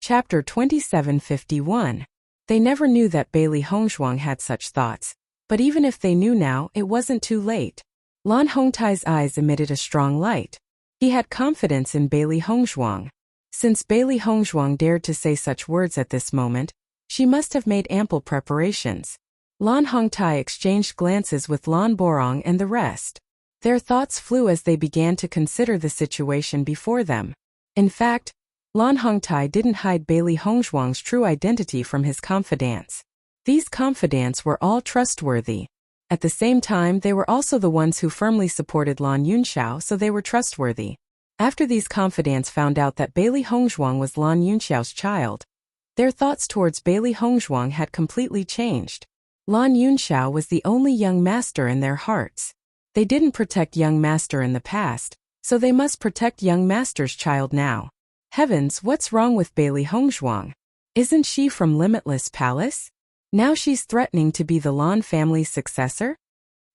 Chapter 2751. They never knew that Bailey Hongzhuang had such thoughts, but even if they knew now, it wasn't too late. Lan Hongtai's eyes emitted a strong light. He had confidence in Bailey Hongzhuang. Since Bailey Hongzhuang dared to say such words at this moment, she must have made ample preparations. Lan Hongtai exchanged glances with Lan Borong and the rest. Their thoughts flew as they began to consider the situation before them. In fact, Lan Hongtai didn't hide Bailey Hongzhuang's true identity from his confidants. These confidants were all trustworthy. At the same time, they were also the ones who firmly supported Lan Yunxiao, so they were trustworthy. After these confidants found out that Bailey Hongzhuang was Lan Yunxiao's child, their thoughts towards Bailey Hongzhuang had completely changed. Lan Yunxiao was the only young master in their hearts. They didn't protect young master in the past, so they must protect young master's child now. Heavens, what's wrong with Bailey Hongzhuang? Isn't she from Limitless Palace? Now she's threatening to be the Lan family's successor?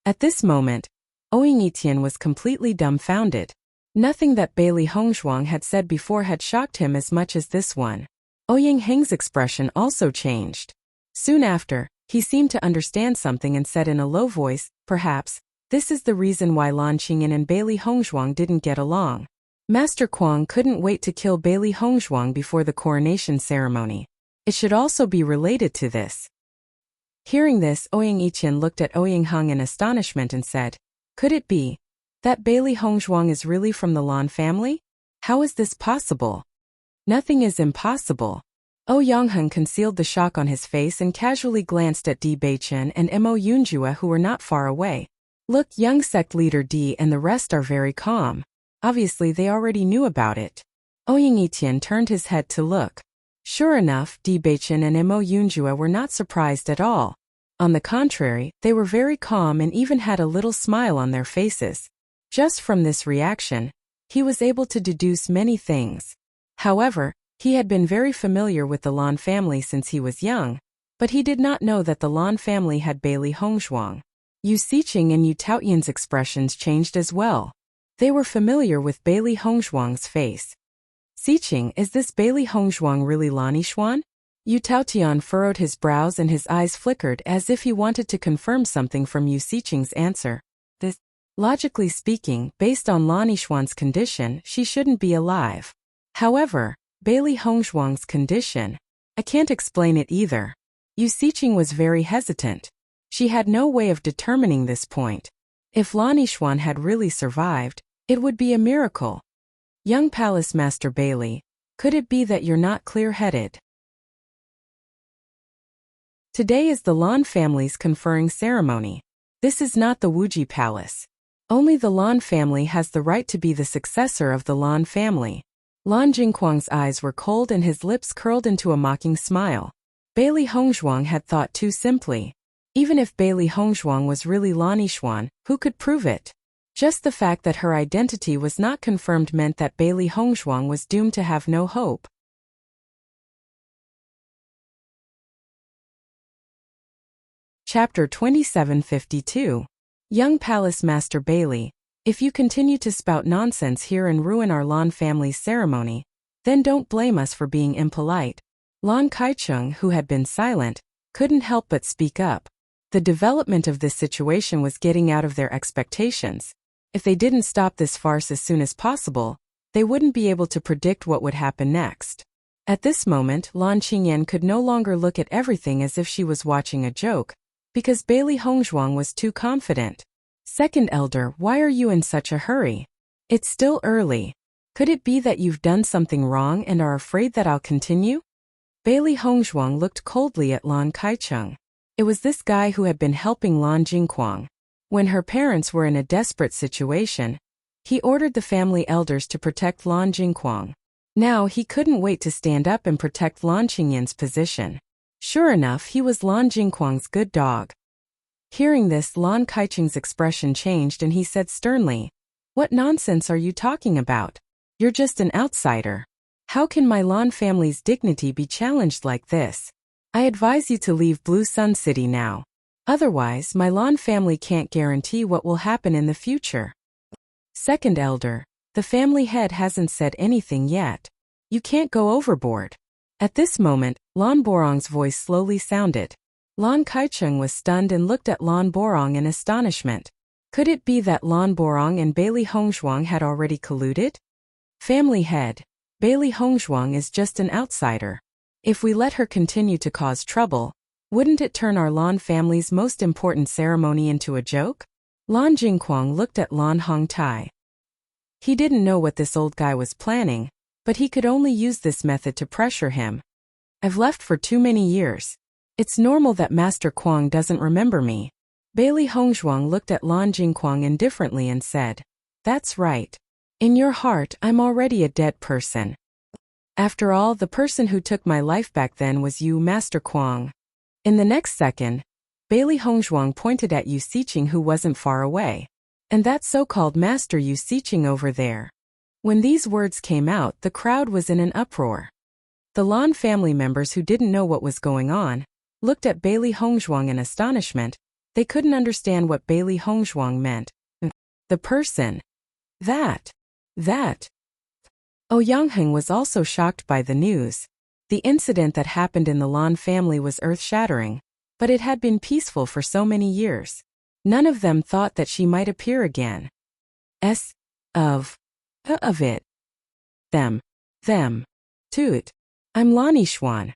At this moment, Ouyang Etian was completely dumbfounded. Nothing that Bailey Hongzhuang had said before had shocked him as much as this one. Ouyang Heng's expression also changed. Soon after, he seemed to understand something and said in a low voice, "Perhaps, this is the reason why Lan Qingyan and Bailey Hongzhuang didn't get along. Master Kuang couldn't wait to kill Bailey Hongzhuang before the coronation ceremony. It should also be related to this." Hearing this, Ouyang Etian looked at Ouyang Heng in astonishment and said, "Could it be that Bailey Hongzhuang is really from the Lan family? How is this possible?" "Nothing is impossible." Ouyang Heng concealed the shock on his face and casually glanced at Di Beichen and Mo Yunjue, who were not far away. "Look, young sect leader Di and the rest are very calm. Obviously they already knew about it." Ouyang Etian turned his head to look. Sure enough, Di Beichen and Mo Yunjue were not surprised at all. On the contrary, they were very calm and even had a little smile on their faces. Just from this reaction, he was able to deduce many things. However, he had been very familiar with the Lan family since he was young, but he did not know that the Lan family had Bailey Hongzhuang. Yu Xiqing and Yu Taotian's expressions changed as well. They were familiar with Bailey Hongzhuang's face. "Xiqing, is this Bailey Hongzhuang really Lan Yixuan?" Yu Taotian furrowed his brows and his eyes flickered as if he wanted to confirm something from Yu Xiqing's answer. This, logically speaking, based on Lan Yixuan's condition, she shouldn't be alive. However, Bailey Hongzhuang's condition, I can't explain it either. Yu Xiqing was very hesitant. She had no way of determining this point. If Lan Yixuan had really survived, it would be a miracle. "Young Palace Master Bailey, could it be that you're not clear-headed? Today is the Lan family's conferring ceremony. This is not the Wuji Palace. Only the Lan family has the right to be the successor of the Lan family." Lan Jingquang's eyes were cold and his lips curled into a mocking smile. Bailey Hongzhuang had thought too simply. Even if Bailey Hongzhuang was really Lan Yixuan, who could prove it? Just the fact that her identity was not confirmed meant that Bailey Hongzhuang was doomed to have no hope. Chapter 2752. Young Palace Master Bailey, if you continue to spout nonsense here and ruin our Lan family's ceremony, then don't blame us for being impolite. Lan Kaicheng, who had been silent, couldn't help but speak up. The development of this situation was getting out of their expectations. If they didn't stop this farce as soon as possible, they wouldn't be able to predict what would happen next. At this moment, Lan Qingyan could no longer look at everything as if she was watching a joke, because Bailey Hongzhuang was too confident. "Second Elder, why are you in such a hurry? It's still early. Could it be that you've done something wrong and are afraid that I'll continue?" Bailey Hongzhuang looked coldly at Lan Kaicheng. It was this guy who had been helping Lan Jingquang. When her parents were in a desperate situation, he ordered the family elders to protect Lan Jingquang. Now he couldn't wait to stand up and protect Lan Qingyan's position. Sure enough, he was Lan Jingquang's good dog. Hearing this, Lan Kaicheng's expression changed and he said sternly, "What nonsense are you talking about? You're just an outsider. How can my Lan family's dignity be challenged like this? I advise you to leave Blue Sun City now. Otherwise, my Lan family can't guarantee what will happen in the future." "Second Elder, the family head hasn't said anything yet. You can't go overboard." At this moment, Lan Borong's voice slowly sounded. Lan Kaicheng was stunned and looked at Lan Borong in astonishment. Could it be that Lan Borong and Bailey Hongzhuang had already colluded? Family head. Bailey Hongzhuang is just an outsider. If we let her continue to cause trouble, wouldn't it turn our Lan family's most important ceremony into a joke? Lan Jingquang looked at Lan Hongtai. He didn't know what this old guy was planning, but he could only use this method to pressure him. I've left for too many years. It's normal that Master Quang doesn't remember me. Bailey Hongzhuang looked at Lan Jingquang indifferently and said, "That's right. In your heart, I'm already a dead person. After all, the person who took my life back then was you, Master Quang." In the next second, Bailey Hongzhuang pointed at Yu Siqing, who wasn't far away. "And that so-called Master Yu Siqing over there." When these words came out, the crowd was in an uproar. The Lan family members who didn't know what was going on looked at Bailey Hongzhuang in astonishment. They couldn't understand what Bailey Hongzhuang meant. The person. That. Ouyang was also shocked by the news. The incident that happened in the Lan family was earth-shattering, but it had been peaceful for so many years. None of them thought that she might appear again. Of it. Them. Toot. I'm Lani Xuan.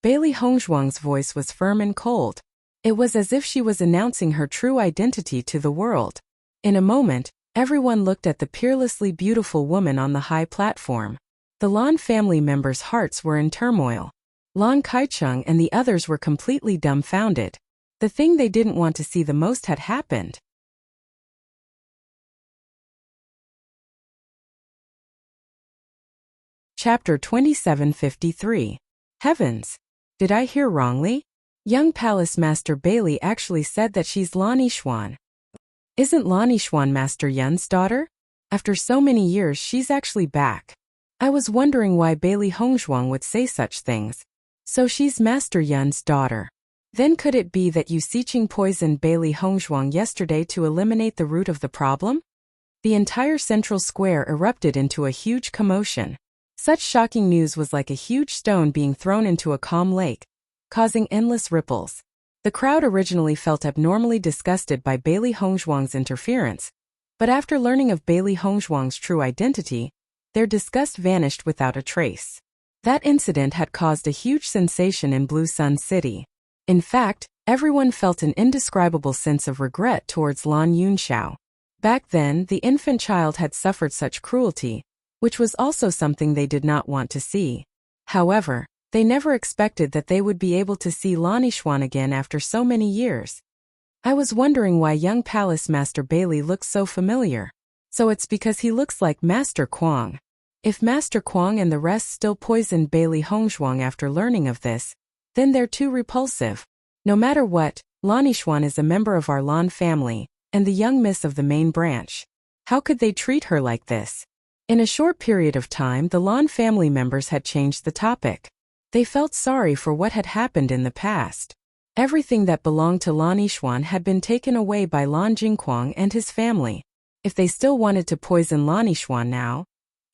Bailey Hongzhuang's voice was firm and cold. It was as if she was announcing her true identity to the world. In a moment, everyone looked at the peerlessly beautiful woman on the high platform. The Lan family members' hearts were in turmoil. Lan Kaicheng and the others were completely dumbfounded. The thing they didn't want to see the most had happened. Chapter 2753. Heavens! Did I hear wrongly? Young Palace Master Bailey actually said that she's Lani Xuan. Isn't Lani Xuan Master Yun's daughter? After so many years, she's actually back. I was wondering why Bailey Hongzhuang would say such things. So she's Master Yun's daughter. Then could it be that Yu Siqing poisoned Bailey Hongzhuang yesterday to eliminate the root of the problem? The entire central square erupted into a huge commotion. Such shocking news was like a huge stone being thrown into a calm lake, causing endless ripples. The crowd originally felt abnormally disgusted by Bailey Hongzhuang's interference, but after learning of Bailey Hongzhuang's true identity, their disgust vanished without a trace. That incident had caused a huge sensation in Blue Sun City. In fact, everyone felt an indescribable sense of regret towards Lan Yunxiao. Back then, the infant child had suffered such cruelty, which was also something they did not want to see. However, they never expected that they would be able to see Lani Xuan again after so many years. I was wondering why young Palace Master Bailey looks so familiar. So it's because he looks like Master Quang. If Master Quang and the rest still poisoned Bailey Hongzhuang after learning of this, then they're too repulsive. No matter what, Lani Xuan is a member of our Lan family, and the young miss of the main branch. How could they treat her like this? In a short period of time, the Lan family members had changed the topic. They felt sorry for what had happened in the past. Everything that belonged to Lan Yixuan had been taken away by Lan Jingquang and his family. If they still wanted to poison Lan Yixuan now,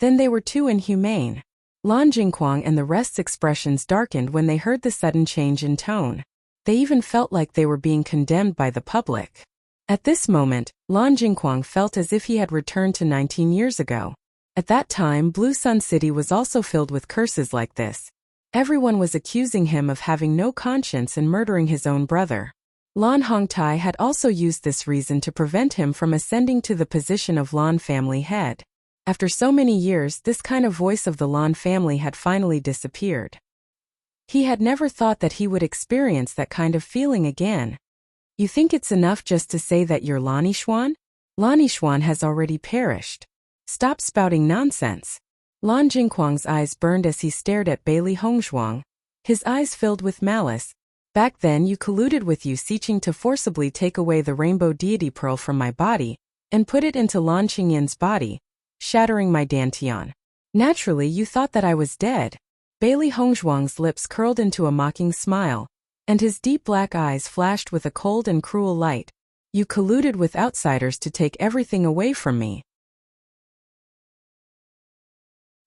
then they were too inhumane. Lan Jingquang and the rest's expressions darkened when they heard the sudden change in tone. They even felt like they were being condemned by the public. At this moment, Lan Jingquang felt as if he had returned to 19 years ago. At that time, Blue Sun City was also filled with curses like this. Everyone was accusing him of having no conscience and murdering his own brother. Lan Hongtai had also used this reason to prevent him from ascending to the position of Lan family head. After so many years, this kind of voice of the Lan family had finally disappeared. He had never thought that he would experience that kind of feeling again. You think it's enough just to say that you're Lan Yixuan? Lan Yixuan has already perished. Stop spouting nonsense. Lan Jingquang's eyes burned as he stared at Bailey Hongzhuang. His eyes filled with malice. Back then you colluded with Yu Siqing to forcibly take away the rainbow deity pearl from my body, and put it into Lan Qingyin's body, shattering my dantian. Naturally you thought that I was dead. Bailey Hongzhuang's lips curled into a mocking smile, and his deep black eyes flashed with a cold and cruel light. You colluded with outsiders to take everything away from me.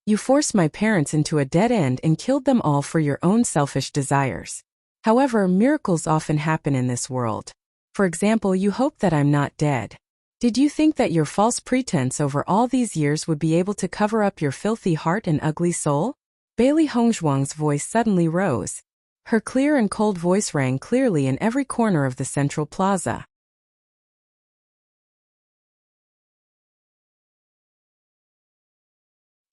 You forced my parents into a dead end and killed them all for your own selfish desires. However, miracles often happen in this world. For example, you hope that I'm not dead. Did you think that your false pretense over all these years would be able to cover up your filthy heart and ugly soul? Bailey Hongzhuang's voice suddenly rose. Her clear and cold voice rang clearly in every corner of the central plaza.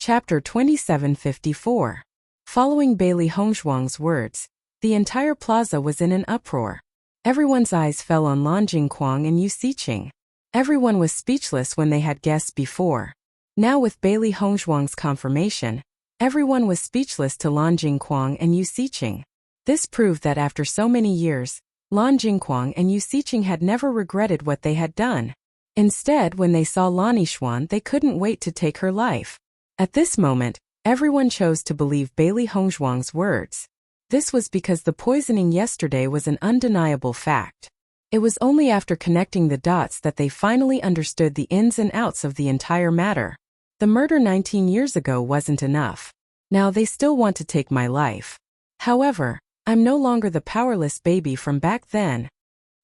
Chapter 2754. Following Bailey Hongzhuang's words, the entire plaza was in an uproar. Everyone's eyes fell on Lan Jingquang and Yu Xiqing. Everyone was speechless when they had guessed before. Now with Bailey Hongzhuang's confirmation, everyone was speechless to Lan Jingquang and Yu Xiqing. This proved that after so many years, Lan Jingquang and Yu Xiqing had never regretted what they had done. Instead, when they saw Lan Yixuan, they couldn't wait to take her life. At this moment, everyone chose to believe Bailey Hongzhuang's words. This was because the poisoning yesterday was an undeniable fact. It was only after connecting the dots that they finally understood the ins and outs of the entire matter. The murder 19 years ago wasn't enough. Now they still want to take my life. However, I'm no longer the powerless baby from back then.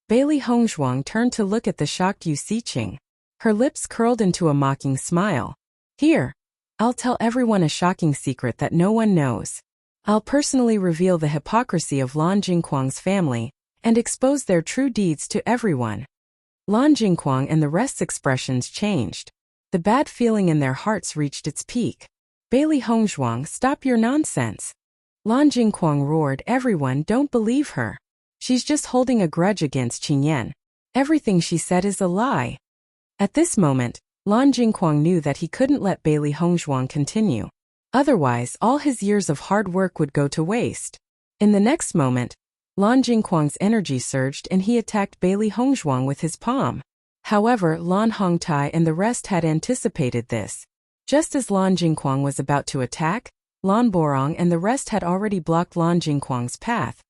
Bailey Hongzhuang turned to look at the shocked Yu Xiqing. Her lips curled into a mocking smile. Here, I'll tell everyone a shocking secret that no one knows. I'll personally reveal the hypocrisy of Lan Jingquang's family and expose their true deeds to everyone. Lan Jingquang and the rest's expressions changed. The bad feeling in their hearts reached its peak. Bailey Hongzhuang, stop your nonsense. Lan Jingquang roared, everyone, don't believe her. She's just holding a grudge against Qingyan. Everything she said is a lie. At this moment, Lan Jingquang knew that he couldn't let Bailey Hongzhuang continue. Otherwise, all his years of hard work would go to waste. In the next moment, Lan Jingquang's energy surged and he attacked Bailey Hongzhuang with his palm. However, Lan Hongtai and the rest had anticipated this. Just as Lan Jingquang was about to attack, Lan Borong and the rest had already blocked Lan Jingquang's path,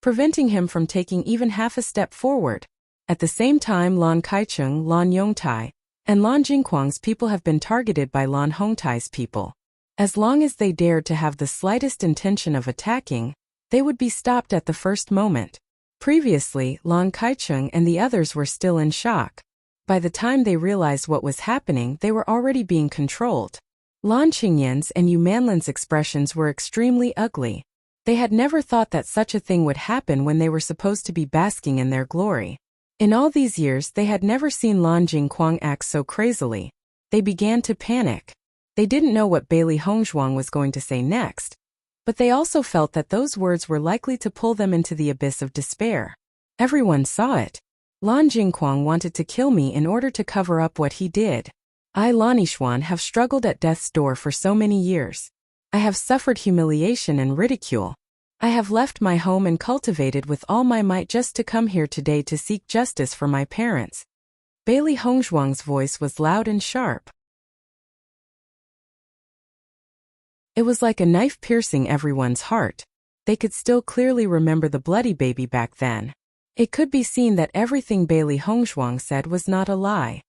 preventing him from taking even half a step forward. At the same time, Lan Kaicheng, Lan Yongtai, and Lan Jingquang's people have been targeted by Lan Hongtai's people. As long as they dared to have the slightest intention of attacking, they would be stopped at the first moment. Previously, Lan Kaicheng and the others were still in shock. By the time they realized what was happening, they were already being controlled. Lan Qingyan's and Yu Manlin's expressions were extremely ugly. They had never thought that such a thing would happen when they were supposed to be basking in their glory. In all these years, they had never seen Lan Jingquang act so crazily. They began to panic. They didn't know what Bailey Hongzhuang was going to say next, but they also felt that those words were likely to pull them into the abyss of despair. Everyone saw it. Lan Jingquang wanted to kill me in order to cover up what he did. I, Lan Yixuan, have struggled at death's door for so many years. I have suffered humiliation and ridicule. I have left my home and cultivated with all my might just to come here today to seek justice for my parents. Bailey Hongzhuang's voice was loud and sharp. It was like a knife piercing everyone's heart. They could still clearly remember the bloody baby back then. It could be seen that everything Bailey Hongzhuang said was not a lie.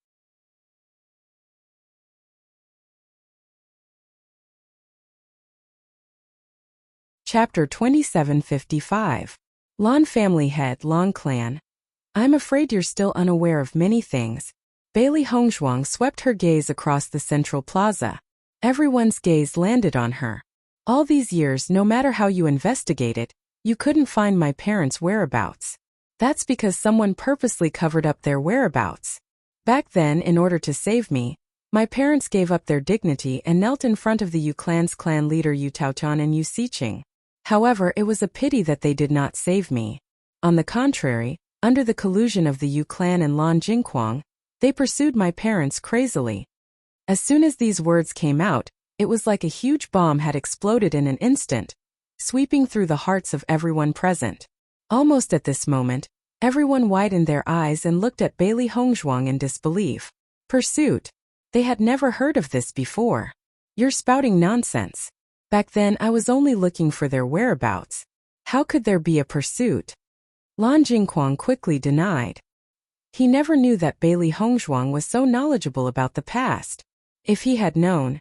Chapter 2755. Lan Family Head, Lan Clan. I'm afraid you're still unaware of many things. Bailey Hongzhuang swept her gaze across the central plaza. Everyone's gaze landed on her. All these years, no matter how you investigated, you couldn't find my parents' whereabouts. That's because someone purposely covered up their whereabouts. Back then, in order to save me, my parents gave up their dignity and knelt in front of the Yu clan's clan leader Yu Taotian and Yu Xiqing. However, it was a pity that they did not save me. On the contrary, under the collusion of the Yu clan and Lan Jingquang, they pursued my parents crazily. As soon as these words came out, it was like a huge bomb had exploded in an instant, sweeping through the hearts of everyone present. Almost at this moment, everyone widened their eyes and looked at Bailey Hongzhuang in disbelief. Pursuit? They had never heard of this before. You're spouting nonsense. Back then I was only looking for their whereabouts. How could there be a pursuit? Lan Jingquang quickly denied. He never knew that Bailey Hongzhuang was so knowledgeable about the past. If he had known,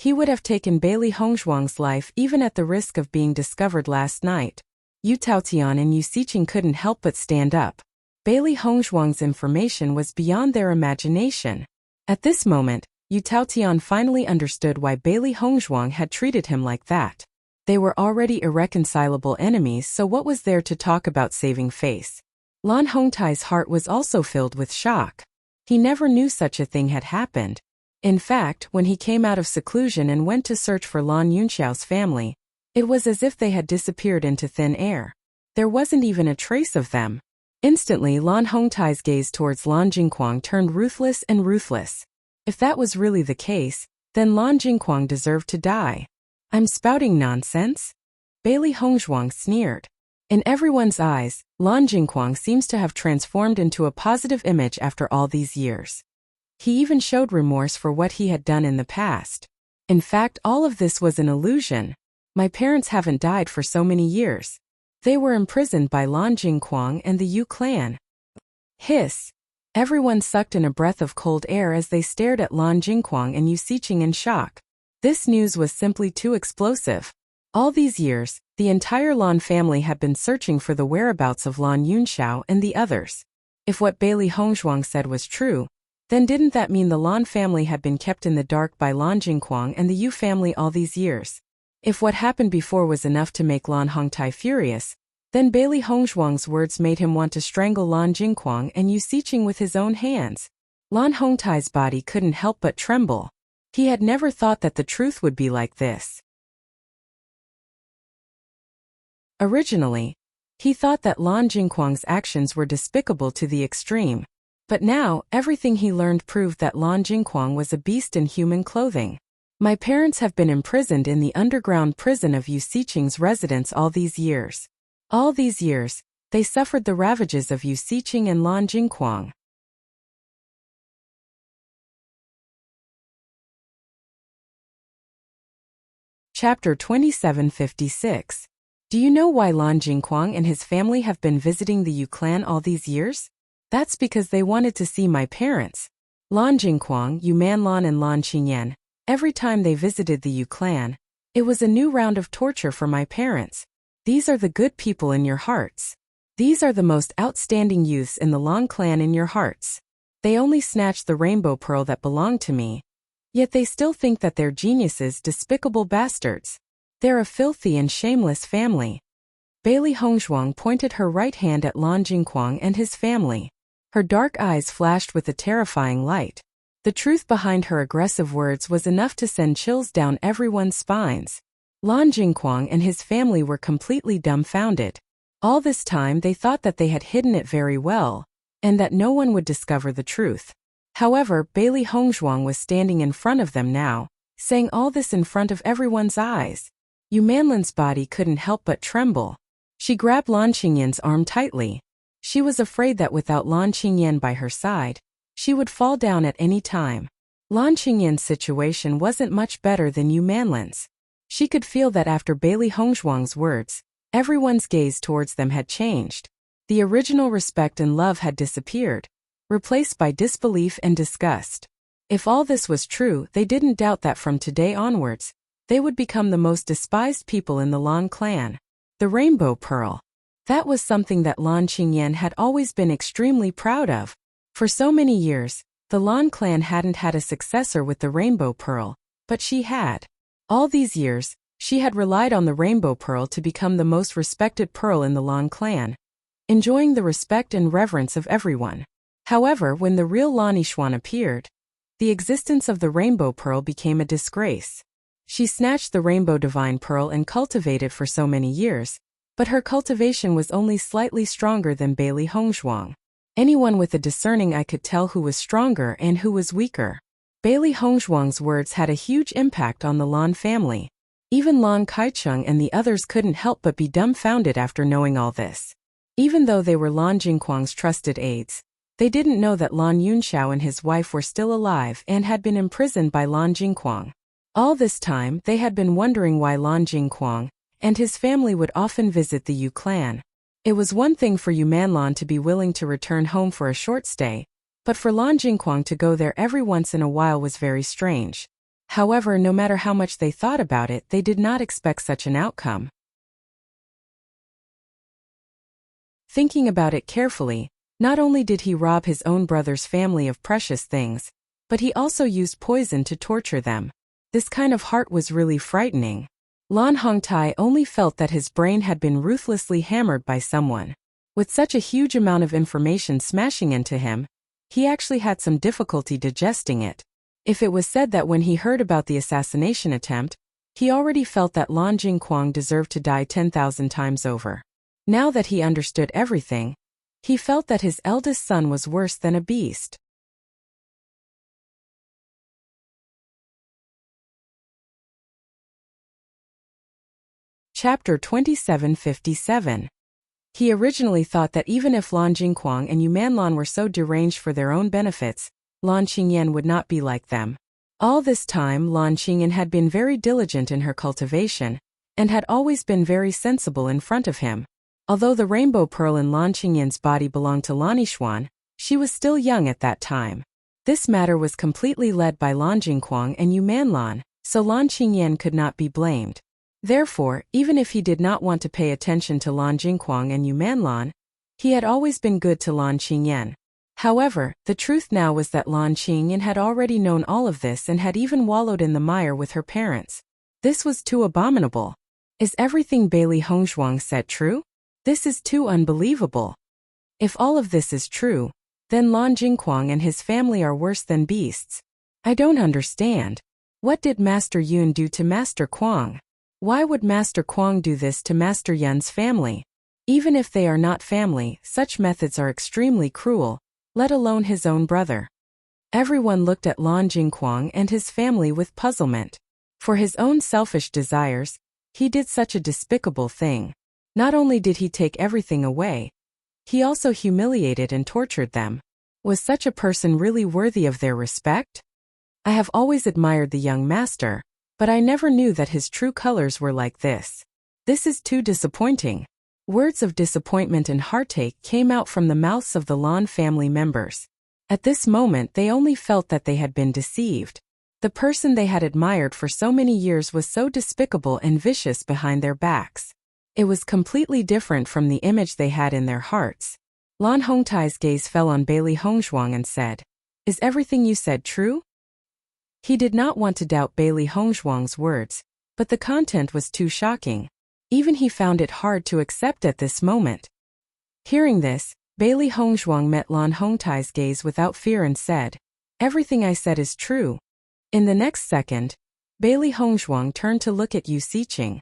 He would have taken Bailey Hongzhuang's life even at the risk of being discovered last night. Yu Taotian and Yu Xiqing couldn't help but stand up. Bailey Hongzhuang's information was beyond their imagination. At this moment, Yu Taotian finally understood why Bailey Hongzhuang had treated him like that. They were already irreconcilable enemies, so what was there to talk about saving face? Lan Hongtai's heart was also filled with shock. He never knew such a thing had happened. In fact, when he came out of seclusion and went to search for Lan Yunxiao's family, it was as if they had disappeared into thin air. There wasn't even a trace of them. Instantly, Lan Hongtai's gaze towards Lan Jingquang turned ruthless and ruthless. If that was really the case, then Lan Jingquang deserved to die. I'm spouting nonsense? Bailey Hongzhuang sneered. In everyone's eyes, Lan Jingquang seems to have transformed into a positive image after all these years. He even showed remorse for what he had done in the past. In fact, all of this was an illusion. My parents haven't died for so many years. They were imprisoned by Lan Jingquang and the Yu clan. Hiss. Everyone sucked in a breath of cold air as they stared at Lan Jingquang and Yu Xiqing in shock. This news was simply too explosive. All these years, the entire Lan family had been searching for the whereabouts of Lan Yunxiao and the others. If what Bailey Hongzhuang said was true, then didn't that mean the Lan family had been kept in the dark by Lan Jingquang and the Yu family all these years? If what happened before was enough to make Lan Hongtai furious, then Bailey Hongzhuang's words made him want to strangle Lan Jingquang and Yu Xiqing with his own hands. Lan Hongtai's body couldn't help but tremble. He had never thought that the truth would be like this. Originally, he thought that Lan Jingquang's actions were despicable to the extreme. But now, everything he learned proved that Lan Jingquang was a beast in human clothing. My parents have been imprisoned in the underground prison of Yu Xiqing's residence all these years. All these years, they suffered the ravages of Yu Xiqing and Lan Jingquang. Chapter 2756. Do you know why Lan Jingquang and his family have been visiting the Yu clan all these years? That's because they wanted to see my parents. Lan Jingquang, Yu Manlan and Lan Qingyan. Every time they visited the Yu clan, it was a new round of torture for my parents. These are the good people in your hearts. These are the most outstanding youths in the Lan clan in your hearts. They only snatched the rainbow pearl that belonged to me. Yet they still think that they're geniuses, despicable bastards. They're a filthy and shameless family. Bailey Hongzhuang pointed her right hand at Lan Jingquang and his family. Her dark eyes flashed with a terrifying light. The truth behind her aggressive words was enough to send chills down everyone's spines. Lan Jingquang and his family were completely dumbfounded. All this time they thought that they had hidden it very well, and that no one would discover the truth. However, Bailey Hongzhuang was standing in front of them now, saying all this in front of everyone's eyes. Yu Manlan's body couldn't help but tremble. She grabbed Lan Qingyan's arm tightly. She was afraid that without Lan Qingyan by her side, she would fall down at any time. Lan Qingyan's situation wasn't much better than Yu Manlan's. She could feel that after Bailey Hongzhuang's words, everyone's gaze towards them had changed. The original respect and love had disappeared, replaced by disbelief and disgust. If all this was true, they didn't doubt that from today onwards, they would become the most despised people in the Lan clan. The rainbow pearl. That was something that Lan Qingyan had always been extremely proud of. For so many years, the Lan clan hadn't had a successor with the rainbow pearl, but she had. All these years, she had relied on the rainbow pearl to become the most respected pearl in the Lan clan, enjoying the respect and reverence of everyone. However, when the real Lan Yixuan appeared, the existence of the rainbow pearl became a disgrace. She snatched the rainbow divine pearl and cultivated for so many years, but her cultivation was only slightly stronger than Bailey Hongzhuang. Anyone with a discerning eye could tell who was stronger and who was weaker. Bailey Hongzhuang's words had a huge impact on the Lan family. Even Lan Kaicheng and the others couldn't help but be dumbfounded after knowing all this. Even though they were Lan Jingquang's trusted aides, they didn't know that Lan Yunxiao and his wife were still alive and had been imprisoned by Lan Jingquang. All this time, they had been wondering why Lan Jingquang and his family would often visit the Yu clan. It was one thing for Yu Manlan to be willing to return home for a short stay, but for Lan Jingquang to go there every once in a while was very strange. However, no matter how much they thought about it, they did not expect such an outcome. Thinking about it carefully, not only did he rob his own brother's family of precious things, but he also used poison to torture them. This kind of heart was really frightening. Lan Hongtai only felt that his brain had been ruthlessly hammered by someone. With such a huge amount of information smashing into him, he actually had some difficulty digesting it. If it was said that when he heard about the assassination attempt, he already felt that Lan Jingquang deserved to die 10,000 times over. Now that he understood everything, he felt that his eldest son was worse than a beast. Chapter 2757. He originally thought that even if Lan Jingquang and Yu Manlan were so deranged for their own benefits, Lan Qingyan would not be like them. All this time, Lan Qingyan had been very diligent in her cultivation, and had always been very sensible in front of him. Although the rainbow pearl in Lan Qingyan's body belonged to Lan Yixuan, she was still young at that time. This matter was completely led by Lan Jingquang and Yu Manlan, so Lan Qingyan could not be blamed. Therefore, even if he did not want to pay attention to Lan Jingquang and Yu Manlan, he had always been good to Lan Qingyan. However, the truth now was that Lan Qingyan had already known all of this and had even wallowed in the mire with her parents. This was too abominable. Is everything Bailey Hongshuang said true? This is too unbelievable. If all of this is true, then Lan Jingquang and his family are worse than beasts. I don't understand. What did Master Yun do to Master Quang? Why would Master Quang do this to Master Yun's family? Even if they are not family, such methods are extremely cruel, let alone his own brother. Everyone looked at Lan Jingquang and his family with puzzlement. For his own selfish desires, he did such a despicable thing. Not only did he take everything away, he also humiliated and tortured them. Was such a person really worthy of their respect? I have always admired the young master, but I never knew that his true colors were like this. This is too disappointing. Words of disappointment and heartache came out from the mouths of the Lan family members. At this moment they only felt that they had been deceived. The person they had admired for so many years was so despicable and vicious behind their backs. It was completely different from the image they had in their hearts. Lan Hongtai's gaze fell on Bailey Hongshuang and said, "Is everything you said true?" He did not want to doubt Bailey Hongshuang's words, but the content was too shocking. Even he found it hard to accept at this moment. Hearing this, Bailey Hongshuang met Lan Hongtai's gaze without fear and said, "Everything I said is true." In the next second, Bailey Hongshuang turned to look at Yu Siqing.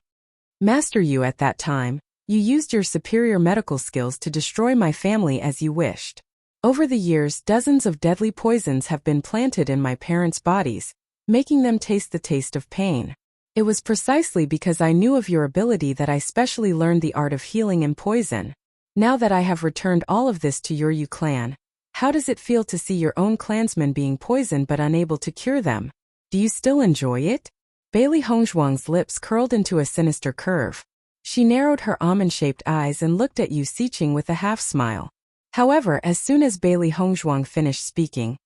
"Master Yu, at that time, you used your superior medical skills to destroy my family as you wished. Over the years, dozens of deadly poisons have been planted in my parents' bodies, making them taste the taste of pain. It was precisely because I knew of your ability that I specially learned the art of healing and poison. Now that I have returned all of this to your Yu clan, how does it feel to see your own clansmen being poisoned but unable to cure them? Do you still enjoy it?" Bailey Hongshuang's lips curled into a sinister curve. She narrowed her almond-shaped eyes and looked at Yu Siqing with a half-smile. However, as soon as Bailey Hongshuang finished speaking,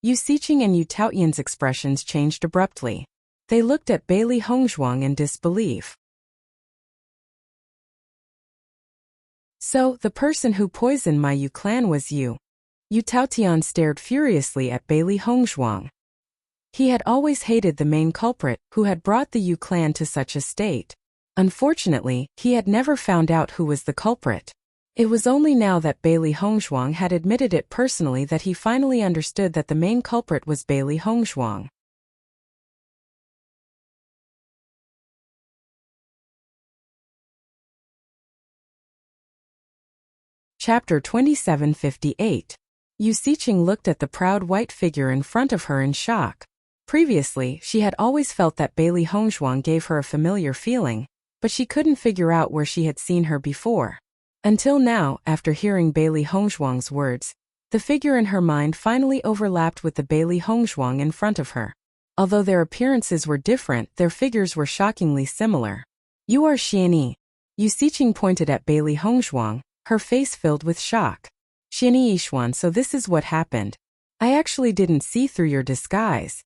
Yu Siqing and Yu Taoyan's expressions changed abruptly. They looked at Bailey Hongshuang in disbelief. "So, the person who poisoned my Yu clan was you?" Yu Taotian stared furiously at Bailey Hongshuang. He had always hated the main culprit who had brought the Yu clan to such a state. Unfortunately, he had never found out who was the culprit. It was only now that Bailey Hongshuang had admitted it personally that he finally understood that the main culprit was Bailey Hongshuang. Chapter 2758. Yu Siqing looked at the proud white figure in front of her in shock. Previously, she had always felt that Bailey Hongshuang gave her a familiar feeling, but she couldn't figure out where she had seen her before. Until now, after hearing Bailey Hongshuang's words, the figure in her mind finally overlapped with the Bailey Hongshuang in front of her. Although their appearances were different, their figures were shockingly similar. "You are Xianyi." Yu Siqing pointed at Bailey Hongshuang, her face filled with shock. "Xianyi Yixuan, so this is what happened. I actually didn't see through your disguise."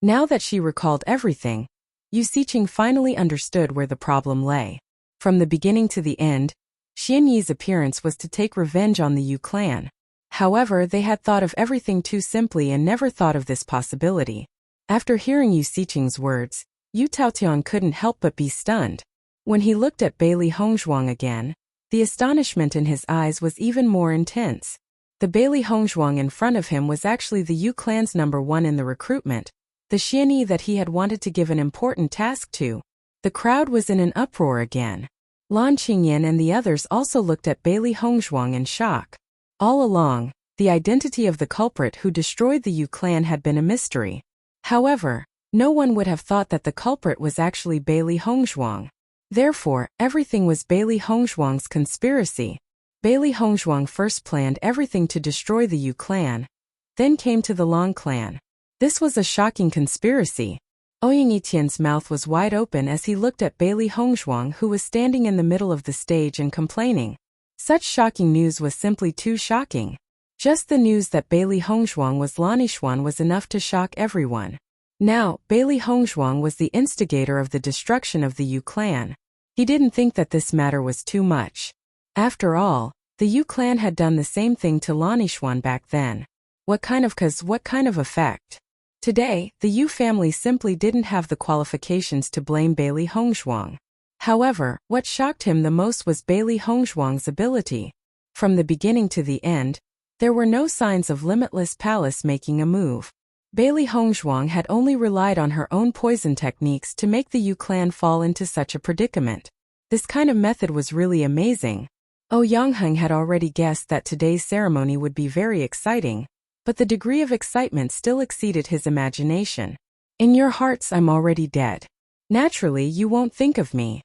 Now that she recalled everything, Yu Siqing finally understood where the problem lay. From the beginning to the end, Xian Yi's appearance was to take revenge on the Yu clan. However, they had thought of everything too simply and never thought of this possibility. After hearing Yu Siqing's words, Yu Taotian couldn't help but be stunned. When he looked at Bailey Hongzhuang again, the astonishment in his eyes was even more intense. The Bailey Hongzhuang in front of him was actually the Yu clan's #1 in the recruitment, the Xian Yi that he had wanted to give an important task to. The crowd was in an uproar again. Lan Qingyan and the others also looked at Bailey Hongzhuang in shock. All along, the identity of the culprit who destroyed the Yu clan had been a mystery. However, no one would have thought that the culprit was actually Bailey Hongzhuang. Therefore, everything was Bailey Hongzhuang's conspiracy. Bailey Hongzhuang first planned everything to destroy the Yu clan, then came to the Lan clan. This was a shocking conspiracy. Ouyang Etienne's mouth was wide open as he looked at Bailey Hongzhuang, who was standing in the middle of the stage and complaining. Such shocking news was simply too shocking. Just the news that Bailey Hongzhuang was Lanixuan was enough to shock everyone. Now, Bailey Hongzhuang was the instigator of the destruction of the Yu clan. He didn't think that this matter was too much. After all, the Yu clan had done the same thing to Lanixuan back then. What kind of effect? Today, the Yu family simply didn't have the qualifications to blame Bailey Hongzhuang. However, what shocked him the most was Bailey Hongzhuang's ability. From the beginning to the end, there were no signs of Limitless Palace making a move. Bailey Hongzhuang had only relied on her own poison techniques to make the Yu clan fall into such a predicament. This kind of method was really amazing. Yangheng had already guessed that today's ceremony would be very exciting, but the degree of excitement still exceeded his imagination. In your hearts I'm already dead. Naturally you won't think of me.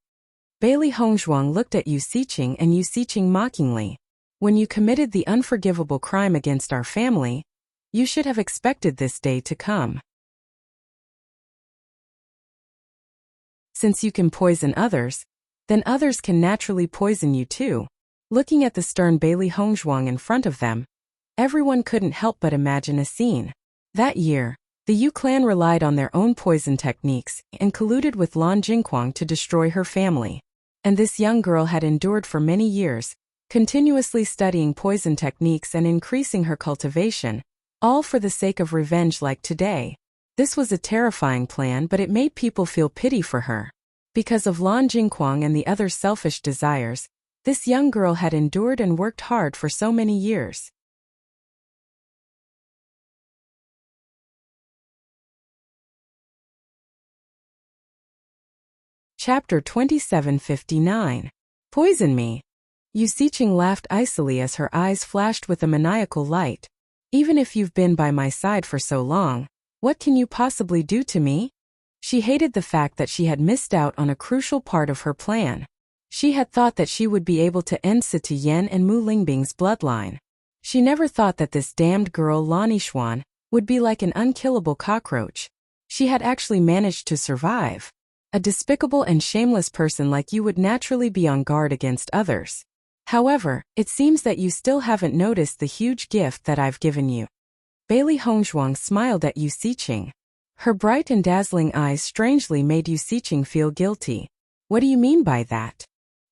Bailey Hongzhuang looked at Yu Siqing and Yu Siqing mockingly. When you committed the unforgivable crime against our family, you should have expected this day to come. Since you can poison others, then others can naturally poison you too. Looking at the stern Bailey Hongzhuang in front of them, everyone couldn't help but imagine a scene. That year, the Yu clan relied on their own poison techniques and colluded with Lan Jingquang to destroy her family. And this young girl had endured for many years, continuously studying poison techniques and increasing her cultivation, all for the sake of revenge like today. This was a terrifying plan, but it made people feel pity for her. Because of Lan Jingquang and the other selfish desires, this young girl had endured and worked hard for so many years. Chapter 2759. Poison me. Yu Siqing laughed icily as her eyes flashed with a maniacal light. Even if you've been by my side for so long, what can you possibly do to me? She hated the fact that she had missed out on a crucial part of her plan. She had thought that she would be able to end Siti Yan and Mu Lingbing's bloodline. She never thought that this damned girl Lan Yixuan would be like an unkillable cockroach. She had actually managed to survive. A despicable and shameless person like you would naturally be on guard against others. However, it seems that you still haven't noticed the huge gift that I've given you. Bailey Hongzhuang smiled at Yu Siqing. Her bright and dazzling eyes strangely made Yu Siqing feel guilty. What do you mean by that?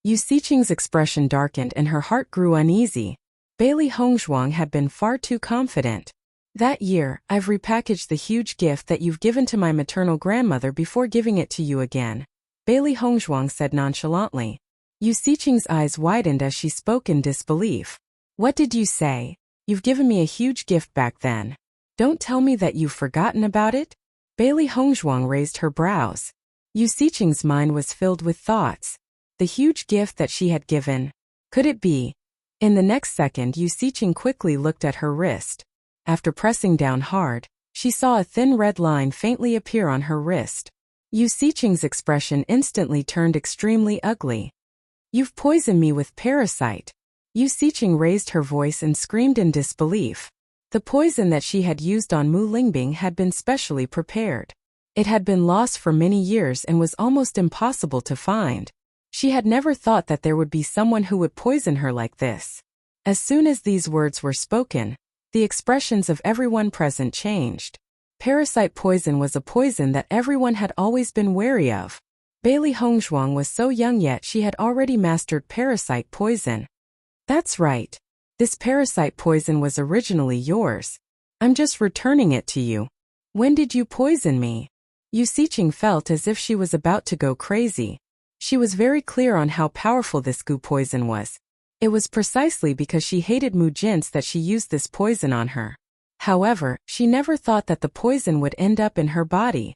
Yu Siqing's expression darkened and her heart grew uneasy. Bailey Hongzhuang had been far too confident. That year, I've repackaged the huge gift that you've given to my maternal grandmother before giving it to you again, Bailey Hongzhuang said nonchalantly. Yu Siqing's eyes widened as she spoke in disbelief. What did you say? You've given me a huge gift back then. Don't tell me that you've forgotten about it? Bailey Hongzhuang raised her brows. Yu Siqing's mind was filled with thoughts. The huge gift that she had given. Could it be? In the next second, Yu Siqing quickly looked at her wrist. After pressing down hard, she saw a thin red line faintly appear on her wrist. Yu Siqing's expression instantly turned extremely ugly. You've poisoned me with parasite. Yu Siqing raised her voice and screamed in disbelief. The poison that she had used on Mu Lingbing had been specially prepared. It had been lost for many years and was almost impossible to find. She had never thought that there would be someone who would poison her like this. As soon as these words were spoken, the expressions of everyone present changed. Parasite poison was a poison that everyone had always been wary of. Bailey Hongzhuang was so young yet she had already mastered parasite poison. That's right. This parasite poison was originally yours. I'm just returning it to you. When did you poison me? Yu Siqing felt as if she was about to go crazy. She was very clear on how powerful this goo poison was. It was precisely because she hated Mu Jin's that she used this poison on her. However, she never thought that the poison would end up in her body.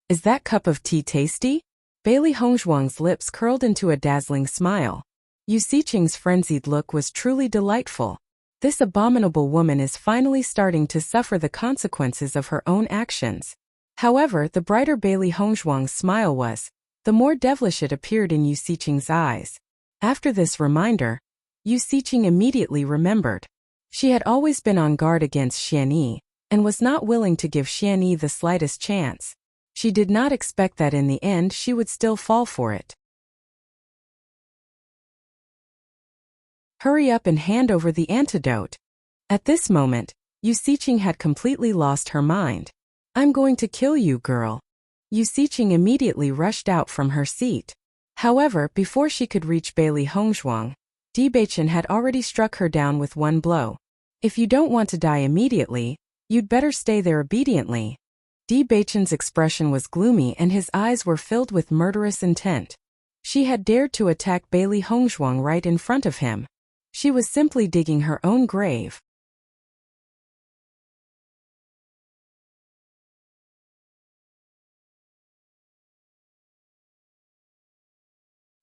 Is that cup of tea tasty? Bailey Hongzhuang's lips curled into a dazzling smile. Yu Siqing's frenzied look was truly delightful. This abominable woman is finally starting to suffer the consequences of her own actions. However, the brighter Bailey Hongzhuang's smile was, the more devilish it appeared in Yu Siqing's eyes. After this reminder, Yu Siqing immediately remembered. She had always been on guard against Xianyi, and was not willing to give Xianyi the slightest chance. She did not expect that in the end she would still fall for it. Hurry up and hand over the antidote. At this moment, Yu Siqing had completely lost her mind. I'm going to kill you, girl. Yu Siqing immediately rushed out from her seat. However, before she could reach Bailey Hongzhuang, Di Beichen had already struck her down with one blow. If you don't want to die immediately, you'd better stay there obediently. Di Beichen's expression was gloomy and his eyes were filled with murderous intent. She had dared to attack Bailey Hongzhuang right in front of him. She was simply digging her own grave.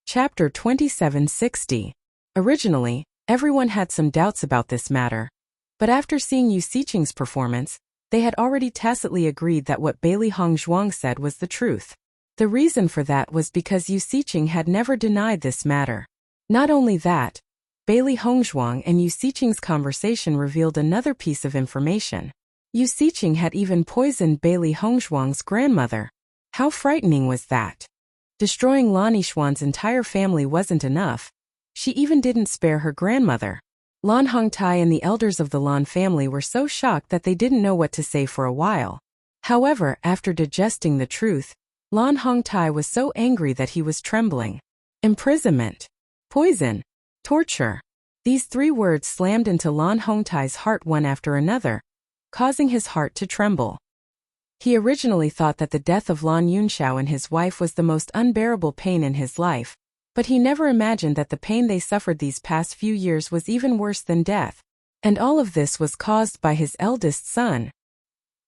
Chapter 2760. Originally, everyone had some doubts about this matter. But after seeing Yu Siqing's performance, they had already tacitly agreed that what Bailey Hongzhuang said was the truth. The reason for that was because Yu Siqing had never denied this matter. Not only that, Bailey Hongzhuang and Yu Siqing's conversation revealed another piece of information. Yu Siqing had even poisoned Bailey Hongzhuang's grandmother. How frightening was that? Destroying Lan Yixuan's entire family wasn't enough. She even didn't spare her grandmother. Lan Hongtai and the elders of the Lan family were so shocked that they didn't know what to say for a while. However, after digesting the truth, Lan Hongtai was so angry that he was trembling. Imprisonment, poison, torture. These three words slammed into Lan Hongtai's heart one after another, causing his heart to tremble. He originally thought that the death of Lan Yunxiao and his wife was the most unbearable pain in his life, but he never imagined that the pain they suffered these past few years was even worse than death. And all of this was caused by his eldest son.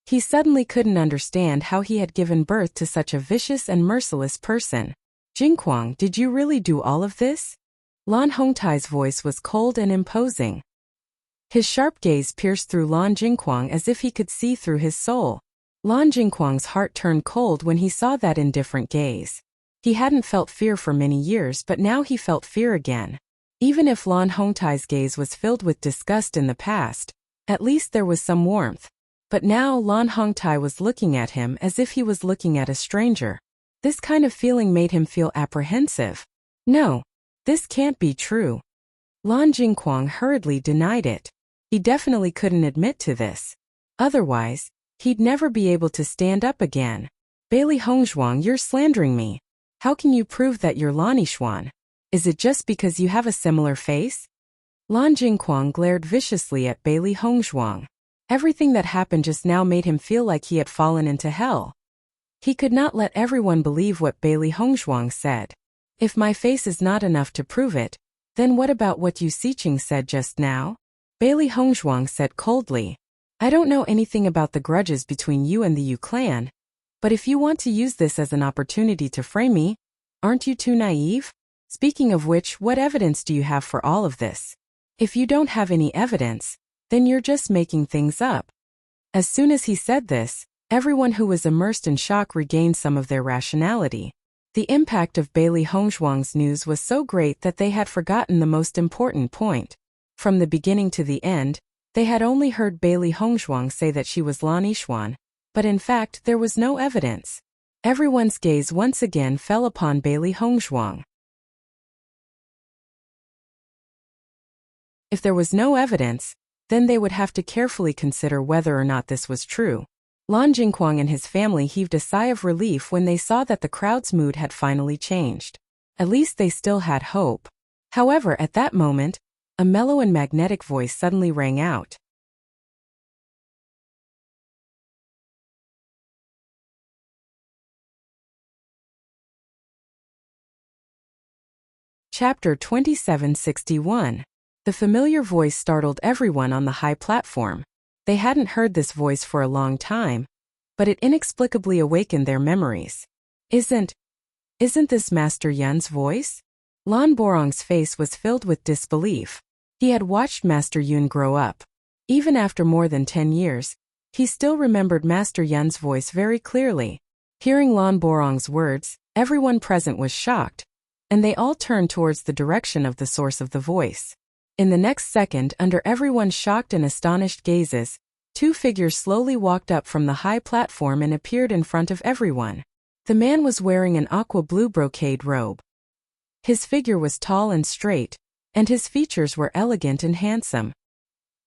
He suddenly couldn't understand how he had given birth to such a vicious and merciless person. Jingquang, did you really do all of this? Lan Hongtai's voice was cold and imposing. His sharp gaze pierced through Lan Jingquang as if he could see through his soul. Lan Jingquang's heart turned cold when he saw that indifferent gaze. He hadn't felt fear for many years, but now he felt fear again. Even if Lan Hongtai's gaze was filled with disgust in the past, at least there was some warmth. But now Lan Hongtai was looking at him as if he was looking at a stranger. This kind of feeling made him feel apprehensive. No, this can't be true. Lan Jingquang hurriedly denied it. He definitely couldn't admit to this. Otherwise, he'd never be able to stand up again. Bailey Hongzhuang, you're slandering me. How can you prove that you're Lan Yixuan? Is it just because you have a similar face? Lan Jingquang glared viciously at Bailey Hongzhuang. Everything that happened just now made him feel like he had fallen into hell. He could not let everyone believe what Bailey Hongzhuang said. If my face is not enough to prove it, then what about what Yu Siqing said just now? Bailey Hongzhuang said coldly. I don't know anything about the grudges between you and the Yu clan, but if you want to use this as an opportunity to frame me, aren't you too naive? Speaking of which, what evidence do you have for all of this? If you don't have any evidence, then you're just making things up. As soon as he said this, everyone who was immersed in shock regained some of their rationality. The impact of Bailey Hongzhuang's news was so great that they had forgotten the most important point. From the beginning to the end, they had only heard Bailey Hongzhuang say that she was Lan Yixuan, but in fact there was no evidence. Everyone's gaze once again fell upon Bailey Hongzhuang. If there was no evidence, then they would have to carefully consider whether or not this was true. Lan Jingquang and his family heaved a sigh of relief when they saw that the crowd's mood had finally changed. At least they still had hope. However, at that moment, a mellow and magnetic voice suddenly rang out. Chapter 2761. The familiar voice startled everyone on the high platform. They hadn't heard this voice for a long time, but it inexplicably awakened their memories. Isn't this Master Yun's voice? Lan Borong's face was filled with disbelief. He had watched Master Yun grow up. Even after more than 10 years, he still remembered Master Yun's voice very clearly. Hearing Lan Borong's words, everyone present was shocked, and they all turned towards the direction of the source of the voice. In the next second, under everyone's shocked and astonished gazes, two figures slowly walked up from the high platform and appeared in front of everyone. The man was wearing an aqua-blue brocade robe. His figure was tall and straight, and his features were elegant and handsome.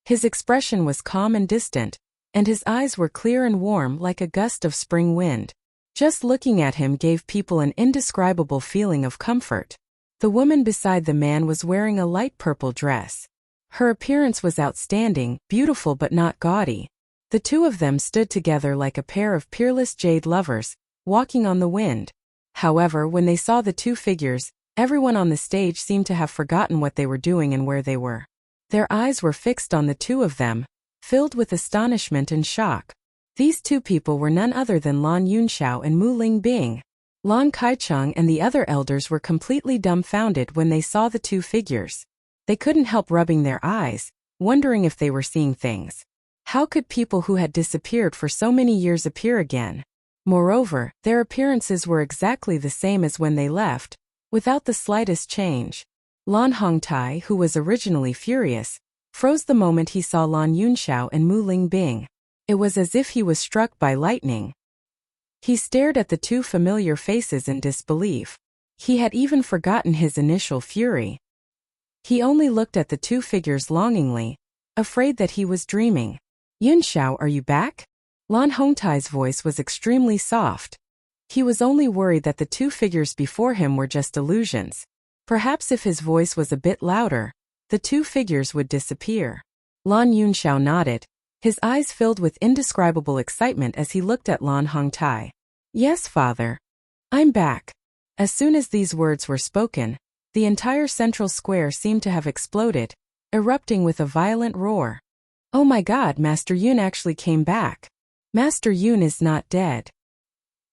His expression was calm and distant, and his eyes were clear and warm like a gust of spring wind. Just looking at him gave people an indescribable feeling of comfort. The woman beside the man was wearing a light purple dress. Her appearance was outstanding, beautiful but not gaudy. The two of them stood together like a pair of peerless jade lovers, walking on the wind. However, when they saw the two figures, everyone on the stage seemed to have forgotten what they were doing and where they were. Their eyes were fixed on the two of them, filled with astonishment and shock. These two people were none other than Lan Yunxiao and Mu Lingbing. Lan Kaicheng and the other elders were completely dumbfounded when they saw the two figures. They couldn't help rubbing their eyes, wondering if they were seeing things. How could people who had disappeared for so many years appear again? Moreover, their appearances were exactly the same as when they left, without the slightest change. Lan Hongtai, who was originally furious, froze the moment he saw Lan Yunxiao and Mu Lingbing. It was as if he was struck by lightning. He stared at the two familiar faces in disbelief. He had even forgotten his initial fury. He only looked at the two figures longingly, afraid that he was dreaming. "Yunxiao, are you back?" Lan Hongtai's voice was extremely soft. He was only worried that the two figures before him were just illusions. Perhaps if his voice was a bit louder, the two figures would disappear. Lan Yunxiao nodded, his eyes filled with indescribable excitement as he looked at Lan Hongtai. "Yes, father. I'm back." As soon as these words were spoken, the entire central square seemed to have exploded, erupting with a violent roar. "Oh my God, Master Yun actually came back. Master Yun is not dead.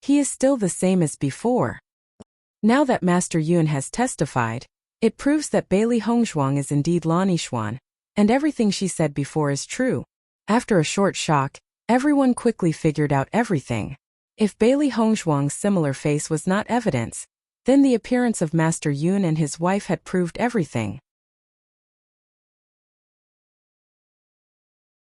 He is still the same as before." Now that Master Yun has testified, it proves that Bailey Hongzhuang is indeed Lan Yishuan, and everything she said before is true. After a short shock, everyone quickly figured out everything. If Bailey Hongzhuang's similar face was not evidence, then the appearance of Master Yun and his wife had proved everything.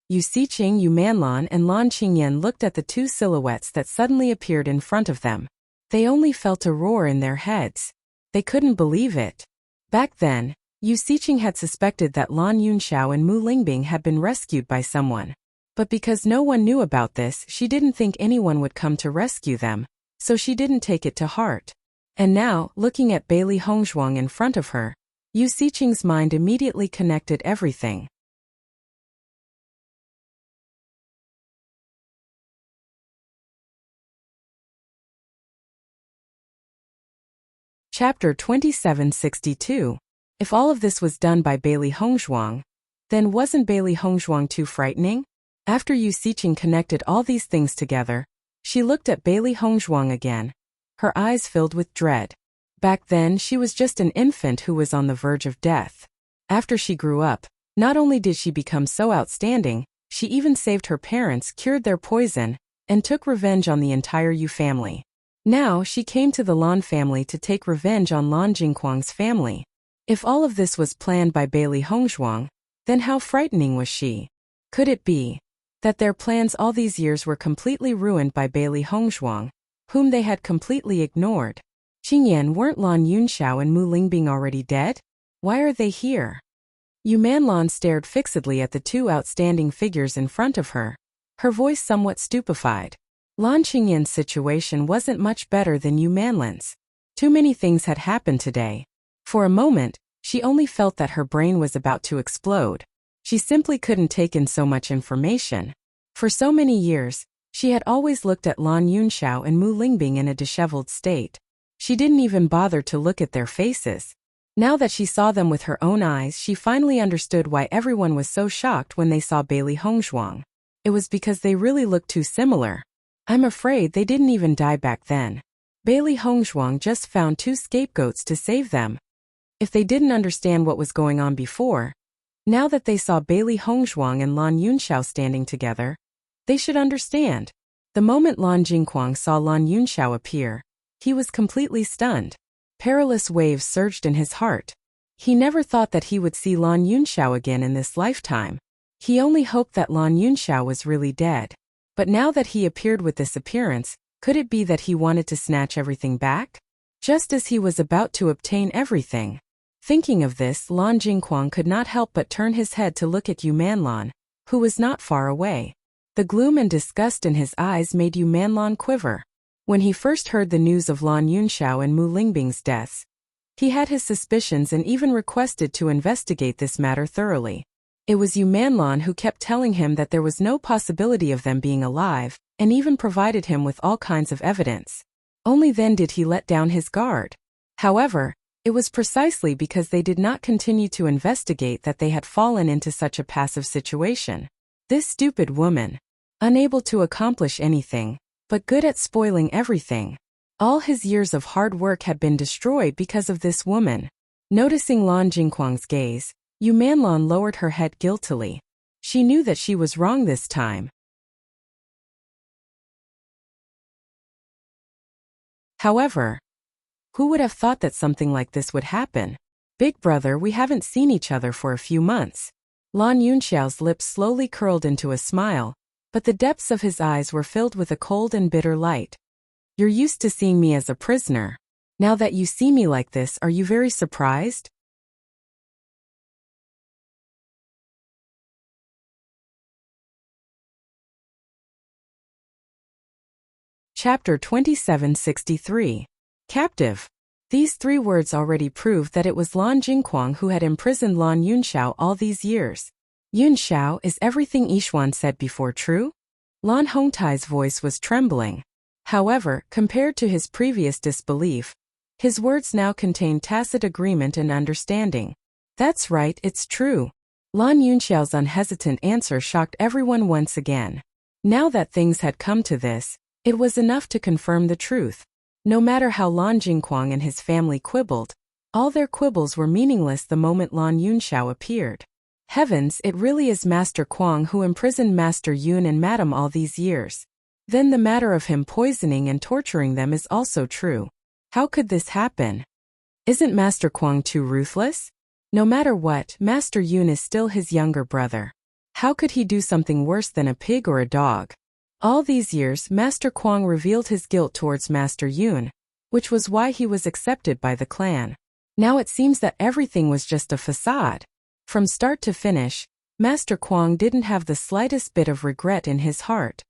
Yu Xiqing, Yu Manlan and Lan Qingyan looked at the two silhouettes that suddenly appeared in front of them. They only felt a roar in their heads. They couldn't believe it. Back then, Yu Xiqing had suspected that Lan Yunxiao and Mu Lingbing had been rescued by someone. But because no one knew about this, she didn't think anyone would come to rescue them, so she didn't take it to heart. And now, looking at Bailey Hongzhuang in front of her, Yu Xiqing's mind immediately connected everything. Chapter 2762. If all of this was done by Bailey Hongzhuang, then wasn't Bailey Hongzhuang too frightening? After Yu Xiqing connected all these things together, she looked at Bailey Hongzhuang again, her eyes filled with dread. Back then, she was just an infant who was on the verge of death. After she grew up, not only did she become so outstanding, she even saved her parents, cured their poison, and took revenge on the entire Yu family. Now, she came to the Lan family to take revenge on Lan Jingquang's family. If all of this was planned by Bailey Hongzhuang, then how frightening was she? Could it be that their plans all these years were completely ruined by Bailey Hongzhuang, whom they had completely ignored? Qingyan, weren't Lan Yunxiao and Mu Lingbing already dead? Why are they here? Yu Manlan stared fixedly at the two outstanding figures in front of her. her voice somewhat stupefied. Lan Qingyin's situation wasn't much better than Yu Manlin's. Too many things had happened today. For a moment, she only felt that her brain was about to explode. She simply couldn't take in so much information. For so many years, she had always looked at Lan Yunxiao and Mu Lingbing in a disheveled state. She didn't even bother to look at their faces. Now that she saw them with her own eyes, she finally understood why everyone was so shocked when they saw Bailey Hongzhuang. It was because they really looked too similar. I'm afraid they didn't even die back then. Bailey Hongzhuang just found 2 scapegoats to save them. If they didn't understand what was going on before, now that they saw Bailey Hongzhuang and Lan Yunxiao standing together, they should understand. The moment Lan Jingquang saw Lan Yunxiao appear, he was completely stunned. Perilous waves surged in his heart. He never thought that he would see Lan Yunxiao again in this lifetime. He only hoped that Lan Yunxiao was really dead. But now that he appeared with this appearance, could it be that he wanted to snatch everything back? Just as he was about to obtain everything. Thinking of this, Lan Jingquang could not help but turn his head to look at Yu Manlan, who was not far away. The gloom and disgust in his eyes made Yu Manlan quiver. When he first heard the news of Lan Yunxiao and Mu Lingbing's deaths, he had his suspicions and even requested to investigate this matter thoroughly. It was Yu Manlan who kept telling him that there was no possibility of them being alive, and even provided him with all kinds of evidence. Only then did he let down his guard. However, it was precisely because they did not continue to investigate that they had fallen into such a passive situation. This stupid woman, unable to accomplish anything, but good at spoiling everything. All his years of hard work had been destroyed because of this woman. Noticing Lan Jingquang's gaze, Yu Manlan lowered her head guiltily. She knew that she was wrong this time. However, who would have thought that something like this would happen? Big brother, we haven't seen each other for a few months. Lan Yunxiao's lips slowly curled into a smile, but the depths of his eyes were filled with a cold and bitter light. You're used to seeing me as a prisoner. Now that you see me like this, are you very surprised? Chapter 2763. Captive. These 3 words already proved that it was Lan Jingquang who had imprisoned Lan Yunxiao all these years. Yunxiao, is everything Yixuan said before true? Lan Hongtai's voice was trembling. However, compared to his previous disbelief, his words now contained tacit agreement and understanding. That's right, it's true. Lan Yunxiao's unhesitant answer shocked everyone once again. Now that things had come to this, it was enough to confirm the truth. No matter how Lan Jingquang and his family quibbled, all their quibbles were meaningless the moment Lan Yunxiao appeared. Heavens, it really is Master Quang who imprisoned Master Yun and Madam all these years. Then the matter of him poisoning and torturing them is also true. How could this happen? Isn't Master Quang too ruthless? No matter what, Master Yun is still his younger brother. How could he do something worse than a pig or a dog? All these years, Master Quang revealed his guilt towards Master Yun, which was why he was accepted by the clan. Now it seems that everything was just a facade. From start to finish, Master Quang didn't have the slightest bit of regret in his heart.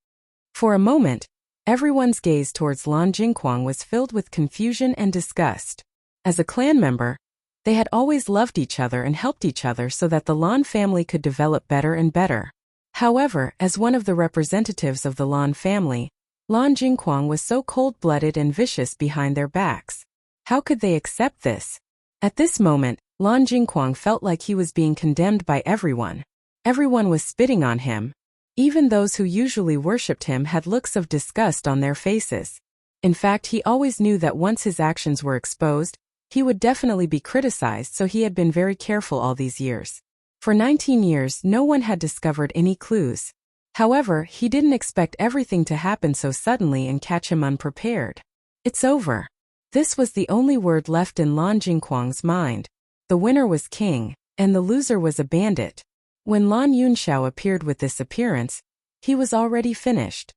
For a moment, everyone's gaze towards Lan Jingquang was filled with confusion and disgust. As a clan member, they had always loved each other and helped each other so that the Lan family could develop better and better. However, as one of the representatives of the Lan family, Lan Jingquang was so cold-blooded and vicious behind their backs. How could they accept this? At this moment, Lan Jingquang felt like he was being condemned by everyone. Everyone was spitting on him. Even those who usually worshipped him had looks of disgust on their faces. In fact, he always knew that once his actions were exposed, he would definitely be criticized, so he had been very careful all these years. For 19 years, no one had discovered any clues. However, he didn't expect everything to happen so suddenly and catch him unprepared. It's over. This was the only word left in Lan Jingquang's mind. The winner was king, and the loser was a bandit. When Lan Yunxiao appeared with this appearance, he was already finished.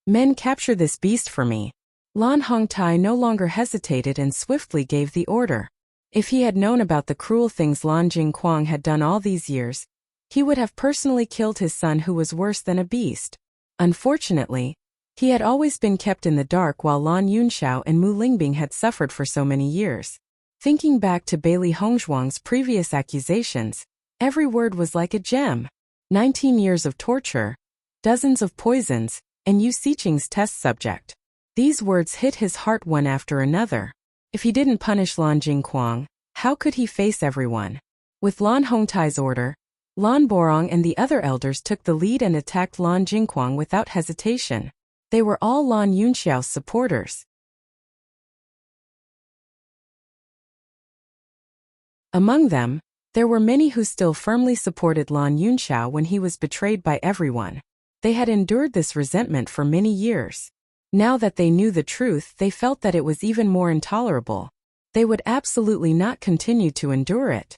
Men, capture this beast for me. Lan Hongtai no longer hesitated and swiftly gave the order. If he had known about the cruel things Lan Jingquang had done all these years, he would have personally killed his son, who was worse than a beast. Unfortunately, he had always been kept in the dark while Lan Yunxiao and Mu Lingbing had suffered for so many years. Thinking back to Bailey Hongzhuang's previous accusations, every word was like a gem. 19 years of torture, dozens of poisons, and Yu Xiqing's test subject. These words hit his heart one after another. If he didn't punish Lan Jingquang, how could he face everyone? With Lan Hongtai's order, Lan Borong and the other elders took the lead and attacked Lan Jingquang without hesitation. They were all Lan Yunxiao's supporters. Among them, there were many who still firmly supported Lan Yunxiao when he was betrayed by everyone. They had endured this resentment for many years. Now that they knew the truth, they felt that it was even more intolerable. They would absolutely not continue to endure it.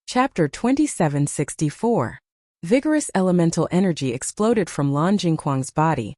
Chapter 2764. Vigorous elemental energy exploded from Lan Jingquang's body,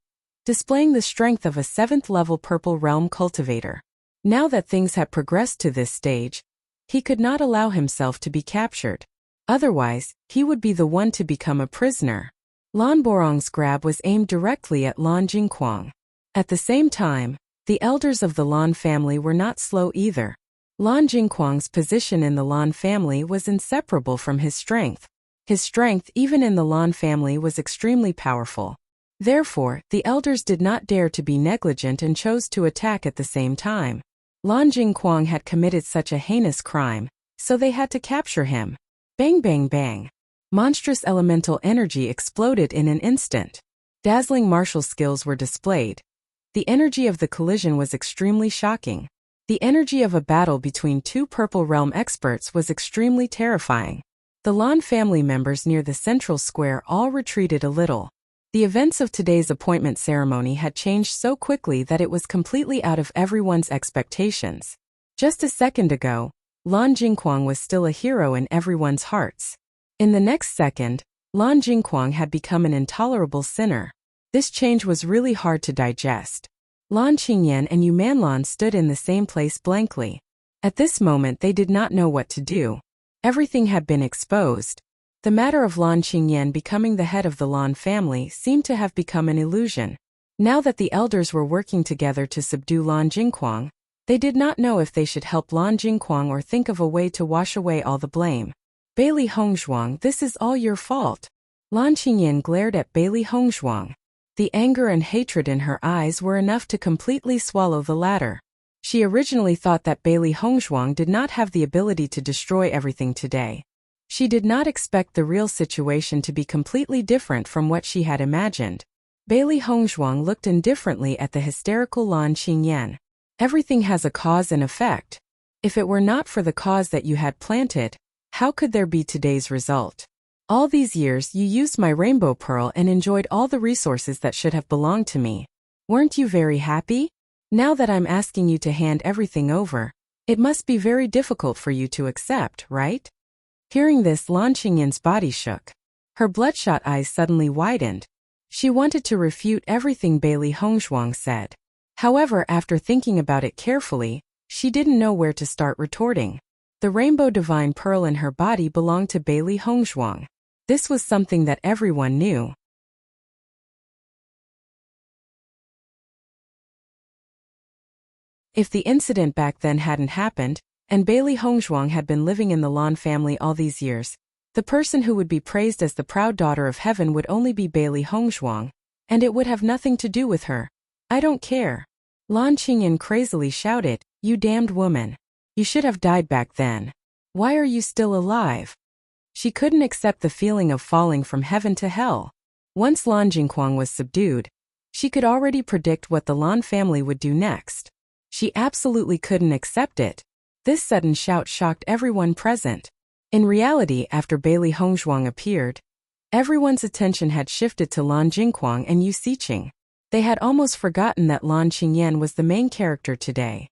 displaying the strength of a 7th-level Purple Realm cultivator. Now that things had progressed to this stage, he could not allow himself to be captured. Otherwise, he would be the one to become a prisoner. Lan Borong's grab was aimed directly at Lan Jingquang. At the same time, the elders of the Lan family were not slow either. Lan Jingquang's position in the Lan family was inseparable from his strength. His strength, even in the Lan family, was extremely powerful. Therefore, the elders did not dare to be negligent and chose to attack at the same time. Lan Jingquang had committed such a heinous crime, so they had to capture him. Bang bang bang. Monstrous elemental energy exploded in an instant. Dazzling martial skills were displayed. The energy of the collision was extremely shocking. The energy of a battle between two Purple Realm experts was extremely terrifying. The Lan family members near the central square all retreated a little. The events of today's appointment ceremony had changed so quickly that it was completely out of everyone's expectations. Just a second ago, Lan Jingquang was still a hero in everyone's hearts. In the next second, Lan Jingquang had become an intolerable sinner. This change was really hard to digest. Lan Qingyan and Yu Manlan stood in the same place blankly. At this moment they did not know what to do. Everything had been exposed. The matter of Lan Qingyan becoming the head of the Lan family seemed to have become an illusion. Now that the elders were working together to subdue Lan Jingquang, they did not know if they should help Lan Jingquang or think of a way to wash away all the blame. Bailey Hongzhuang, this is all your fault. Lan Qingyan glared at Bailey Hongzhuang. The anger and hatred in her eyes were enough to completely swallow the latter. She originally thought that Bailey Hongzhuang did not have the ability to destroy everything today. She did not expect the real situation to be completely different from what she had imagined. Bailey Hongzhuang looked indifferently at the hysterical Lan Qingyan. Everything has a cause and effect. If it were not for the cause that you had planted, how could there be today's result? All these years you used my rainbow pearl and enjoyed all the resources that should have belonged to me. Weren't you very happy? Now that I'm asking you to hand everything over, it must be very difficult for you to accept, right? Hearing this, Lan Qingyan's body shook. Her bloodshot eyes suddenly widened. She wanted to refute everything Bailey Hongzhuang said. However, after thinking about it carefully, she didn't know where to start retorting. The rainbow divine pearl in her body belonged to Bailey Hongzhuang. This was something that everyone knew. If the incident back then hadn't happened, and Bailey Hongzhuang had been living in the Lan family all these years, the person who would be praised as the proud daughter of heaven would only be Bailey Hongzhuang, and it would have nothing to do with her. I don't care. Lan Qingyan crazily shouted, "You damned woman. You should have died back then. Why are you still alive?" She couldn't accept the feeling of falling from heaven to hell. Once Lan Jingquang was subdued, she could already predict what the Lan family would do next. She absolutely couldn't accept it. This sudden shout shocked everyone present. In reality, after Bailey Hongzhuang appeared, everyone's attention had shifted to Lan Jingquang and Yu Xiqing. They had almost forgotten that Lan Qingyan was the main character today.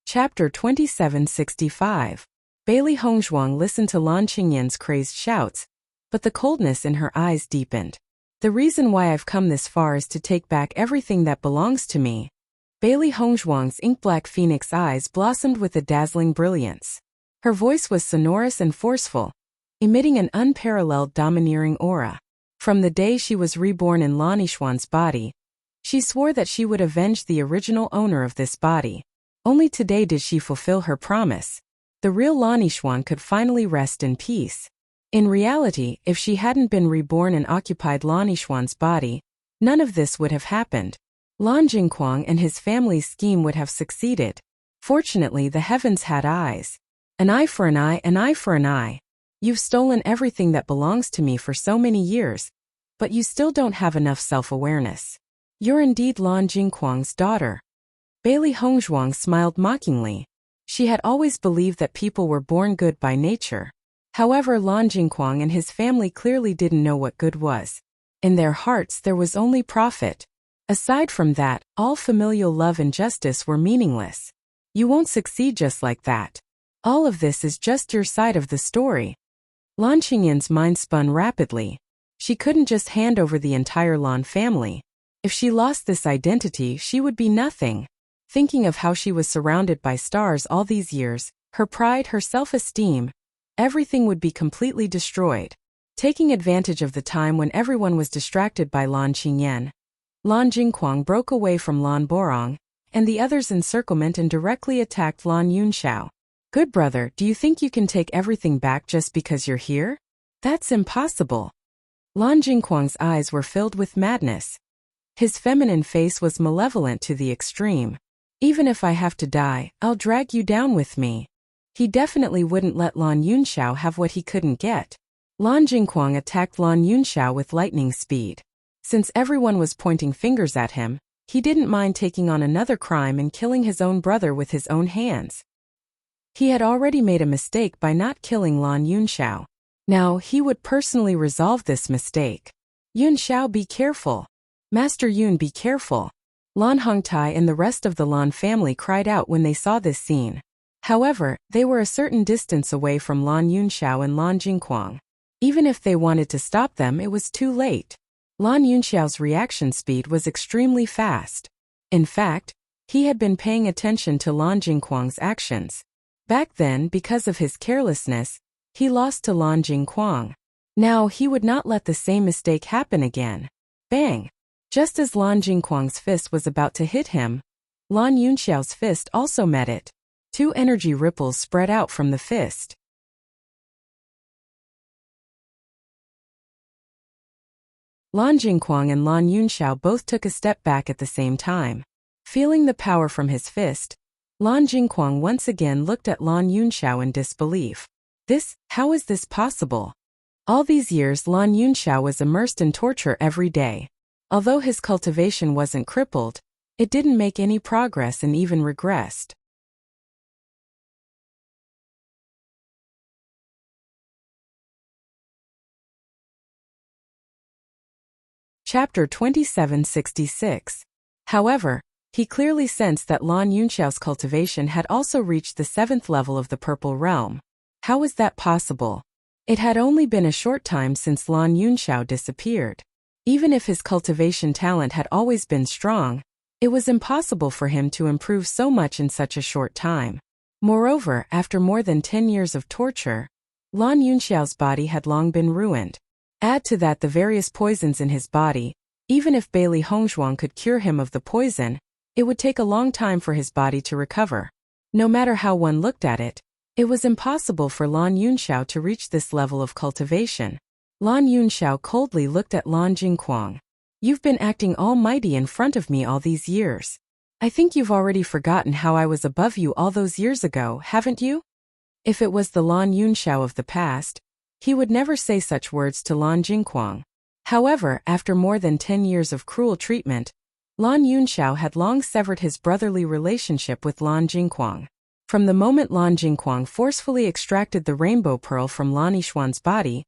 Chapter 2765. Bailey Hongzhuang listened to Lan Qingyan's crazed shouts, but the coldness in her eyes deepened. The reason why I've come this far is to take back everything that belongs to me. Bailey Hongzhuang's ink-black phoenix eyes blossomed with a dazzling brilliance. Her voice was sonorous and forceful, emitting an unparalleled domineering aura. From the day she was reborn in Lan Yixuan's body, she swore that she would avenge the original owner of this body. Only today did she fulfill her promise. The real Lan Yixuan could finally rest in peace. In reality, if she hadn't been reborn and occupied Lan Yixuan's body, none of this would have happened. Lan Jingquang and his family's scheme would have succeeded. Fortunately, the heavens had eyes. An eye for an eye, an eye for an eye. You've stolen everything that belongs to me for so many years, but you still don't have enough self-awareness. You're indeed Lan Jingquang's daughter. Bailey Hongzhuang smiled mockingly. She had always believed that people were born good by nature. However, Lan Jingquang and his family clearly didn't know what good was. In their hearts there was only profit. Aside from that, all familial love and justice were meaningless. You won't succeed just like that. All of this is just your side of the story. Lan Qingyan's mind spun rapidly. She couldn't just hand over the entire Lan family. If she lost this identity, she would be nothing. Thinking of how she was surrounded by stars all these years, her pride, her self-esteem, everything would be completely destroyed. Taking advantage of the time when everyone was distracted by Lan Qingyan, Lan Jingquang broke away from Lan Borong and the others' encirclement and directly attacked Lan Yunxiao. Good brother, do you think you can take everything back just because you're here? That's impossible. Lan Jingquang's eyes were filled with madness. His feminine face was malevolent to the extreme. Even if I have to die, I'll drag you down with me. He definitely wouldn't let Lan Yunxiao have what he couldn't get. Lan Jingquang attacked Lan Yunxiao with lightning speed. Since everyone was pointing fingers at him, he didn't mind taking on another crime and killing his own brother with his own hands. He had already made a mistake by not killing Lan Yunxiao. Now he would personally resolve this mistake. Yunxiao, be careful. Master Yun, be careful. Lan Hongtai and the rest of the Lan family cried out when they saw this scene. However, they were a certain distance away from Lan Yunxiao and Lan Jingquang. Even if they wanted to stop them, it was too late. Lan Yunxiao's reaction speed was extremely fast. In fact, he had been paying attention to Lan Jingquang's actions. Back then, because of his carelessness, he lost to Lan Jingquang. Now he would not let the same mistake happen again. Bang! Just as Lan Jingquang's fist was about to hit him, Lan Yunxiao's fist also met it. Two energy ripples spread out from the fist. Lan Jingquang and Lan Yunxiao both took a step back at the same time. Feeling the power from his fist, Lan Jingquang once again looked at Lan Yunxiao in disbelief. How is this possible? All these years Lan Yunxiao was immersed in torture every day. Although his cultivation wasn't crippled, it didn't make any progress and even regressed. Chapter 2766. However, he clearly sensed that Lan Yunxiao's cultivation had also reached the 7th level of the Purple Realm. How was that possible? It had only been a short time since Lan Yunxiao disappeared. Even if his cultivation talent had always been strong, it was impossible for him to improve so much in such a short time. Moreover, after more than 10 years of torture, Lan Yunxiao's body had long been ruined. Add to that the various poisons in his body. Even if Bailey Hongzhuang could cure him of the poison, it would take a long time for his body to recover. No matter how one looked at it, it was impossible for Lan Yunxiao to reach this level of cultivation. Lan Yunxiao coldly looked at Lan Jingquang. You've been acting almighty in front of me all these years. I think you've already forgotten how I was above you all those years ago, haven't you? If it was the Lan Yunxiao of the past, he would never say such words to Lan Jingquang. However, after more than 10 years of cruel treatment, Lan Yunxiao had long severed his brotherly relationship with Lan Jingquang. From the moment Lan Jingquang forcefully extracted the rainbow pearl from Lan Yixuan's body,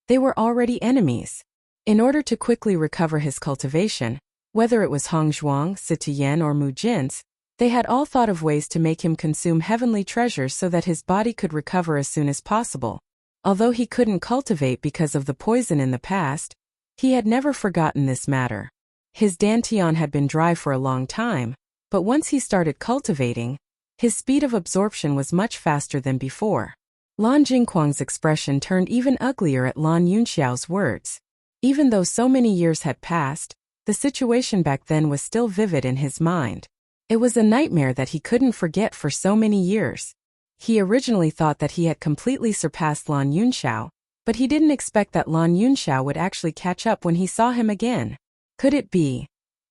they were already enemies. In order to quickly recover his cultivation, whether it was Hongzhuang, Sitiyan or Mu Jin's, They had all thought of ways to make him consume heavenly treasures so that his body could recover as soon as possible. Although he couldn't cultivate because of the poison in the past, he had never forgotten this matter. His dantian had been dry for a long time, but once he started cultivating, his speed of absorption was much faster than before. Lan Jingquang's expression turned even uglier at Lan Yunxiao's words. Even though so many years had passed, the situation back then was still vivid in his mind. It was a nightmare that he couldn't forget for so many years. He originally thought that he had completely surpassed Lan Yunxiao, but he didn't expect that Lan Yunxiao would actually catch up when he saw him again. Could it be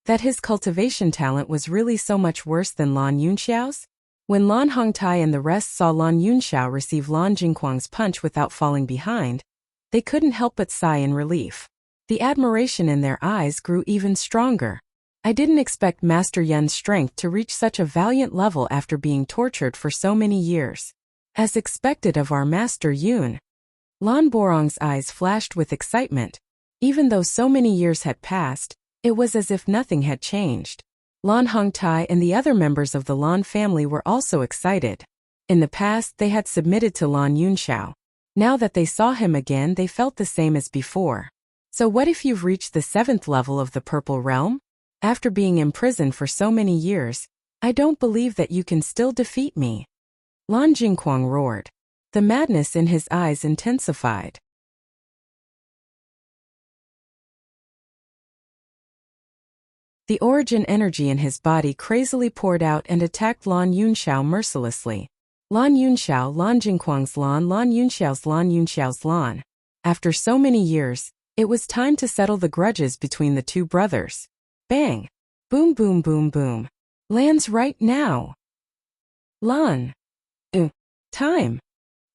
that his cultivation talent was really so much worse than Lan Yunxiao's? When Lan Hongtai and the rest saw Lan Yunxiao receive Lan Jingquang's punch without falling behind, they couldn't help but sigh in relief. The admiration in their eyes grew even stronger. I didn't expect Master Yun's strength to reach such a valiant level after being tortured for so many years. As expected of our Master Yun. Lan Borong's eyes flashed with excitement. Even though so many years had passed, it was as if nothing had changed. Lan Hongtai and the other members of the Lan family were also excited. In the past, they had submitted to Lan Yunxiao. Now that they saw him again, they felt the same as before. So what if you've reached the 7th level of the Purple Realm? After being imprisoned for so many years, I don't believe that you can still defeat me. Lan Jingquang roared. The madness in his eyes intensified. The origin energy in his body crazily poured out and attacked Lan Yunxiao mercilessly. Lan Yunxiao, Lan Jingquang's Lan, Lan Yunxiao's Lan Yunxiao's Lan. After so many years, it was time to settle the grudges between the two brothers. Bang! Boom boom boom boom. Lands right now. Lan. Time.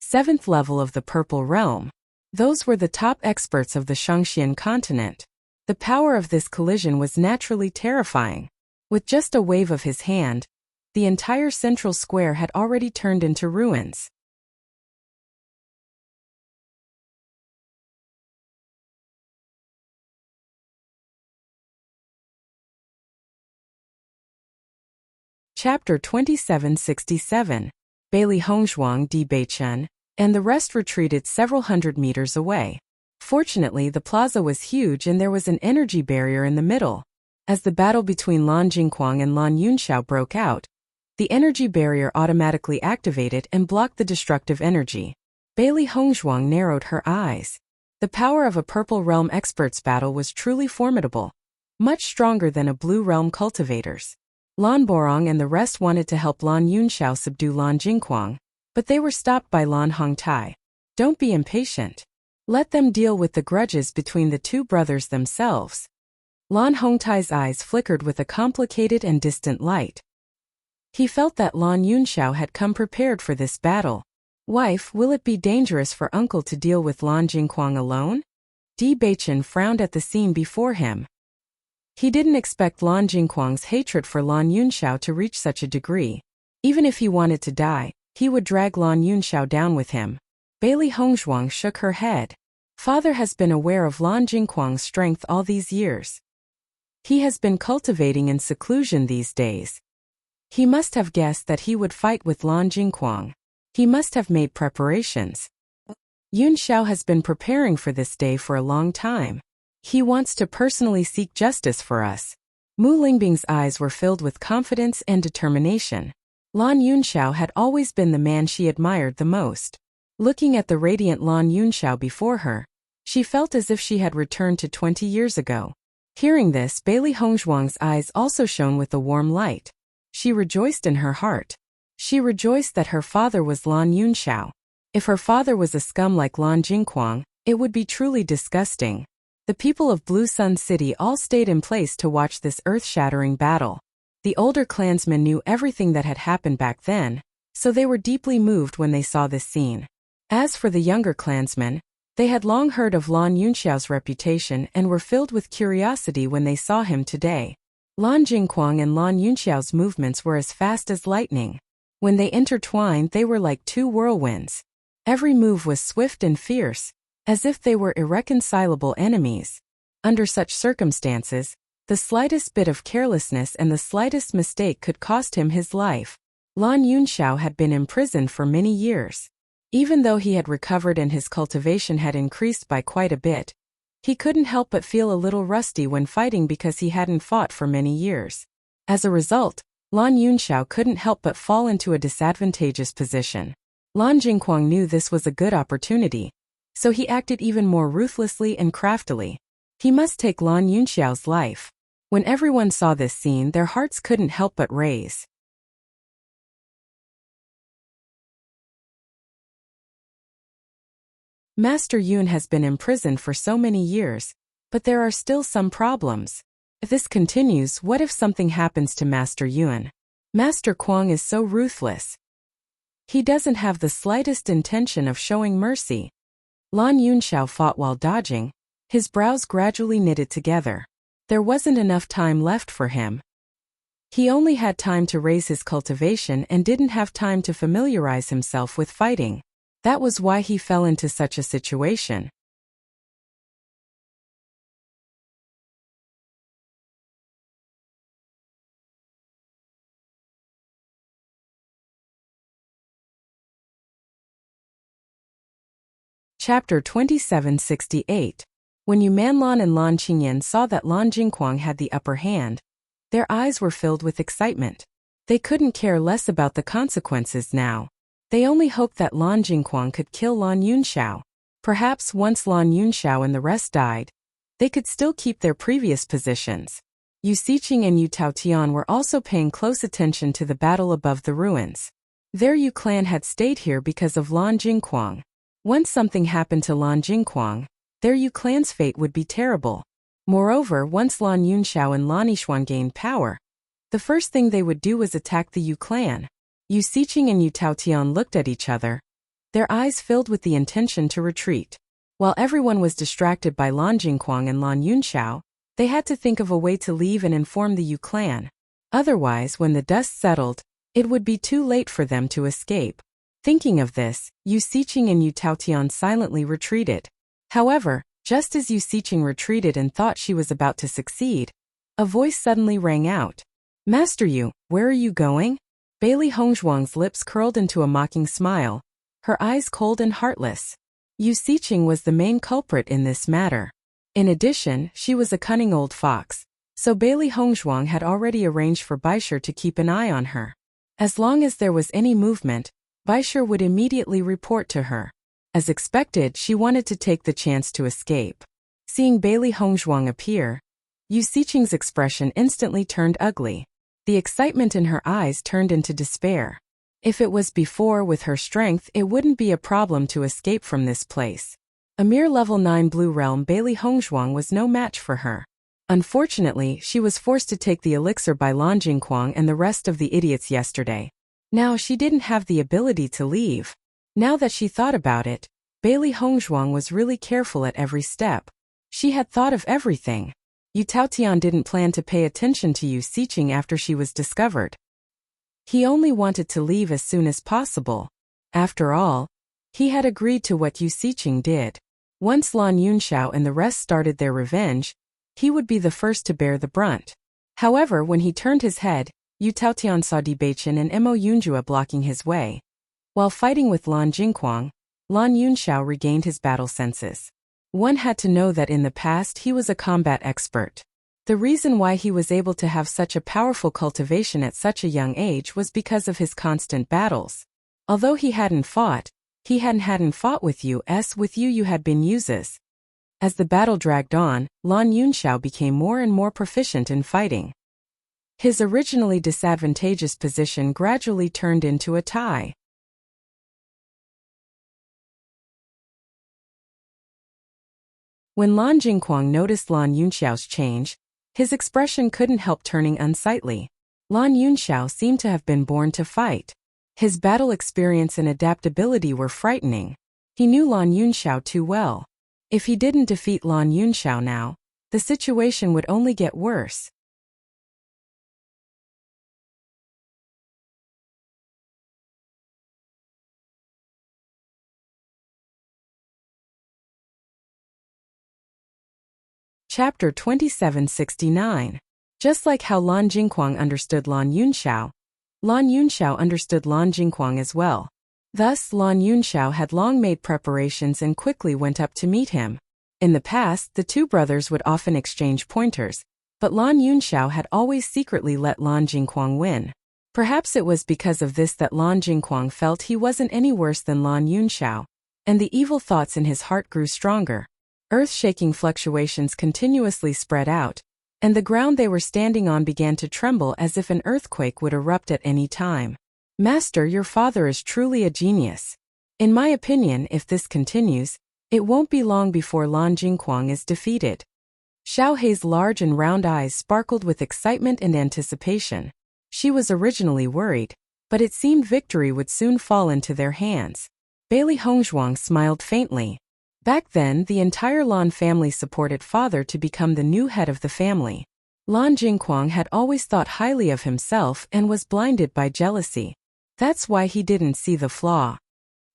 7th level of the Purple Realm. Those were the top experts of the Shangxian continent. The power of this collision was naturally terrifying. With just a wave of his hand, the entire central square had already turned into ruins. Chapter 2767. Bailey Hongzhuang Di Beichen, and the rest retreated several hundred meters away. Fortunately, the plaza was huge and there was an energy barrier in the middle. As the battle between Lan Jingquang and Lan Yunxiao broke out, the energy barrier automatically activated and blocked the destructive energy. Bailey Hongzhuang narrowed her eyes. The power of a Purple Realm expert's battle was truly formidable, much stronger than a Blue Realm cultivator's. Lan Borong and the rest wanted to help Lan Yunxiao subdue Lan Jingquang, but they were stopped by Lan Hongtai. Don't be impatient. Let them deal with the grudges between the two brothers themselves. Lan Hongtai's eyes flickered with a complicated and distant light. He felt that Lan Yunxiao had come prepared for this battle. Wife, will it be dangerous for uncle to deal with Lan Jingquang alone? Di Beichen frowned at the scene before him. He didn't expect Lan Jingquang's hatred for Lan Yunxiao to reach such a degree. Even if he wanted to die, he would drag Lan Yunxiao down with him. Bailey Hongzhuang shook her head. Father has been aware of Lan Jingquang's strength all these years. He has been cultivating in seclusion these days. He must have guessed that he would fight with Lan Jingquang. He must have made preparations. Yunxiao has been preparing for this day for a long time. He wants to personally seek justice for us. Mu Lingbing's eyes were filled with confidence and determination. Lan Yunxiao had always been the man she admired the most. Looking at the radiant Lan Yunxiao before her, she felt as if she had returned to 20 years ago. Hearing this, Bailey Hongzhuang's eyes also shone with a warm light. She rejoiced in her heart. She rejoiced that her father was Lan Yunxiao. If her father was a scum like Lan Jingquang, it would be truly disgusting. The people of Blue Sun City all stayed in place to watch this earth-shattering battle. The older clansmen knew everything that had happened back then, so they were deeply moved when they saw this scene. As for the younger clansmen, they had long heard of Lan Yunxiao's reputation and were filled with curiosity when they saw him today. Lan Jingquang and Lan Yunxiao's movements were as fast as lightning. When they intertwined, they were like two whirlwinds. Every move was swift and fierce, as if they were irreconcilable enemies. Under such circumstances, The slightest bit of carelessness and the slightest mistake could cost him his life. Lan Yunxiao had been imprisoned for many years. Even though he had recovered and his cultivation had increased by quite a bit, he couldn't help but feel a little rusty when fighting because he hadn't fought for many years. As a result, Lan Yunxiao couldn't help but fall into a disadvantageous position. Lan Jingquang knew this was a good opportunity, so he acted even more ruthlessly and craftily. He must take Lan Yunxiao's life. When everyone saw this scene, their hearts couldn't help but raise. Master Yun has been imprisoned for so many years, but there are still some problems. If this continues, what if something happens to Master Yun? Master Kuang is so ruthless. He doesn't have the slightest intention of showing mercy. Lan Yunxiao fought while dodging. His brows gradually knitted together. There wasn't enough time left for him. He only had time to raise his cultivation and didn't have time to familiarize himself with fighting. That was why he fell into such a situation. Chapter 2768. When Yu Manlan and Lan Qingyan saw that Lan Jingquang had the upper hand, their eyes were filled with excitement. They couldn't care less about the consequences now. They only hoped that Lan Jingquang could kill Lan Yunxiao. Perhaps once Lan Yunxiao and the rest died, they could still keep their previous positions. Yu Xiqing and Yu Taotian were also paying close attention to the battle above the ruins. Their Yu clan had stayed here because of Lan Jingquang. Once something happened to Lan Jingquang, their Yu clan's fate would be terrible. Moreover, once Lan Yunxiao and Lan Yishuan gained power, the first thing they would do was attack the Yu clan. Yu Xiqing and Yu Taotian looked at each other, their eyes filled with the intention to retreat. While everyone was distracted by Lan Jingquang and Lan Yunxiao, they had to think of a way to leave and inform the Yu clan. Otherwise, when the dust settled, it would be too late for them to escape. Thinking of this, Yu Xiqing and Yu Taotian silently retreated. However, just as Yu Xiqing retreated and thought she was about to succeed, a voice suddenly rang out. "Master Yu, where are you going?" Bailey Hongzhuang's lips curled into a mocking smile, her eyes cold and heartless. Yu Xiqing was the main culprit in this matter. In addition, she was a cunning old fox, so Bailey Hongzhuang had already arranged for Baisher to keep an eye on her. As long as there was any movement, Baisher would immediately report to her. As expected, she wanted to take the chance to escape. Seeing Bailey Hongzhuang appear, Yu Xiqing's expression instantly turned ugly. The excitement in her eyes turned into despair. If it was before, with her strength, it wouldn't be a problem to escape from this place. A mere level 9 blue realm, Bailey Hongzhuang was no match for her. Unfortunately, she was forced to take the elixir by Lan Jingquang and the rest of the idiots yesterday. Now she didn't have the ability to leave. Now that she thought about it, Bailey Hongzhuang was really careful at every step. She had thought of everything. Yu Taotian didn't plan to pay attention to Yu Xiqing after she was discovered. He only wanted to leave as soon as possible. After all, he had agreed to what Yu Xiqing did. Once Lan Yunxiao and the rest started their revenge, he would be the first to bear the brunt. However, when he turned his head, Yu Taotian saw Di Baichen and Mo Yunjua blocking his way. While fighting with Lan Jingquang, Lan Yunxiao regained his battle senses. One had to know that in the past he was a combat expert. The reason why he was able to have such a powerful cultivation at such a young age was because of his constant battles. Although he hadn't fought with you. With you had been uses. As the battle dragged on, Lan Yunxiao became more and more proficient in fighting. His originally disadvantageous position gradually turned into a tie. When Lan Jingquang noticed Lan Yunxiao's change, his expression couldn't help turning unsightly. Lan Yunxiao seemed to have been born to fight. His battle experience and adaptability were frightening. He knew Lan Yunxiao too well. If he didn't defeat Lan Yunxiao now, the situation would only get worse. Chapter 2769. Just like how Lan Jingquang understood Lan Yunxiao understood Lan Jingquang as well. Thus, Lan Yunxiao had long made preparations and quickly went up to meet him. In the past, the two brothers would often exchange pointers, but Lan Yunxiao had always secretly let Lan Jingquang win. Perhaps it was because of this that Lan Jingquang felt he wasn't any worse than Lan Yunxiao, and the evil thoughts in his heart grew stronger. Earth-shaking fluctuations continuously spread out, and the ground they were standing on began to tremble as if an earthquake would erupt at any time. Master, your father is truly a genius. In my opinion, if this continues, it won't be long before Lan Jingquang is defeated. Xiao Hei's large and round eyes sparkled with excitement and anticipation. She was originally worried, but it seemed victory would soon fall into their hands. Bailey Hongzhuang smiled faintly. Back then, the entire Lan family supported father to become the new head of the family. Lan Jingquang had always thought highly of himself and was blinded by jealousy. That's why he didn't see the flaw.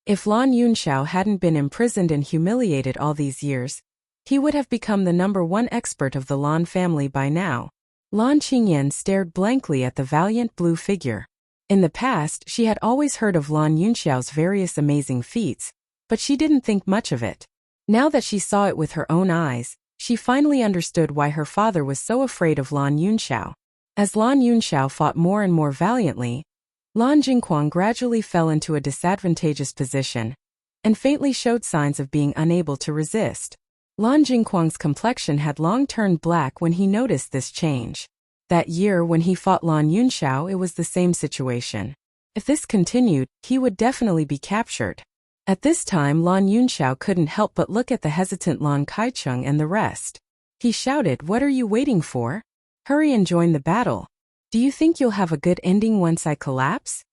If Lan Yunxiao hadn't been imprisoned and humiliated all these years, he would have become the #1 expert of the Lan family by now. Lan Qingyan stared blankly at the valiant blue figure. In the past, she had always heard of Lan Yunxiao's various amazing feats, but she didn't think much of it. Now that she saw it with her own eyes, she finally understood why her father was so afraid of Lan Yunxiao. As Lan Yunxiao fought more and more valiantly, Lan Jingquang gradually fell into a disadvantageous position and faintly showed signs of being unable to resist. Lan Jingquang's complexion had long turned black when he noticed this change. That year when he fought Lan Yunxiao, it was the same situation. If this continued, he would definitely be captured. At this time, Lan Yunxiao couldn't help but look at the hesitant Lan Kaicheng and the rest. He shouted, "What are you waiting for? Hurry and join the battle. Do you think you'll have a good ending once I collapse?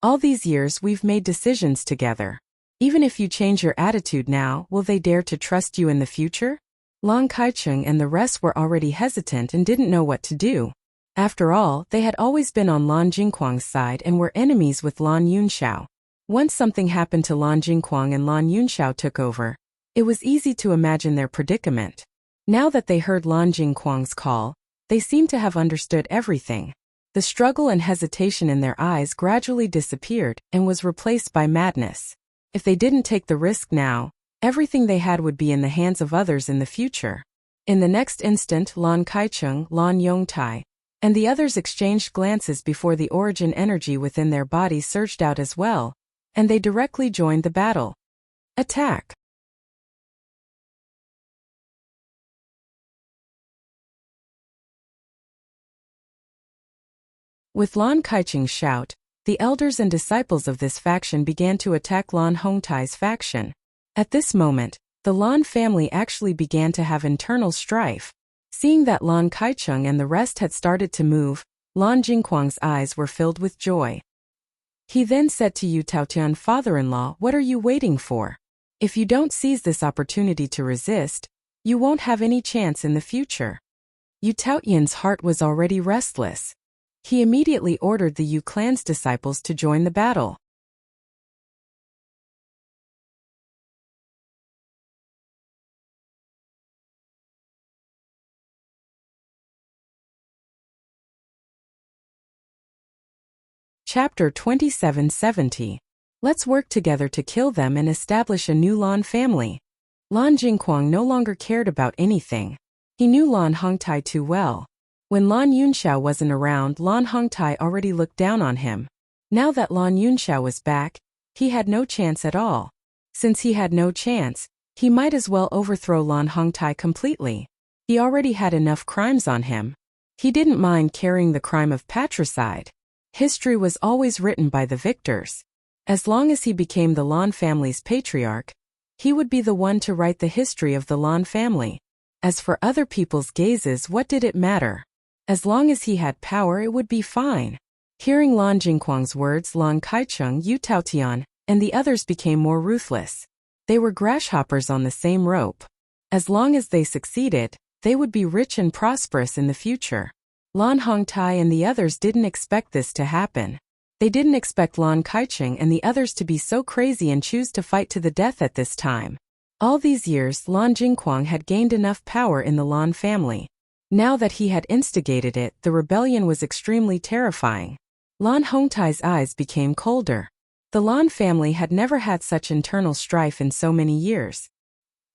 All these years we've made decisions together. Even if you change your attitude now, will they dare to trust you in the future?" Lan Kaicheng and the rest were already hesitant and didn't know what to do. After all, they had always been on Lan Jingquang's side and were enemies with Lan Yunxiao. Once something happened to Lan Jingquang and Lan Yunxiao took over, it was easy to imagine their predicament. Now that they heard Lan Jingquang's call, they seemed to have understood everything. The struggle and hesitation in their eyes gradually disappeared and was replaced by madness. If they didn't take the risk now, everything they had would be in the hands of others in the future. In the next instant, Lan Kaicheng, Lan Yongtai, and the others exchanged glances before the origin energy within their bodies surged out as well, and they directly joined the battle. Attack! With Lan Kaicheng's shout, the elders and disciples of this faction began to attack Lan Hongtai's faction. At this moment, the Lan family actually began to have internal strife. Seeing that Lan Kaicheng and the rest had started to move, Lan Jingquang's eyes were filled with joy. He then said to Yu Taotian, "Father-in-law, what are you waiting for? If you don't seize this opportunity to resist, you won't have any chance in the future." Yu Taotian's heart was already restless. He immediately ordered the Yu clan's disciples to join the battle. Chapter 2770. Let's work together to kill them and establish a new Lan family. Lan Jingquang no longer cared about anything. He knew Lan Hongtai too well. When Lan Yunxiao wasn't around, Lan Hongtai already looked down on him. Now that Lan Yunxiao was back, he had no chance at all. Since he had no chance, he might as well overthrow Lan Hongtai completely. He already had enough crimes on him. He didn't mind carrying the crime of patricide. History was always written by the victors. As long as he became the Lan family's patriarch, he would be the one to write the history of the Lan family. As for other people's gazes, what did it matter? As long as he had power, it would be fine. Hearing Lan Jingquang's words, Lan Kaicheng, Yu Taotian, and the others became more ruthless. They were grasshoppers on the same rope. As long as they succeeded, they would be rich and prosperous in the future. Lan Hongtai and the others didn't expect this to happen. They didn't expect Lan Kaicheng and the others to be so crazy and choose to fight to the death at this time. All these years, Lan Jingquang had gained enough power in the Lan family. Now that he had instigated it, the rebellion was extremely terrifying. Lan Hongtai's eyes became colder. The Lan family had never had such internal strife in so many years.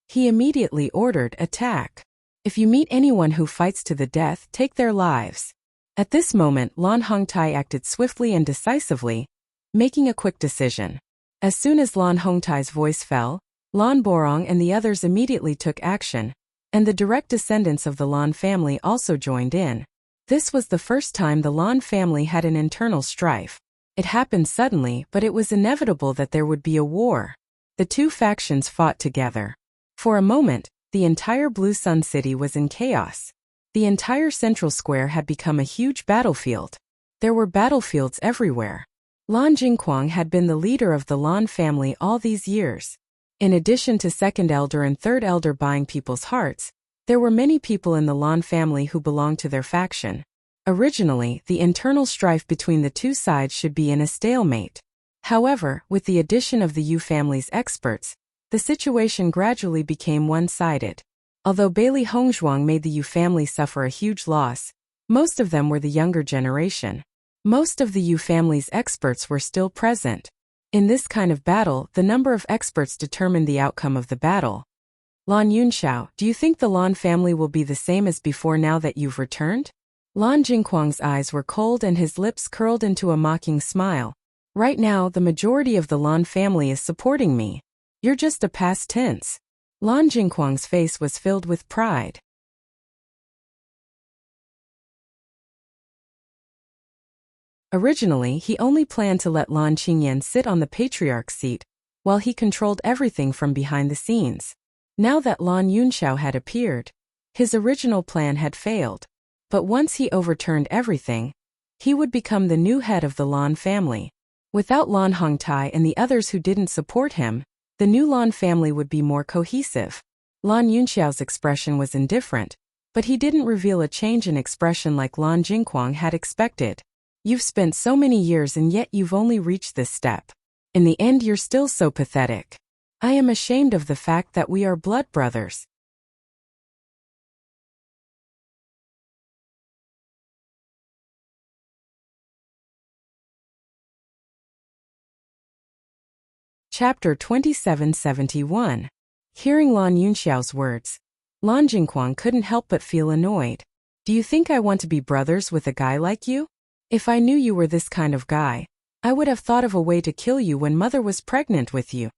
He immediately ordered, "Attack. If you meet anyone who fights to the death, take their lives." At this moment, Lan Hongtai acted swiftly and decisively, making a quick decision. As soon as Lan Hongtai's voice fell, Lan Borong and the others immediately took action, and the direct descendants of the Lan family also joined in. This was the first time the Lan family had an internal strife. It happened suddenly, but it was inevitable that there would be a war. The two factions fought together. For a moment, the entire Blue Sun City was in chaos. The entire central square had become a huge battlefield. There were battlefields everywhere. Lan Jingquang had been the leader of the Lan family all these years. In addition to second elder and third elder buying people's hearts, there were many people in the Lan family who belonged to their faction. Originally, the internal strife between the two sides should be in a stalemate. However, with the addition of the Yu family's experts, the situation gradually became one-sided. Although Bailey Hongzhuang made the Yu family suffer a huge loss, most of them were the younger generation. Most of the Yu family's experts were still present. In this kind of battle, the number of experts determined the outcome of the battle. Lan Yunxiao, do you think the Lan family will be the same as before now that you've returned? Lan Jingquang's eyes were cold and his lips curled into a mocking smile. Right now, the majority of the Lan family is supporting me. You're just a past tense. Lan Jingquang's face was filled with pride. Originally, he only planned to let Lan Qingyan sit on the patriarch's seat, while he controlled everything from behind the scenes. Now that Lan Yunxiao had appeared, his original plan had failed. But once he overturned everything, he would become the new head of the Lan family. Without Lan Hongtai and the others who didn't support him, the new Lan family would be more cohesive. Lan Yunxiao's expression was indifferent, but he didn't reveal a change in expression like Lan Jingquang had expected. You've spent so many years and yet you've only reached this step. In the end, you're still so pathetic. I am ashamed of the fact that we are blood brothers. Chapter 2771. Hearing Lan Yunxiao's words, Lan Jingquang couldn't help but feel annoyed. Do you think I want to be brothers with a guy like you? If I knew you were this kind of guy, I would have thought of a way to kill you when mother was pregnant with you.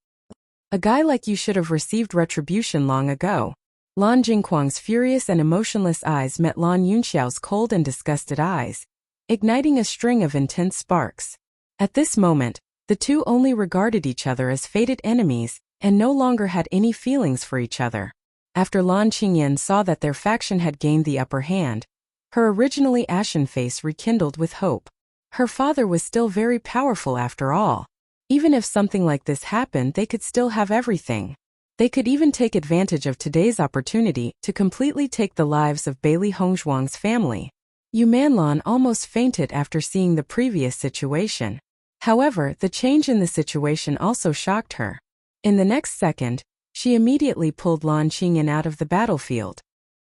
A guy like you should have received retribution long ago. Lan Jingquang's furious and emotionless eyes met Lan Yunxiao's cold and disgusted eyes, igniting a string of intense sparks. At this moment, the two only regarded each other as fated enemies and no longer had any feelings for each other. After Lan Qingyan saw that their faction had gained the upper hand, her originally ashen face rekindled with hope. Her father was still very powerful after all. Even if something like this happened, they could still have everything. They could even take advantage of today's opportunity to completely take the lives of Bailey Hongzhuang's family. Yu Manlan almost fainted after seeing the previous situation. However, the change in the situation also shocked her. In the next second, she immediately pulled Lan Qingyan out of the battlefield.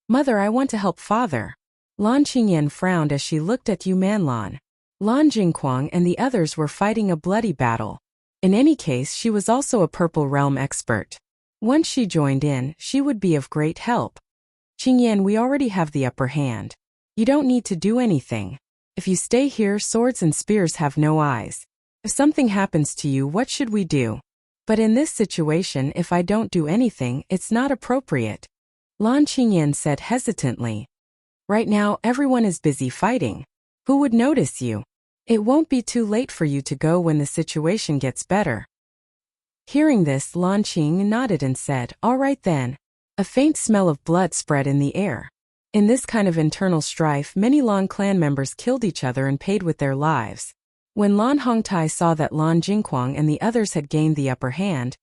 Mother, I want to help father. Lan Qingyan frowned as she looked at Yu Manlan. Lan Jingquang and the others were fighting a bloody battle. In any case, she was also a Purple Realm expert. Once she joined in, she would be of great help. Qingyan, we already have the upper hand. You don't need to do anything. If you stay here, swords and spears have no eyes. If something happens to you, what should we do? But in this situation, if I don't do anything, it's not appropriate. Lan Qingyan said hesitantly. Right now, everyone is busy fighting. Who would notice you? It won't be too late for you to go when the situation gets better. Hearing this, Lan Qing nodded and said, all right then. A faint smell of blood spread in the air. In this kind of internal strife, many Lan clan members killed each other and paid with their lives. When Lan Hongtai saw that Lan Jingquang and the others had gained the upper hand,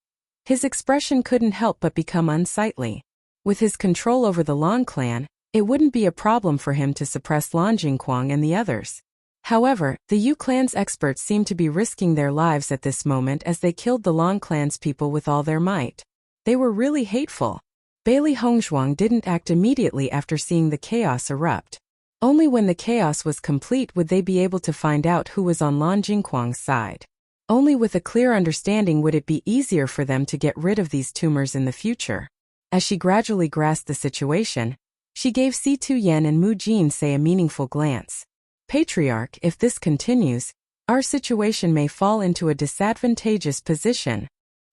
his expression couldn't help but become unsightly. With his control over the Lan clan, it wouldn't be a problem for him to suppress Lan Jingquang and the others. However, the Yu clan's experts seemed to be risking their lives at this moment as they killed the Lan clan's people with all their might. They were really hateful. Bailey Hongzhuang didn't act immediately after seeing the chaos erupt. Only when the chaos was complete would they be able to find out who was on Lan Jingquang's side. Only with a clear understanding would it be easier for them to get rid of these tumors in the future. As she gradually grasped the situation, she gave Si Tuyen and Mu Jinsei a meaningful glance. Patriarch, if this continues, our situation may fall into a disadvantageous position.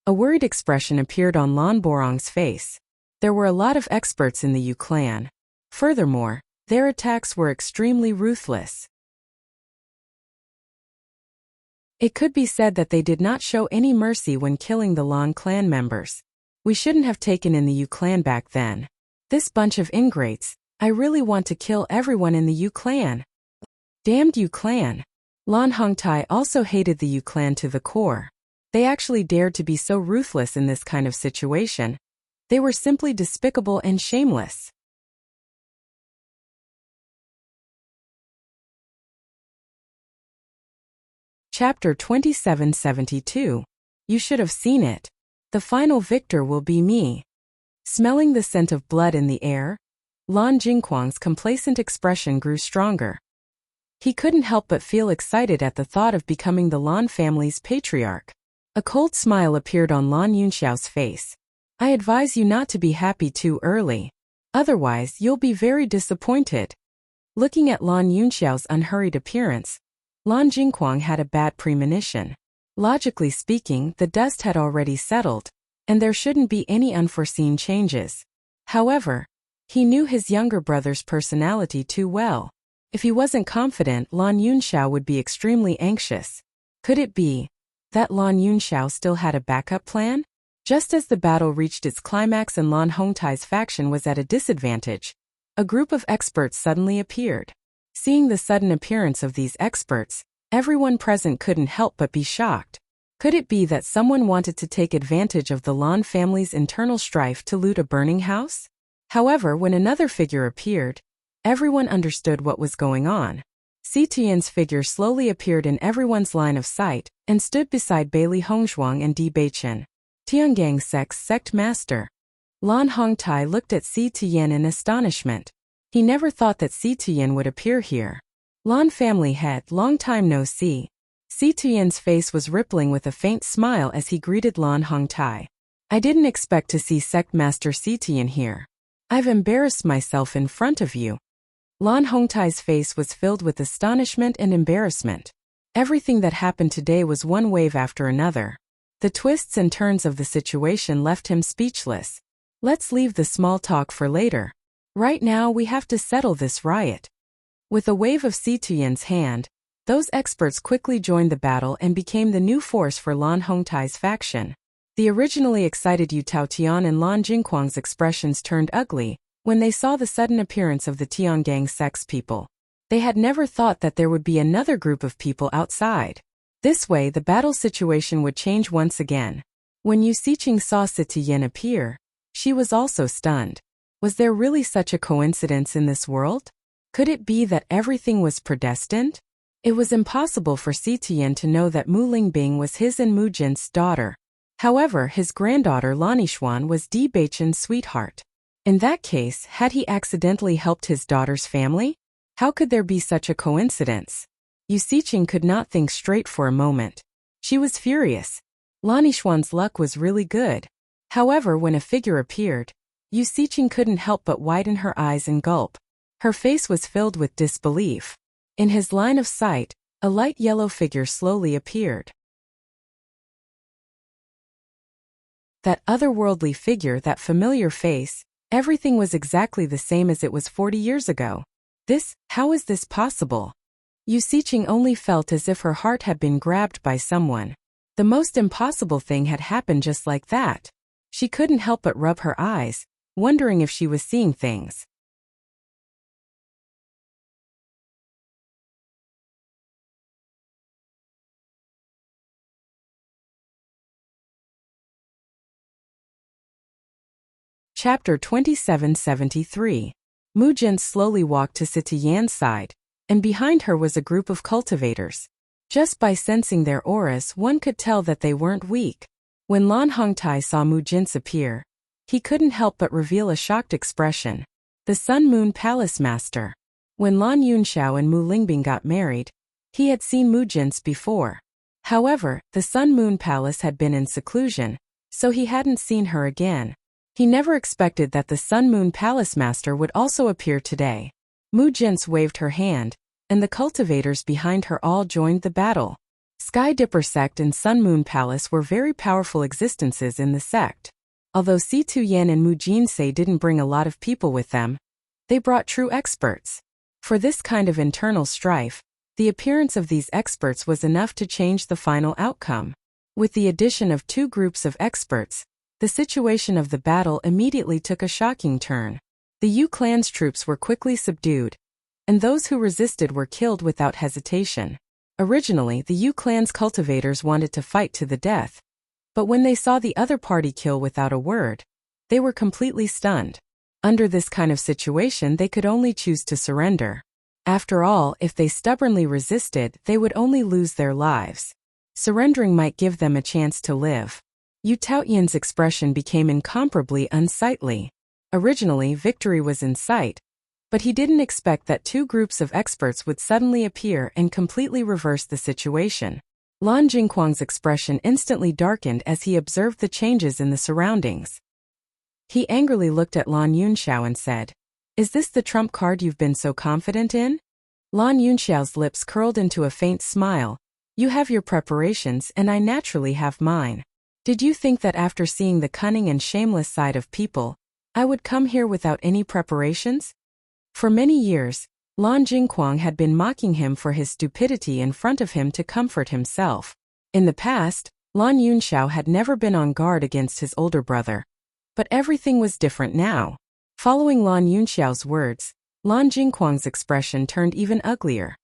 A worried expression appeared on Lan Borong's face. There were a lot of experts in the Yu clan. Furthermore, their attacks were extremely ruthless. It could be said that they did not show any mercy when killing the Lan clan members. We shouldn't have taken in the Yu clan back then. This bunch of ingrates, I really want to kill everyone in the Yu clan. Damned Yu clan. Lan Hongtai also hated the Yu clan to the core. They actually dared to be so ruthless in this kind of situation. They were simply despicable and shameless. Chapter 2772. You should have seen it. The final victor will be me. Smelling the scent of blood in the air, Lan Jingquang's complacent expression grew stronger. He couldn't help but feel excited at the thought of becoming the Lan family's patriarch. A cold smile appeared on Lan Yunxiao's face. I advise you not to be happy too early. Otherwise, you'll be very disappointed. Looking at Lan Yunxiao's unhurried appearance, Lan Jingquang had a bad premonition. Logically speaking, the dust had already settled, and there shouldn't be any unforeseen changes. However, he knew his younger brother's personality too well. If he wasn't confident, Lan Yunxiao would be extremely anxious. Could it be that Lan Yunxiao still had a backup plan? Just as the battle reached its climax and Lan Hongtai's faction was at a disadvantage, a group of experts suddenly appeared. Seeing the sudden appearance of these experts, everyone present couldn't help but be shocked. Could it be that someone wanted to take advantage of the Lan family's internal strife to loot a burning house? However, when another figure appeared, everyone understood what was going on. Si Tian's figure slowly appeared in everyone's line of sight and stood beside Bailey Hongzhuang and Di Beichen, Tiangang Sect's sect master. Lan Hongtai looked at Si Tian in astonishment. He never thought that Si Tian would appear here. Lan family head, long time no see. Si Tian's face was rippling with a faint smile as he greeted Lan Hongtai. I didn't expect to see sect master Si Tian here. I've embarrassed myself in front of you. Lan Hongtai's face was filled with astonishment and embarrassment. Everything that happened today was one wave after another. The twists and turns of the situation left him speechless. Let's leave the small talk for later. Right now we have to settle this riot. With a wave of Si Tian's hand, those experts quickly joined the battle and became the new force for Lan Hongtai's faction. The originally excited Yu Taotian and Lan Jingquang's expressions turned ugly when they saw the sudden appearance of the Tiangang sect's people. They had never thought that there would be another group of people outside. This way the battle situation would change once again. When Yu Siqing saw Si Tian appear, she was also stunned. Was there really such a coincidence in this world? Could it be that everything was predestined? It was impossible for Si Tian to know that Mu Lingbing was his and Mu Jin's daughter. However, his granddaughter Lanixuan was Di Beichen's sweetheart. In that case, had he accidentally helped his daughter's family? How could there be such a coincidence? Yu Siqing could not think straight for a moment. She was furious. Lanixuan's luck was really good. However, when a figure appeared, Yu Siqing couldn't help but widen her eyes and gulp. Her face was filled with disbelief. In his line of sight, a light yellow figure slowly appeared. That otherworldly figure, that familiar face, everything was exactly the same as it was 40 years ago. How is this possible? Yu Siqing only felt as if her heart had been grabbed by someone. The most impossible thing had happened just like that. She couldn't help but rub her eyes, wondering if she was seeing things. Chapter 2773. Mu Jin slowly walked to Si Tian's side, and behind her was a group of cultivators. Just by sensing their auras, one could tell that they weren't weak. When Lan Hongtai saw Mu Jin's appear, he couldn't help but reveal a shocked expression. The Sun Moon Palace Master. When Lan Yunxiao and Mu Lingbing got married, he had seen Mu Jin's before. However, the Sun Moon Palace had been in seclusion, so he hadn't seen her again. He never expected that the Sun Moon Palace Master would also appear today. Mu Jin's waved her hand, and the cultivators behind her all joined the battle. Sky Dipper Sect and Sun Moon Palace were very powerful existences in the sect. Although Si Tu Yen and Mu Jinsei didn't bring a lot of people with them, they brought true experts. For this kind of internal strife, the appearance of these experts was enough to change the final outcome. With the addition of two groups of experts, the situation of the battle immediately took a shocking turn. The Yu clan's troops were quickly subdued, and those who resisted were killed without hesitation. Originally, the Yu clan's cultivators wanted to fight to the death, but when they saw the other party kill without a word, they were completely stunned. Under this kind of situation, they could only choose to surrender. After all, if they stubbornly resisted, they would only lose their lives. Surrendering might give them a chance to live. Yu Taoyan's expression became incomparably unsightly. Originally, victory was in sight, but he didn't expect that two groups of experts would suddenly appear and completely reverse the situation. Lan Jingquang's expression instantly darkened as he observed the changes in the surroundings. He angrily looked at Lan Yunxiao and said, "Is this the trump card you've been so confident in?" Lan Yunxiao's lips curled into a faint smile. "You have your preparations and I naturally have mine. Did you think that after seeing the cunning and shameless side of people, I would come here without any preparations?" For many years, Lan Jingquang had been mocking him for his stupidity in front of him to comfort himself. In the past, Lan Yunxiao had never been on guard against his older brother. But everything was different now. Following Lan Yunxiao's words, Lan Jingquang's expression turned even uglier.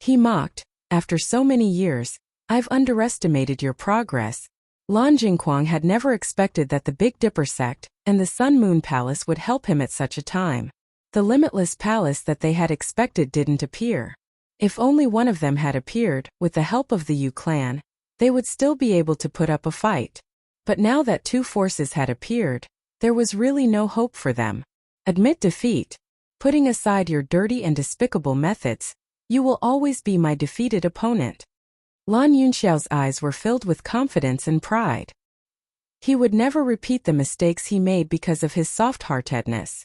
He mocked, "After so many years, I've underestimated your progress." Lan Jingquang had never expected that the Big Dipper sect and the Sun Moon Palace would help him at such a time. The limitless palace that they had expected didn't appear. If only one of them had appeared, with the help of the Yu clan, they would still be able to put up a fight. But now that two forces had appeared, there was really no hope for them. Admit defeat. Putting aside your dirty and despicable methods, you will always be my defeated opponent. Lan Yunxiao's eyes were filled with confidence and pride. He would never repeat the mistakes he made because of his soft-heartedness.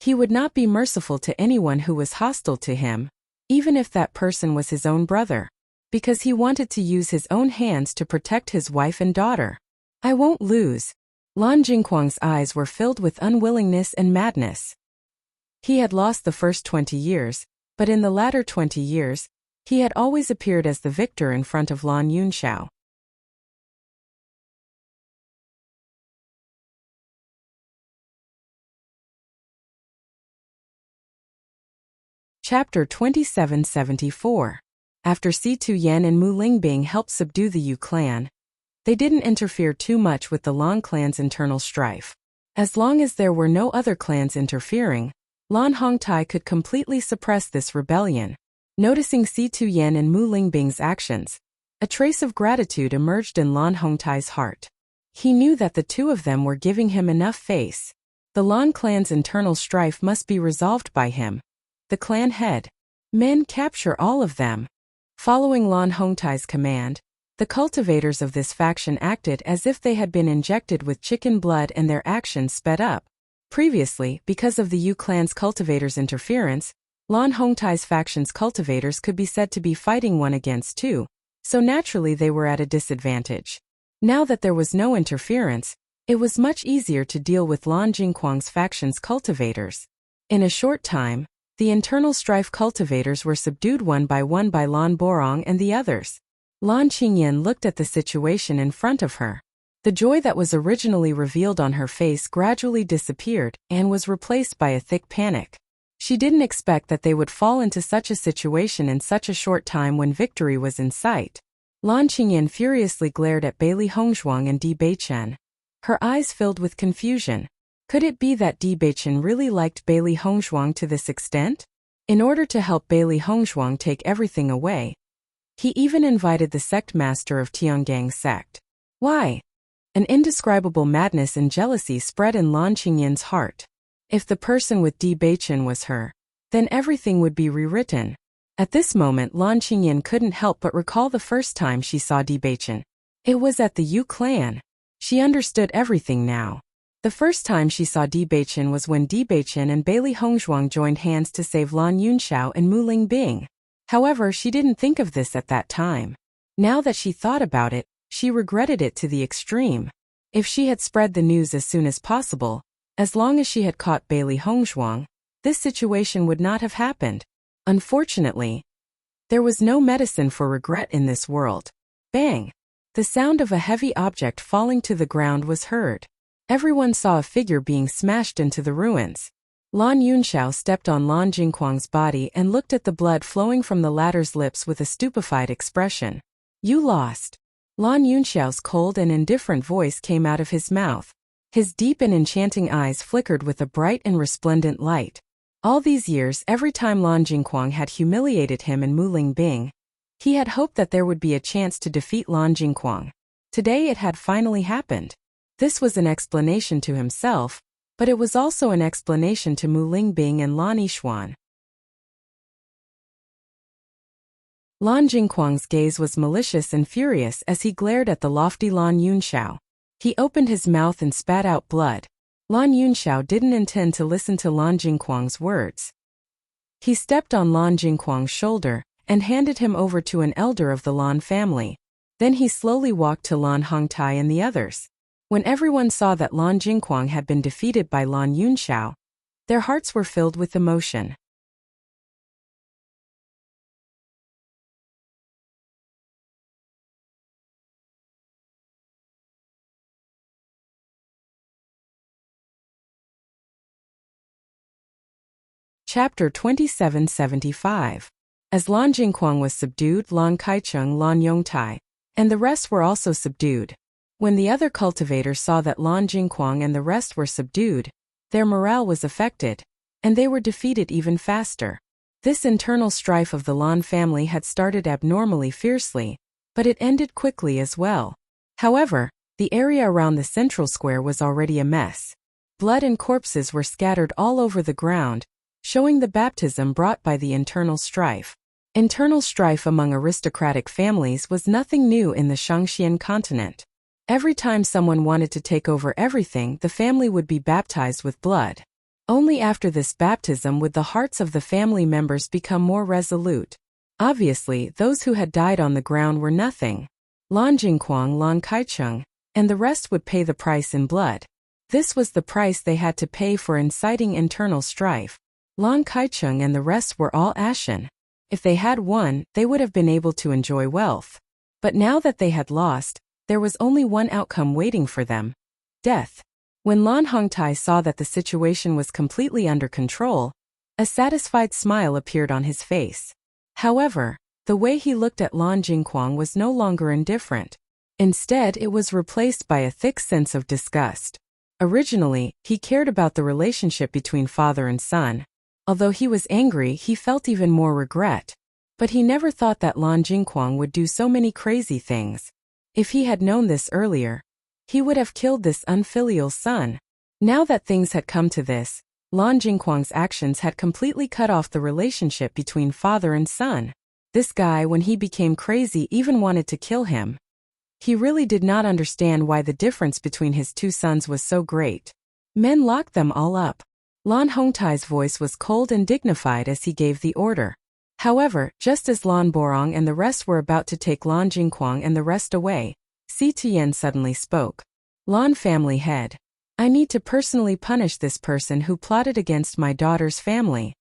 He would not be merciful to anyone who was hostile to him, even if that person was his own brother, because he wanted to use his own hands to protect his wife and daughter. "I won't lose." Lan Jingquang's eyes were filled with unwillingness and madness. He had lost the first 20 years, but in the latter 20 years, he had always appeared as the victor in front of Lan Yunxiao. Chapter 2774. After Si Tu Yen and Mu Lingbing helped subdue the Yu clan, they didn't interfere too much with the Lan clan's internal strife. As long as there were no other clans interfering, Lan Hongtai could completely suppress this rebellion. Noticing Si Tu Yen and Mu Lingbing's actions, a trace of gratitude emerged in Lan Hongtai's heart. He knew that the two of them were giving him enough face. The Lan clan's internal strife must be resolved by him. The clan head. "Men, capture all of them." Following Lan Hongtai's command, the cultivators of this faction acted as if they had been injected with chicken blood and their actions sped up. Previously, because of the Yu clan's cultivators' interference, Lan Hongtai's faction's cultivators could be said to be fighting one against two, so naturally they were at a disadvantage. Now that there was no interference, it was much easier to deal with Lan Jingquang's faction's cultivators. In a short time, the internal strife cultivators were subdued one by Lan Borong and the others. Lan Qingyan looked at the situation in front of her. The joy that was originally revealed on her face gradually disappeared and was replaced by a thick panic. She didn't expect that they would fall into such a situation in such a short time when victory was in sight. Lan Qingyan furiously glared at Bailey Hongzhuang and Di Beichen. Her eyes filled with confusion. Could it be that Di Beichen really liked Bailey Hongzhuang to this extent? In order to help Bailey Hongzhuang take everything away, he even invited the sect master of Tiangang's sect. Why? An indescribable madness and jealousy spread in Lan Qingyin's heart. If the person with Di Beichen was her, then everything would be rewritten. At this moment Lan Qingyin couldn't help but recall the first time she saw Di Beichen. It was at the Yu clan. She understood everything now. The first time she saw Di Beichen was when Di Beichen and Bailey Hongzhuang joined hands to save Lan Yunxiao and Mu Lingbing. However, she didn't think of this at that time. Now that she thought about it, she regretted it to the extreme. If she had spread the news as soon as possible, as long as she had caught Bailey Hongzhuang, this situation would not have happened. Unfortunately, there was no medicine for regret in this world. Bang! The sound of a heavy object falling to the ground was heard. Everyone saw a figure being smashed into the ruins. Lan Yunxiao stepped on Lan Jingquang's body and looked at the blood flowing from the latter's lips with a stupefied expression. You lost. Lan Yunxiao's cold and indifferent voice came out of his mouth. His deep and enchanting eyes flickered with a bright and resplendent light. All these years, every time Lan Jingquang had humiliated him and Mu Lingbing, he had hoped that there would be a chance to defeat Lan Jingquang. Today it had finally happened. This was an explanation to himself, but it was also an explanation to Mu Lingbing and Lan Yishuan. Lan Jingquang's gaze was malicious and furious as he glared at the lofty Lan Yunxiao. He opened his mouth and spat out blood. Lan Yunxiao didn't intend to listen to Lan Jingquang's words. He stepped on Lan Jingquang's shoulder and handed him over to an elder of the Lan family. Then he slowly walked to Lan Hongtai and the others. When everyone saw that Lan Jingquang had been defeated by Lan Yunxiao, their hearts were filled with emotion. Chapter 2775. As Lan Jingquang was subdued, Lan Kaicheng, Lan Yongtai, and the rest were also subdued. When the other cultivators saw that Lan Jingquang and the rest were subdued, their morale was affected, and they were defeated even faster. This internal strife of the Lan family had started abnormally fiercely, but it ended quickly as well. However, the area around the central square was already a mess. Blood and corpses were scattered all over the ground, showing the baptism brought by the internal strife. Internal strife among aristocratic families was nothing new in the Shangxian continent. Every time someone wanted to take over everything, the family would be baptized with blood. Only after this baptism would the hearts of the family members become more resolute. Obviously, those who had died on the ground were nothing. Lan Jingquang, Lan Kaicheng, and the rest would pay the price in blood. This was the price they had to pay for inciting internal strife. Lan Kaicheng and the rest were all ashen. If they had won, they would have been able to enjoy wealth. But now that they had lost, there was only one outcome waiting for them: death. When Lan Hongtai saw that the situation was completely under control, a satisfied smile appeared on his face. However, the way he looked at Lan Jingquang was no longer indifferent. Instead, it was replaced by a thick sense of disgust. Originally, he cared about the relationship between father and son. Although he was angry, he felt even more regret. But he never thought that Lan Jingquang would do so many crazy things. If he had known this earlier, he would have killed this unfilial son. Now that things had come to this, Lan Jingquang's actions had completely cut off the relationship between father and son. This guy, when he became crazy, even wanted to kill him. He really did not understand why the difference between his two sons was so great. Men locked them all up. Lan Hongtai's voice was cold and dignified as he gave the order. However, just as Lan Borong and the rest were about to take Lan Jingquang and the rest away, Si Tian suddenly spoke. Lan family head. I need to personally punish this person who plotted against my daughter's family.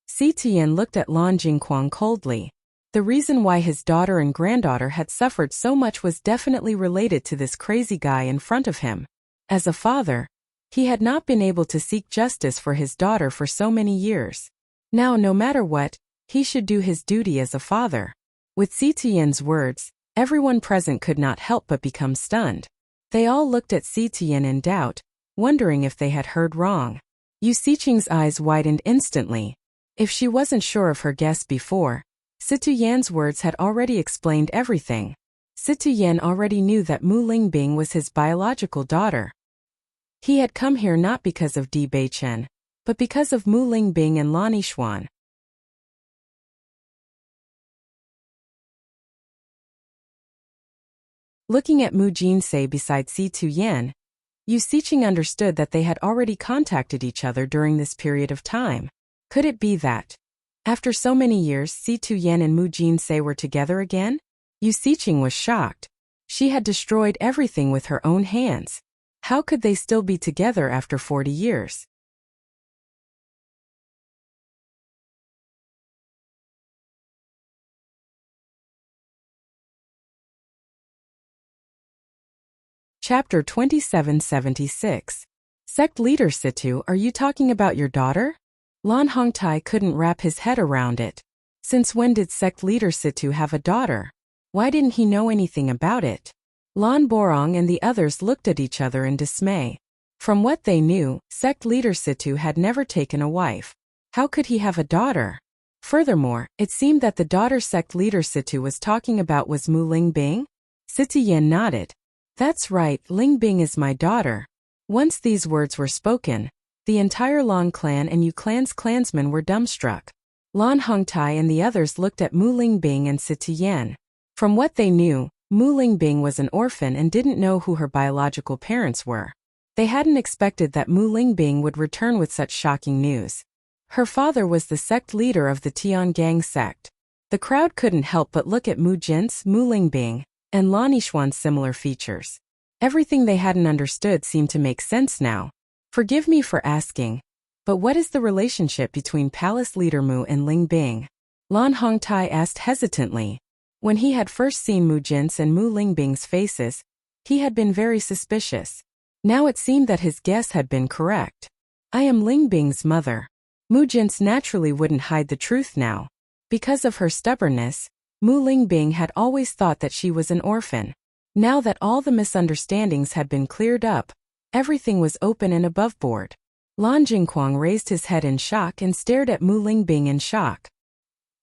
Si Tian looked at Lan Jingquang coldly. The reason why his daughter and granddaughter had suffered so much was definitely related to this crazy guy in front of him. As a father, he had not been able to seek justice for his daughter for so many years. Now, no matter what, he should do his duty as a father. With Si Tian's words, everyone present could not help but become stunned. They all looked at Si Tian in doubt, wondering if they had heard wrong. Yu Siqing's eyes widened instantly. If she wasn't sure of her guess before, Situ Yan's words had already explained everything. Situ Yan already knew that Mu Lingbing was his biological daughter. He had come here not because of Di Beichen, but because of Mu Lingbing and Lan Yixuan. Looking at Mu Jinsei beside Situ Yan, Yu Siqing understood that they had already contacted each other during this period of time. Could it be that, after so many years, Situ Yan and Mu Jinsei were together again? Yu Siqing was shocked. She had destroyed everything with her own hands. How could they still be together after 40 years? Chapter 2776. Sect Leader Situ, are you talking about your daughter? Lan Hongtai couldn't wrap his head around it. Since when did Sect Leader Situ have a daughter? Why didn't he know anything about it? Lan Borong and the others looked at each other in dismay. From what they knew, Sect Leader Situ had never taken a wife. How could he have a daughter? Furthermore, it seemed that the daughter Sect Leader Situ was talking about was Mu Lingbing? Situ Yan nodded. That's right, Lingbing is my daughter. Once these words were spoken, the entire Lan clan and Yu clan's clansmen were dumbstruck. Lan Hongtai and the others looked at Mu Lingbing and Situ Yan. From what they knew, Mu Lingbing was an orphan and didn't know who her biological parents were. They hadn't expected that Mu Lingbing would return with such shocking news. Her father was the sect leader of the Tiangang sect. The crowd couldn't help but look at Mu Jin's, Mu Lingbing, and Lan Yixuan's similar features. Everything they hadn't understood seemed to make sense now. Forgive me for asking, but what is the relationship between Palace Leader Mu and Lingbing? Lan Hongtai asked hesitantly. When he had first seen Mu Jin's and Mu Lingbing's faces, he had been very suspicious. Now it seemed that his guess had been correct. I am Lingbing's mother. Mu Jin's naturally wouldn't hide the truth now. Because of her stubbornness, Mu Lingbing had always thought that she was an orphan. Now that all the misunderstandings had been cleared up, everything was open and aboveboard. Lan Jingquang raised his head in shock and stared at Mu Lingbing in shock.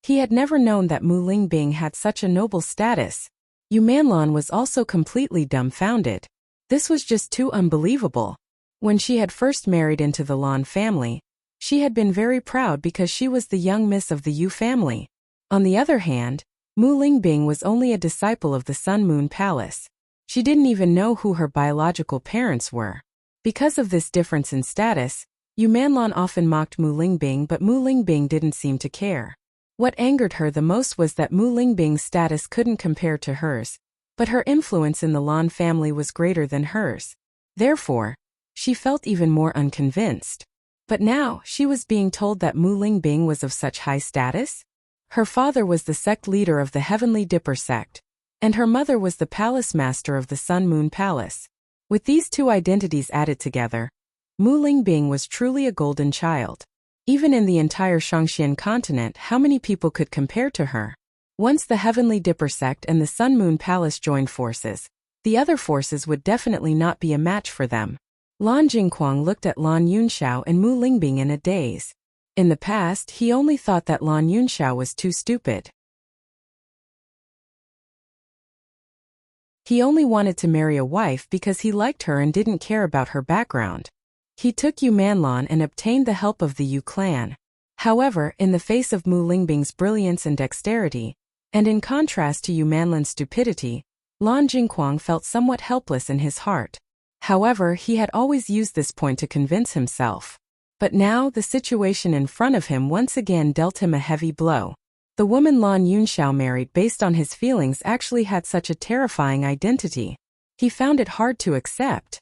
He had never known that Mu Lingbing had such a noble status. Yu Manlan was also completely dumbfounded. This was just too unbelievable. When she had first married into the Lan family, she had been very proud because she was the young miss of the Yu family. On the other hand, Mu Lingbing was only a disciple of the Sun Moon Palace. She didn't even know who her biological parents were. Because of this difference in status, Yu Manlan often mocked Mu Lingbing, but Mu Lingbing didn't seem to care. What angered her the most was that Mu Lingbing's status couldn't compare to hers, but her influence in the Lan family was greater than hers. Therefore, she felt even more unconvinced. But now, she was being told that Mu Lingbing was of such high status? Her father was the sect leader of the Heavenly Dipper sect, and her mother was the palace master of the Sun Moon Palace. With these two identities added together, Mu Lingbing was truly a golden child. Even in the entire Shangxian continent, how many people could compare to her? Once the Heavenly Dipper sect and the Sun Moon Palace joined forces, the other forces would definitely not be a match for them. Lan Jingquang looked at Lan Yunxiao and Mu Lingbing in a daze. In the past, he only thought that Lan Yunxiao was too stupid. He only wanted to marry a wife because he liked her and didn't care about her background. He took Yu Manlan and obtained the help of the Yu clan. However, in the face of Mu Lingbing's brilliance and dexterity, and in contrast to Yu Manlan's stupidity, Lan Jingquang felt somewhat helpless in his heart. However, he had always used this point to convince himself. But now, the situation in front of him once again dealt him a heavy blow. The woman Lan Yunxiao married based on his feelings actually had such a terrifying identity. He found it hard to accept.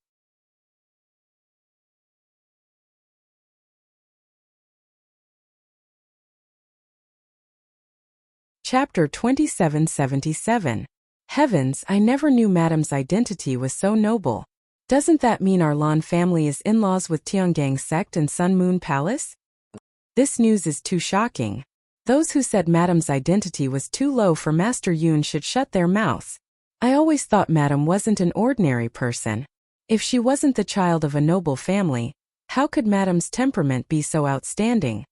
Chapter 2777. Heavens, I never knew Madame's identity was so noble. Doesn't that mean our Lan family is in-laws with Tiangang sect and Sun Moon Palace? This news is too shocking. Those who said Madame's identity was too low for Master Yun should shut their mouths. I always thought Madame wasn't an ordinary person. If she wasn't the child of a noble family, how could Madame's temperament be so outstanding?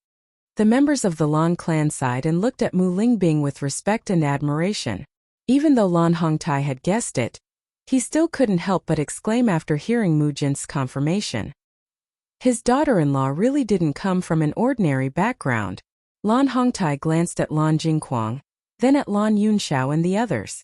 The members of the Lan clan sighed and looked at Mu Lingbing with respect and admiration. Even though Lan Hongtai had guessed it, he still couldn't help but exclaim after hearing Mu Jin's confirmation. His daughter-in-law really didn't come from an ordinary background. Lan Hongtai glanced at Lan Jingquang, then at Lan Yunxiao and the others.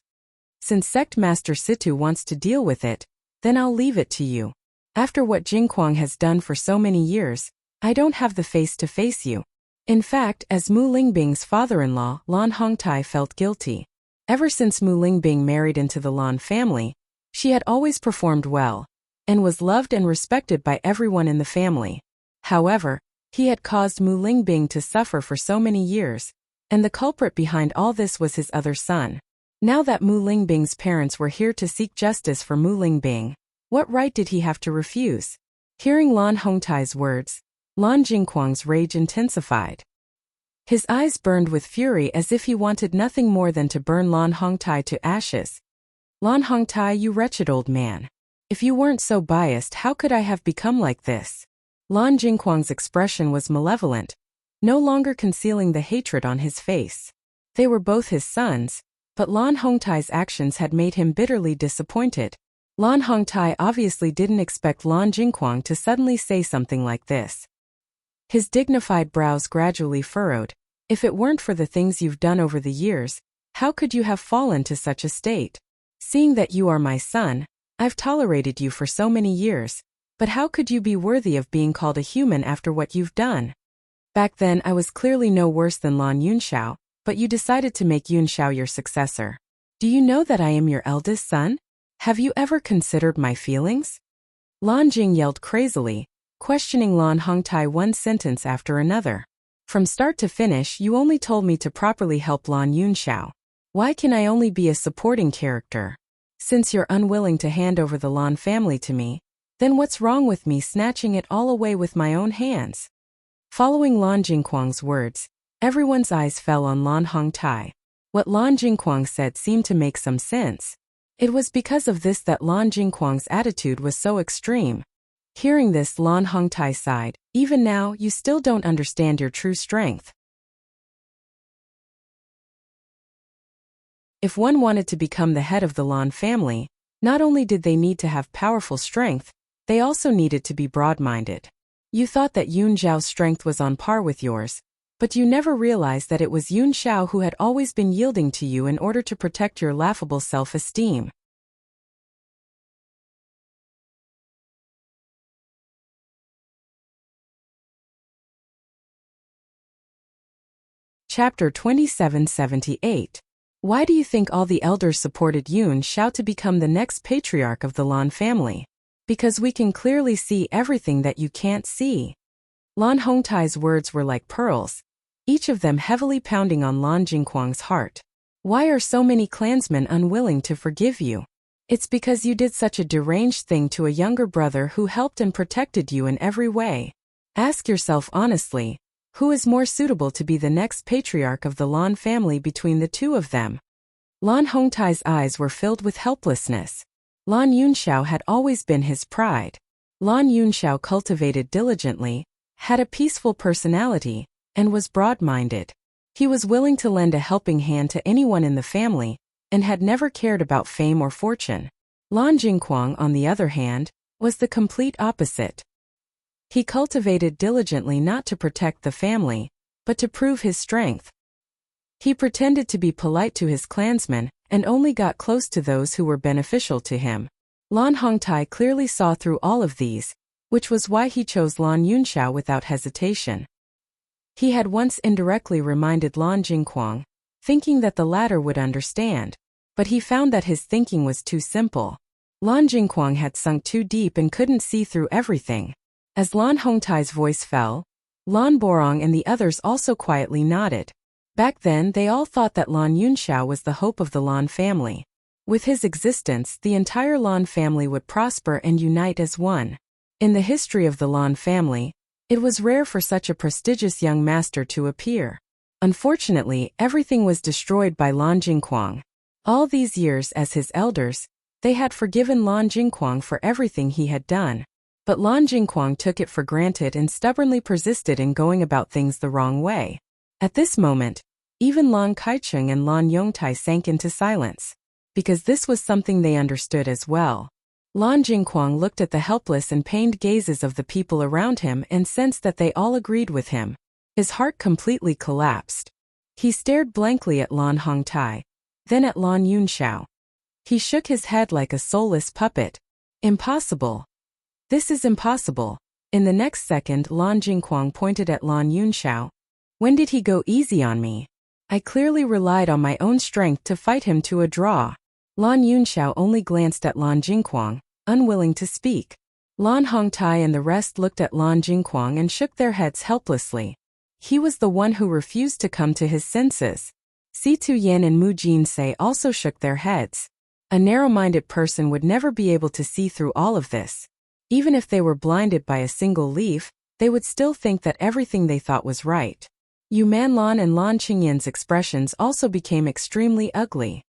Since Sect Master Situ wants to deal with it, then I'll leave it to you. After what Jingquang has done for so many years, I don't have the face to face you. In fact, as Mu Lingbing's father-in-law, Lan Hongtai felt guilty. Ever since Mu Lingbing married into the Lan family, she had always performed well, and was loved and respected by everyone in the family. However, he had caused Mu Lingbing to suffer for so many years, and the culprit behind all this was his other son. Now that Mu Lingbing's parents were here to seek justice for Mu Lingbing, what right did he have to refuse? Hearing Lan Hongtai's words, Lan Jingquang's rage intensified. His eyes burned with fury as if he wanted nothing more than to burn Lan Hongtai to ashes. Lan Hongtai, you wretched old man. If you weren't so biased, how could I have become like this? Lan Jingquang's expression was malevolent, no longer concealing the hatred on his face. They were both his sons, but Lan Hongtai's actions had made him bitterly disappointed. Lan Hongtai obviously didn't expect Lan Jingquang to suddenly say something like this. His dignified brows gradually furrowed. If it weren't for the things you've done over the years, how could you have fallen to such a state? Seeing that you are my son, I've tolerated you for so many years, but how could you be worthy of being called a human after what you've done? Back then I was clearly no worse than Lan Yunxiao, but you decided to make Yunxiao your successor. Do you know that I am your eldest son? Have you ever considered my feelings? Lan Jing yelled crazily, questioning Lan Hongtai one sentence after another. From start to finish, you only told me to properly help Lan Yunxiao. Why can I only be a supporting character? Since you're unwilling to hand over the Lan family to me, then what's wrong with me snatching it all away with my own hands? Following Lan Jingquang's words, everyone's eyes fell on Lan Hongtai. What Lan Jingquang said seemed to make some sense. It was because of this that Lan Jingquang's attitude was so extreme. Hearing this, Lan Hongtai sighed. Even now, you still don't understand your true strength. If one wanted to become the head of the Lan family, not only did they need to have powerful strength, they also needed to be broad-minded. You thought that Yun Zhao's strength was on par with yours, but you never realized that it was Yun Xiao who had always been yielding to you in order to protect your laughable self-esteem. Chapter 2778. Why do you think all the elders supported Yun Xiao to become the next patriarch of the Lan family? Because we can clearly see everything that you can't see. Lan Hongtai's words were like pearls, each of them heavily pounding on Lan Jingquang's heart. Why are so many clansmen unwilling to forgive you? It's because you did such a deranged thing to a younger brother who helped and protected you in every way. Ask yourself honestly, who is more suitable to be the next patriarch of the Lan family between the two of them? Lan Hongtai's eyes were filled with helplessness. Lan Yunxiao had always been his pride. Lan Yunxiao cultivated diligently, had a peaceful personality, and was broad-minded. He was willing to lend a helping hand to anyone in the family, and had never cared about fame or fortune. Lan Jingquang, on the other hand, was the complete opposite. He cultivated diligently not to protect the family, but to prove his strength. He pretended to be polite to his clansmen, and only got close to those who were beneficial to him. Lan Hongtai clearly saw through all of these, which was why he chose Lan Yunxiao without hesitation. He had once indirectly reminded Lan Jingquang, thinking that the latter would understand, but he found that his thinking was too simple. Lan Jingquang had sunk too deep and couldn't see through everything. As Lan Hongtai's voice fell, Lan Borong and the others also quietly nodded. Back then they all thought that Lan Yunxiao was the hope of the Lan family. With his existence, the entire Lan family would prosper and unite as one. In the history of the Lan family, it was rare for such a prestigious young master to appear. Unfortunately, everything was destroyed by Lan Jingquang. All these years as his elders, they had forgiven Lan Jingquang for everything he had done. But Lan Jingquang took it for granted and stubbornly persisted in going about things the wrong way. At this moment, even Lan Kaicheng and Lan Yongtai sank into silence, because this was something they understood as well. Lan Jingquang looked at the helpless and pained gazes of the people around him and sensed that they all agreed with him. His heart completely collapsed. He stared blankly at Lan Hongtai, then at Lan Yunxiao. He shook his head like a soulless puppet. Impossible. This is impossible. In the next second, Lan Jingquang pointed at Lan Yunxiao. When did he go easy on me? I clearly relied on my own strength to fight him to a draw. Lan Yunxiao only glanced at Lan Jingquang, unwilling to speak. Lan Hongtai and the rest looked at Lan Jingquang and shook their heads helplessly. He was the one who refused to come to his senses. Si Tuyen and Mu Jinsei also shook their heads. A narrow-minded person would never be able to see through all of this. Even if they were blinded by a single leaf, they would still think that everything they thought was right. Yu Manlan and Lan Qingyan's expressions also became extremely ugly.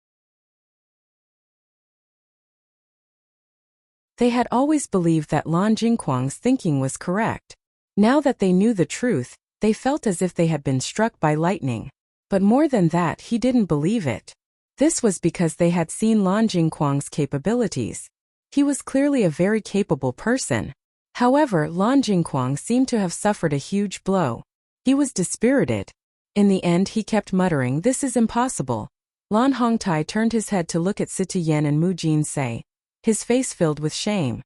They had always believed that Lan Jingquang's thinking was correct. Now that they knew the truth, they felt as if they had been struck by lightning. But more than that, he didn't believe it. This was because they had seen Lan Jingquang's capabilities. He was clearly a very capable person. However, Lan Jingquang seemed to have suffered a huge blow. He was dispirited. In the end, he kept muttering, "This is impossible." Lan Hongtai turned his head to look at Si Tuyen and Mu Jinsei, his face filled with shame.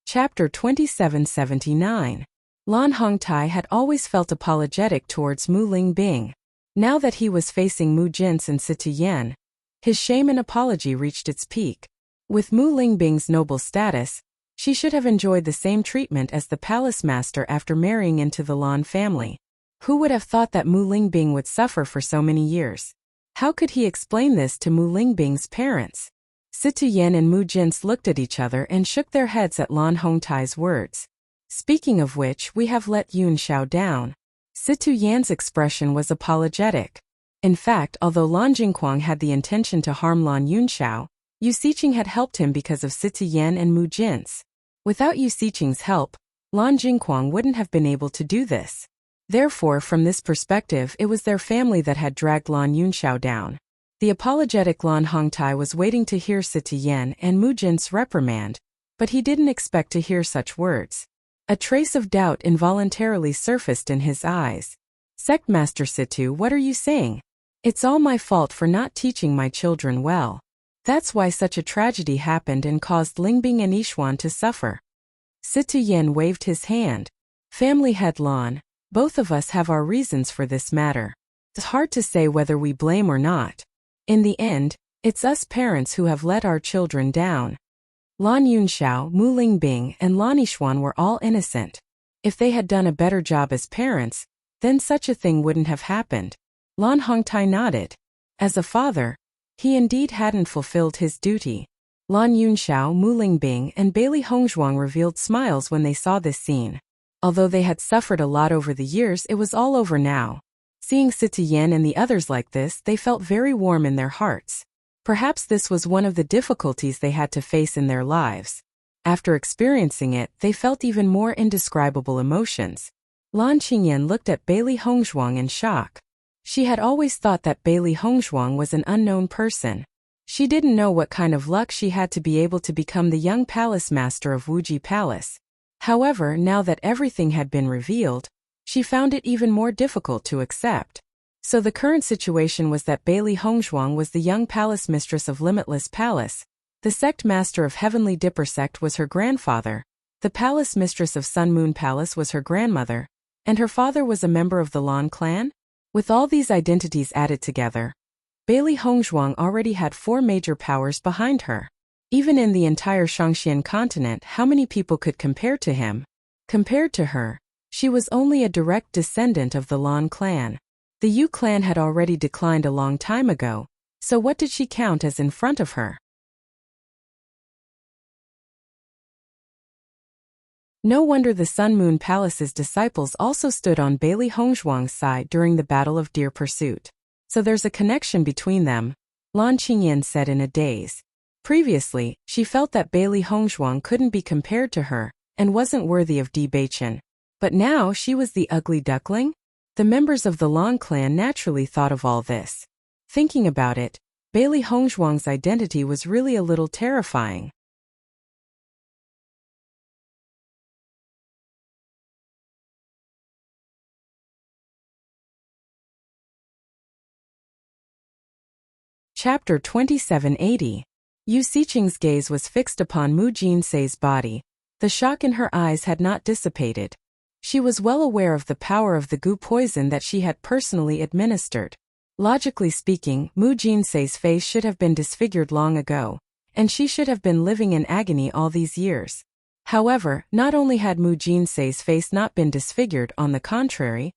Chapter 2779. Lan Hongtai had always felt apologetic towards Mu Lingbing. Now that he was facing Mu Jins and Si Tuyen, his shame and apology reached its peak. With Mu Lingbing's noble status, she should have enjoyed the same treatment as the palace master after marrying into the Lan family. Who would have thought that Mu Lingbing would suffer for so many years? How could he explain this to Mu Lingbing's parents? Si Tuyen and Mu Jins looked at each other and shook their heads at Lan Hongtai's words. Speaking of which, we have let Yun Xiao down. Si Tuyen's expression was apologetic. In fact, although Lan Jingquang had the intention to harm Lan Yunxiao, Yu Xiqing had helped him because of Si Tuyen and Mu Jins. Without Yu Xiqing's help, Lan Jingquang wouldn't have been able to do this. Therefore, from this perspective, it was their family that had dragged Lan Yunxiao down. The apologetic Lan Hongtai was waiting to hear Si Tuyen and Mu Jin's reprimand, but he didn't expect to hear such words. A trace of doubt involuntarily surfaced in his eyes. "Sectmaster Situ, what are you saying? It's all my fault for not teaching my children well. That's why such a tragedy happened and caused Lingbing and Yishuan to suffer." Si Tuyen waved his hand. "Family head Lan, both of us have our reasons for this matter. It's hard to say whether we blame or not. In the end, it's us parents who have let our children down. Lan Yunxiao, Mu Lingbing, and Lan Yishuan were all innocent. If they had done a better job as parents, then such a thing wouldn't have happened." Lan Hongtai nodded. As a father, he indeed hadn't fulfilled his duty. Lan Yunxiao, Mu Lingbing, and Bailey Hongzhuang revealed smiles when they saw this scene. Although they had suffered a lot over the years, it was all over now. Seeing Si Tuyen and the others like this, they felt very warm in their hearts. Perhaps this was one of the difficulties they had to face in their lives. After experiencing it, they felt even more indescribable emotions. Lan Qingyan looked at Bailey Hongzhuang in shock. She had always thought that Bailey Hongzhuang was an unknown person. She didn't know what kind of luck she had to be able to become the young palace master of Wuji Palace. However, now that everything had been revealed, she found it even more difficult to accept. So the current situation was that Bailey Hongzhuang was the young palace mistress of Limitless Palace. The sect master of Heavenly Dipper sect was her grandfather. The palace mistress of Sun Moon Palace was her grandmother. And her father was a member of the Lan clan? With all these identities added together, Bailey Hongzhuang already had 4 major powers behind her. Even in the entire Shangxian continent, how many people could compare to him? Compared to her, she was only a direct descendant of the Lan clan. The Yu clan had already declined a long time ago, so what did she count as in front of her? No wonder the Sun Moon Palace's disciples also stood on Bailey Hongzhuang's side during the Battle of Deer Pursuit. So there's a connection between them, Lan Qingyan said in a daze. Previously, she felt that Bailey Hongzhuang couldn't be compared to her, and wasn't worthy of Di Beichen. But now she was the ugly duckling? The members of the Lan clan naturally thought of all this. Thinking about it, Bailey Hongzhuang's identity was really a little terrifying. Chapter 2780. Yu Xiqing's gaze was fixed upon Mu Jinsei's body. The shock in her eyes had not dissipated. She was well aware of the power of the goo poison that she had personally administered. Logically speaking, Mu Jinsei's face should have been disfigured long ago, and she should have been living in agony all these years. However, not only had Mu Jinsei's face not been disfigured, on the contrary,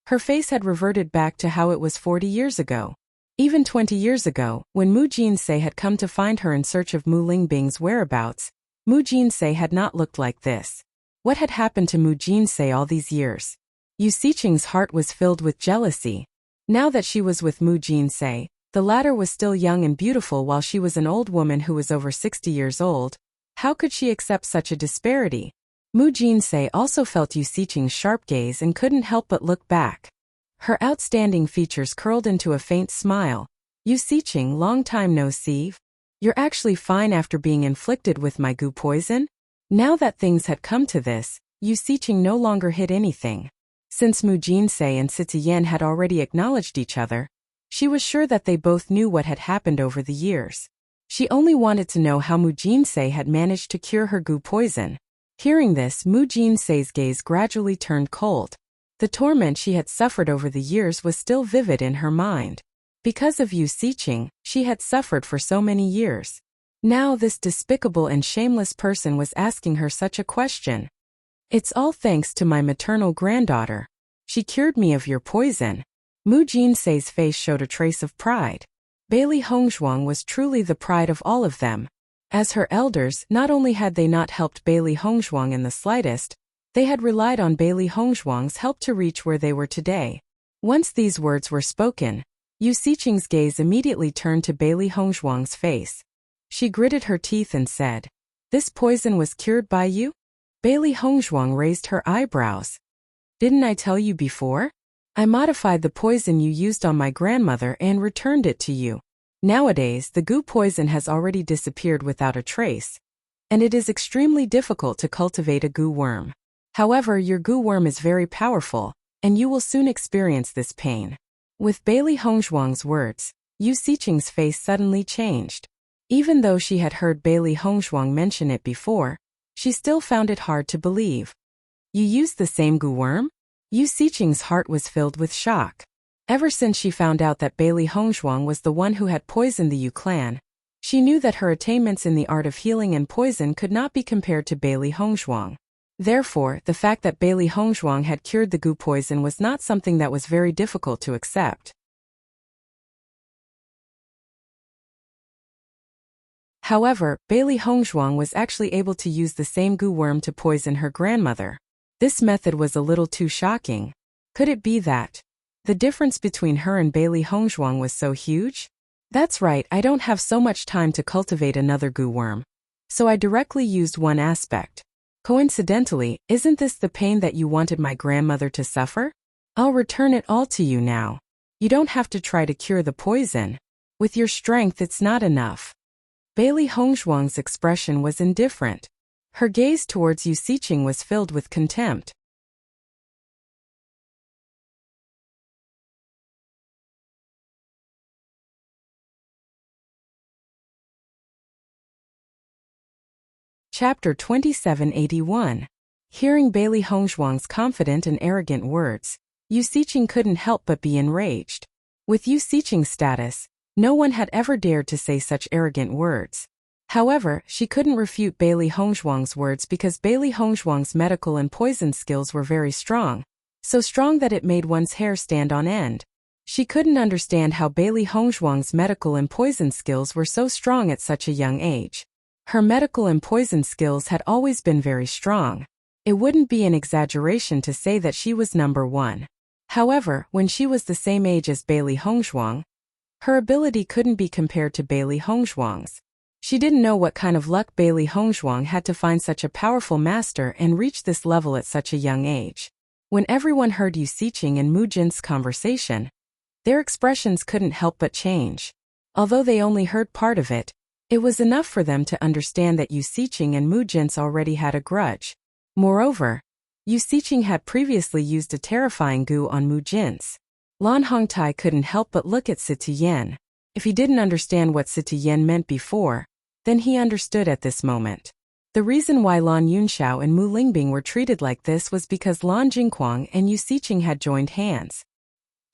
her face had reverted back to how it was 40 years ago. Even 20 years ago, when Mu Jinsei had come to find her in search of Mu Lingbing's whereabouts, Mu Jinsei had not looked like this. What had happened to Mu Jinsei all these years? Yu Xiqing's heart was filled with jealousy. Now that she was with Mu Jinsei, the latter was still young and beautiful while she was an old woman who was over 60 years old. How could she accept such a disparity? Mu Jinsei also felt Yu Xiqing's sharp gaze and couldn't help but look back. Her outstanding features curled into a faint smile. Yu Xiqing, long time no see. You're actually fine after being inflicted with my goo poison? Now that things had come to this, Yu Xiqing no longer hid anything. Since Mu Jinsei and Sitiyen had already acknowledged each other, she was sure that they both knew what had happened over the years. She only wanted to know how Mu Jinsei had managed to cure her goo poison. Hearing this, Mu Jinsei's gaze gradually turned cold. The torment she had suffered over the years was still vivid in her mind. Because of Yu Xiqing, she had suffered for so many years. Now this despicable and shameless person was asking her such a question. It's all thanks to my maternal granddaughter. She cured me of your poison. Mu Jinsei's face showed a trace of pride. Bailey Hongzhuang was truly the pride of all of them. As her elders, not only had they not helped Bailey Hongzhuang in the slightest, they had relied on Bailey Hongzhuang's help to reach where they were today. Once these words were spoken, Yu Xiqing's gaze immediately turned to Bailey Hongzhuang's face. She gritted her teeth and said, "This poison was cured by you?" Bailey Hongzhuang raised her eyebrows. "Didn't I tell you before? I modified the poison you used on my grandmother and returned it to you. Nowadays, the goo poison has already disappeared without a trace, and it is extremely difficult to cultivate a goo worm. However, your goo worm is very powerful, and you will soon experience this pain." With Bailey Hongzhuang's words, Yu Xiqing's face suddenly changed. Even though she had heard Bailey Hongzhuang mention it before, she still found it hard to believe. You used the same goo worm? Yu Xiqing's heart was filled with shock. Ever since she found out that Bailey Hongzhuang was the one who had poisoned the Yu clan, she knew that her attainments in the art of healing and poison could not be compared to Bailey Hongzhuang. Therefore, the fact that Bailey Hongzhuang had cured the goo poison was not something that was very difficult to accept. However, Bailey Hongzhuang was actually able to use the same goo worm to poison her grandmother. This method was a little too shocking. Could it be that the difference between her and Bailey Hongzhuang was so huge? That's right, I don't have so much time to cultivate another goo worm. So I directly used one aspect. Coincidentally, isn't this the pain that you wanted my grandmother to suffer? I'll return it all to you now. You don't have to try to cure the poison. With your strength it's not enough. Bailey Hongzhuang's expression was indifferent. Her gaze towards Yu Xiqing was filled with contempt. Chapter 2781. Hearing Bailey Hongzhuang's confident and arrogant words, Yu Xiqing couldn't help but be enraged. With Yu Xiqing's status, no one had ever dared to say such arrogant words. However, she couldn't refute Bailey Hongzhuang's words because Bailey Hongzhuang's medical and poison skills were very strong, so strong that it made one's hair stand on end. She couldn't understand how Bailey Hongzhuang's medical and poison skills were so strong at such a young age. Her medical and poison skills had always been very strong. It wouldn't be an exaggeration to say that she was number one. However, when she was the same age as Bailey Hongzhuang, her ability couldn't be compared to Bailey Hongzhuang's. She didn't know what kind of luck Bailey Hongzhuang had to find such a powerful master and reach this level at such a young age. When everyone heard Yu Xiqing and Mu Jin's conversation, their expressions couldn't help but change. Although they only heard part of it, it was enough for them to understand that Yu Xiqing and Mu Jin's already had a grudge. Moreover, Yu Xiqing had previously used a terrifying gu on Mu Jin's. Lan Hongtai couldn't help but look at Siti Yan. If he didn't understand what Siti Yan meant before, then he understood at this moment. The reason why Lan Yunxiao and Mu Lingbing were treated like this was because Lan Jingquang and Yu Xiqing had joined hands.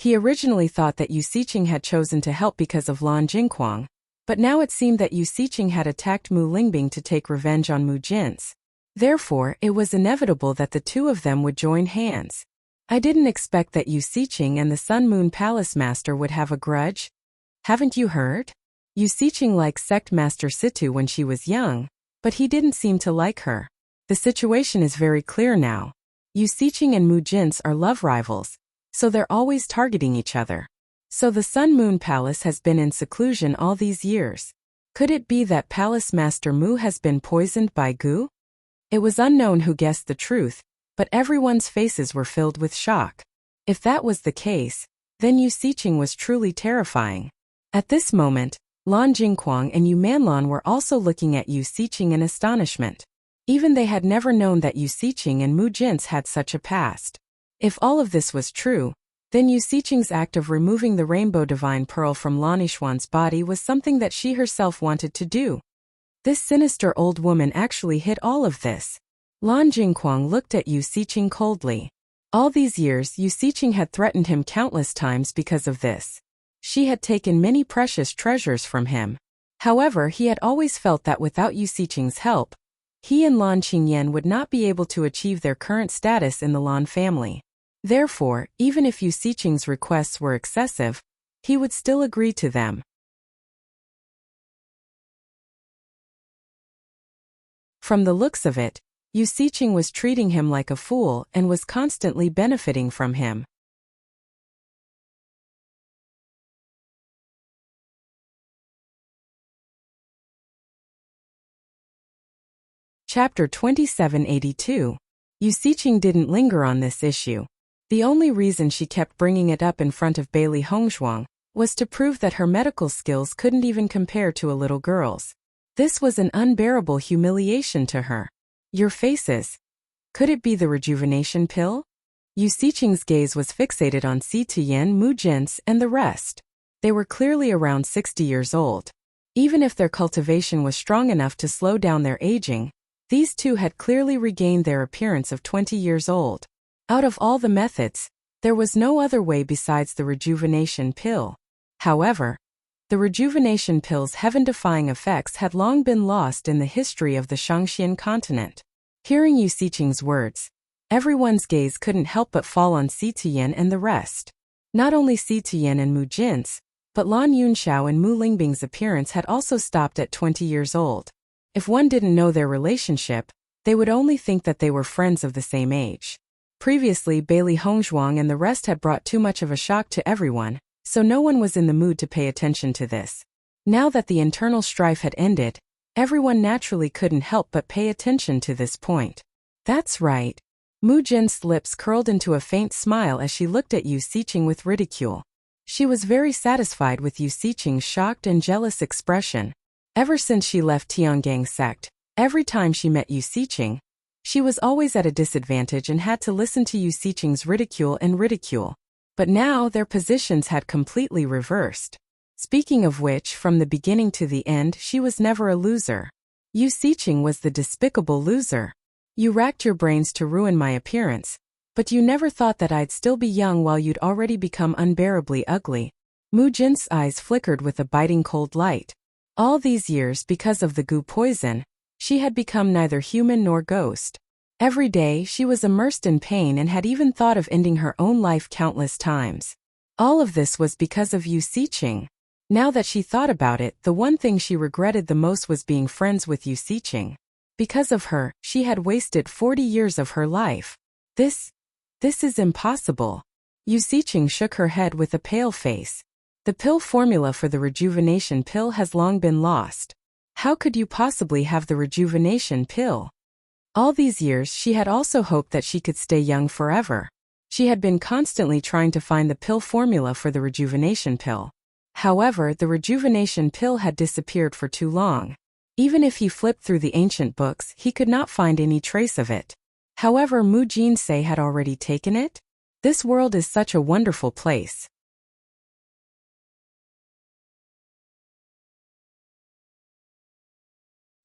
He originally thought that Yu Xiqing had chosen to help because of Lan Jingquang, but now it seemed that Yu Xiqing had attacked Mu Lingbing to take revenge on Mu Jin's. Therefore, it was inevitable that the two of them would join hands. I didn't expect that Yu Xiqing and the Sun Moon Palace Master would have a grudge. Haven't you heard? Yu Xiqing liked Sect Master Situ when she was young, but he didn't seem to like her. The situation is very clear now. Yu Xiqing and Mu Jin's are love rivals, so they're always targeting each other. So the Sun Moon Palace has been in seclusion all these years. Could it be that Palace Master Mu has been poisoned by gu? It was unknown who guessed the truth, but everyone's faces were filled with shock. If that was the case, then Yu Xiqing was truly terrifying. At this moment, Lan Jingquang and Yu Manlan were also looking at Yu Xiqing in astonishment. Even they had never known that Yu Xiqing and Mu Jin's had such a past. If all of this was true, then Yu Xiqing's act of removing the Rainbow Divine Pearl from Lan Yishuan's body was something that she herself wanted to do. This sinister old woman actually hid all of this. Lan Jingquang looked at Yu Xiqing coldly. All these years Yu Xiqing had threatened him countless times because of this. She had taken many precious treasures from him. However, he had always felt that without Yu Xiqing's help, he and Lan Qingyan would not be able to achieve their current status in the Lan family. Therefore, even if Yu Xiqing's requests were excessive, he would still agree to them. From the looks of it, Yu Xiqing was treating him like a fool and was constantly benefiting from him. Chapter 2782. Yu Xiqing didn't linger on this issue. The only reason she kept bringing it up in front of Bailey Hongzhuang was to prove that her medical skills couldn't even compare to a little girl's. This was an unbearable humiliation to her. Your faces. Could it be the rejuvenation pill? Yu Xiqing's gaze was fixated on Si Tian, Mu Jin's, and the rest. They were clearly around 60 years old. Even if their cultivation was strong enough to slow down their aging, these two had clearly regained their appearance of 20 years old. Out of all the methods, there was no other way besides the rejuvenation pill. However, the rejuvenation pill's heaven-defying effects had long been lost in the history of the Shangxian continent. Hearing Yu Xiqing's words, everyone's gaze couldn't help but fall on Si Tian and the rest. Not only Si Tian and Mu Jin's, but Lan Yunxiao and Mu Lingbing's appearance had also stopped at 20 years old. If one didn't know their relationship, they would only think that they were friends of the same age. Previously, Bailey Hongzhuang and the rest had brought too much of a shock to everyone, so no one was in the mood to pay attention to this. Now that the internal strife had ended, everyone naturally couldn't help but pay attention to this point. That's right. Mu Jin's lips curled into a faint smile as she looked at Yu Xiqing with ridicule. She was very satisfied with Yu Xiqing's shocked and jealous expression. Ever since she left Tiangang sect, every time she met Yu Xiqing, she was always at a disadvantage and had to listen to Yu Xiqing's ridicule. But now their positions had completely reversed. Speaking of which, from the beginning to the end, she was never a loser. Yu Xiqing was the despicable loser. You racked your brains to ruin my appearance, but you never thought that I'd still be young while you'd already become unbearably ugly. Mu Jin's eyes flickered with a biting cold light. All these years, because of the gu poison, she had become neither human nor ghost. Every day, she was immersed in pain and had even thought of ending her own life countless times. All of this was because of Yu Xiqing. Now that she thought about it, the one thing she regretted the most was being friends with Yu Xiqing. Because of her, she had wasted 40 years of her life. This is impossible. Yu Siqing shook her head with a pale face. The pill formula for the rejuvenation pill has long been lost. How could you possibly have the rejuvenation pill? All these years she had also hoped that she could stay young forever. She had been constantly trying to find the pill formula for the rejuvenation pill. However, the rejuvenation pill had disappeared for too long. Even if he flipped through the ancient books, he could not find any trace of it. However, Mu Jinsei had already taken it? This world is such a wonderful place.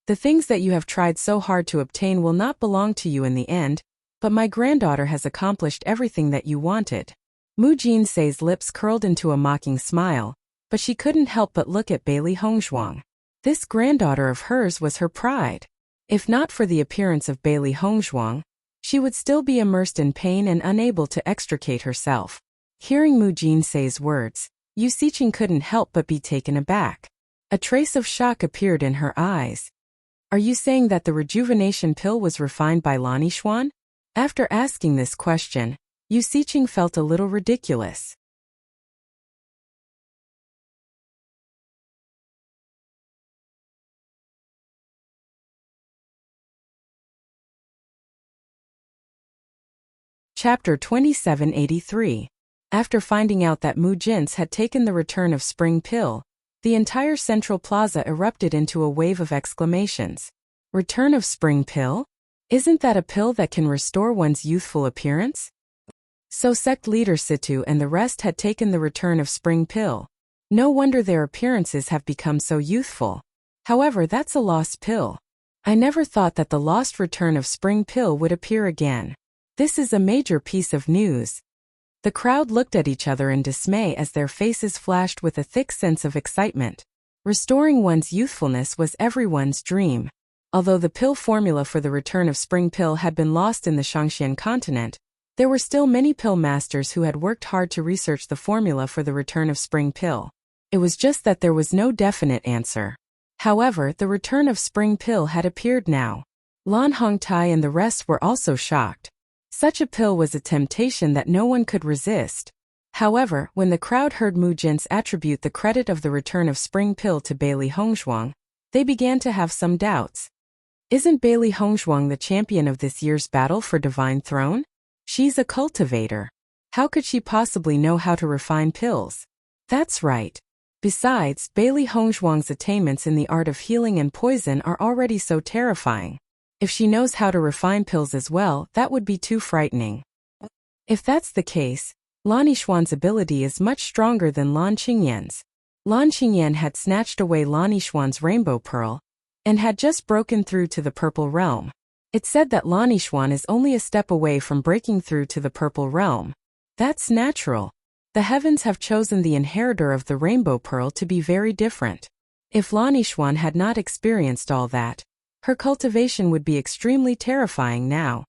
The things that you have tried so hard to obtain will not belong to you in the end, but my granddaughter has accomplished everything that you wanted. Mu Jinsei's lips curled into a mocking smile, but she couldn't help but look at Bailey Hongzhuang. This granddaughter of hers was her pride. If not for the appearance of Bailey Hongzhuang, she would still be immersed in pain and unable to extricate herself. Hearing Mu Jinsei's words, Yu Siqing couldn't help but be taken aback. A trace of shock appeared in her eyes. Are you saying that the rejuvenation pill was refined by Lan Yixuan? After asking this question, Yu Siqing felt a little ridiculous. Chapter 2783. After finding out that Mu Jins had taken the return of spring pill, the entire central plaza erupted into a wave of exclamations. Return of spring pill? Isn't that a pill that can restore one's youthful appearance? So sect leader Situ and the rest had taken the return of spring pill. No wonder their appearances have become so youthful. However, that's a lost pill. I never thought that the lost return of spring pill would appear again. This is a major piece of news. The crowd looked at each other in dismay as their faces flashed with a thick sense of excitement. Restoring one's youthfulness was everyone's dream. Although the pill formula for the return of spring pill had been lost in the Shangxian continent, there were still many pill masters who had worked hard to research the formula for the return of spring pill. It was just that there was no definite answer. However, the return of spring pill had appeared now. Lan Hongtai and the rest were also shocked. Such a pill was a temptation that no one could resist. However, when the crowd heard Mu Jins attribute the credit of the return of spring pill to Bailey Hongzhuang, they began to have some doubts. Isn't Bailey Hongzhuang the champion of this year's battle for Divine Throne? She's a cultivator. How could she possibly know how to refine pills? That's right. Besides, Bailey Hongzhuang's attainments in the art of healing and poison are already so terrifying. If she knows how to refine pills as well, that would be too frightening. If that's the case, Lan Yixuan's ability is much stronger than Lan Qingyan's. Lan Qingyan had snatched away Lan Yixuan's rainbow pearl, and had just broken through to the purple realm. It's said that Lan Yixuan is only a step away from breaking through to the purple realm. That's natural. The heavens have chosen the inheritor of the rainbow pearl to be very different. If Lan Yixuan had not experienced all that, her cultivation would be extremely terrifying now.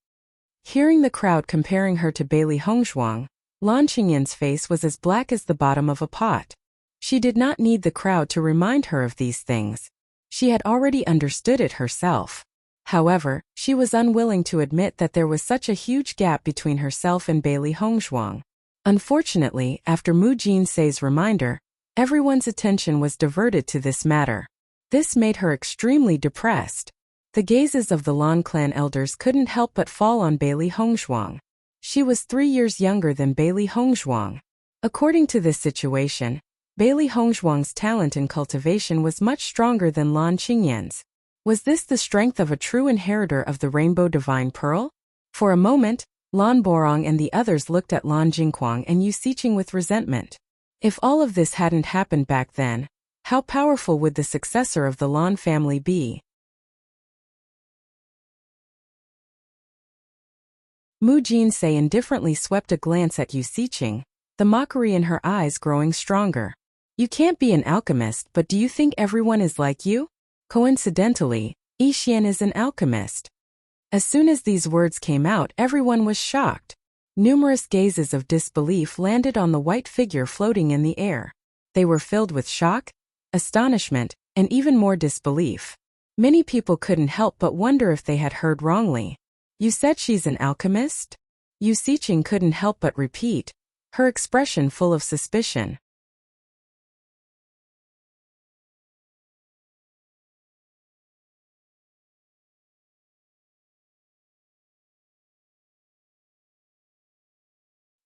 Hearing the crowd comparing her to Bailey Hongzhuang, Lan Qingyan's face was as black as the bottom of a pot. She did not need the crowd to remind her of these things. She had already understood it herself. However, she was unwilling to admit that there was such a huge gap between herself and Bailey Hongzhuang. Unfortunately, after Mu Jinsei's reminder, everyone's attention was diverted to this matter. This made her extremely depressed. The gazes of the Lan clan elders couldn't help but fall on Bailey Hongzhuang. She was 3 years younger than Bailey Hongzhuang. According to this situation, Bailey Hongzhuang's talent in cultivation was much stronger than Lan Qingyan's. Was this the strength of a true inheritor of the Rainbow Divine Pearl? For a moment, Lan Borong and the others looked at Lan Jingquang and Yu Siqing with resentment. If all of this hadn't happened back then, how powerful would the successor of the Lan family be? Mu Jinsei indifferently swept a glance at Yu Siqing, the mockery in her eyes growing stronger. You can't be an alchemist, but do you think everyone is like you? Coincidentally, Yixian is an alchemist. As soon as these words came out, everyone was shocked. Numerous gazes of disbelief landed on the white figure floating in the air. They were filled with shock, astonishment, and even more disbelief. Many people couldn't help but wonder if they had heard wrongly. You said she's an alchemist? Yu Siqing couldn't help but repeat, her expression full of suspicion.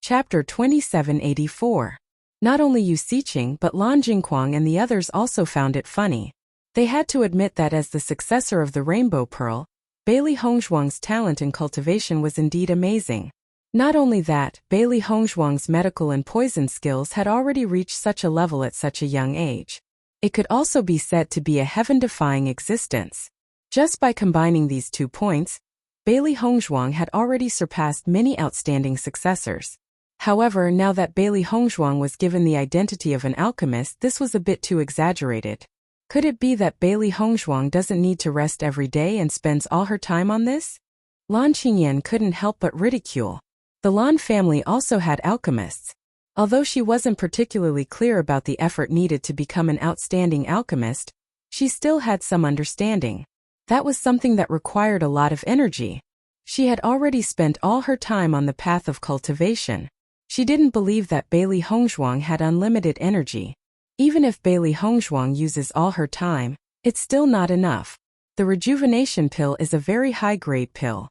Chapter 2784. Not only Yu Siqing but Lan Jingquang and the others also found it funny. They had to admit that as the successor of the Rainbow Pearl, Bailey Hongzhuang's talent in cultivation was indeed amazing. Not only that, Bailey Hongzhuang's medical and poison skills had already reached such a level at such a young age. It could also be said to be a heaven-defying existence. Just by combining these 2 points, Bailey Hongzhuang had already surpassed many outstanding successors. However, now that Bailey Hongzhuang was given the identity of an alchemist, this was a bit too exaggerated. Could it be that Bailey Hongzhuang doesn't need to rest every day and spends all her time on this? Lan Qingyan couldn't help but ridicule. The Lan family also had alchemists. Although she wasn't particularly clear about the effort needed to become an outstanding alchemist, she still had some understanding. That was something that required a lot of energy. She had already spent all her time on the path of cultivation. She didn't believe that Bailey Hongzhuang had unlimited energy. Even if Bailey Hongzhuang uses all her time, it's still not enough. The rejuvenation pill is a very high-grade pill.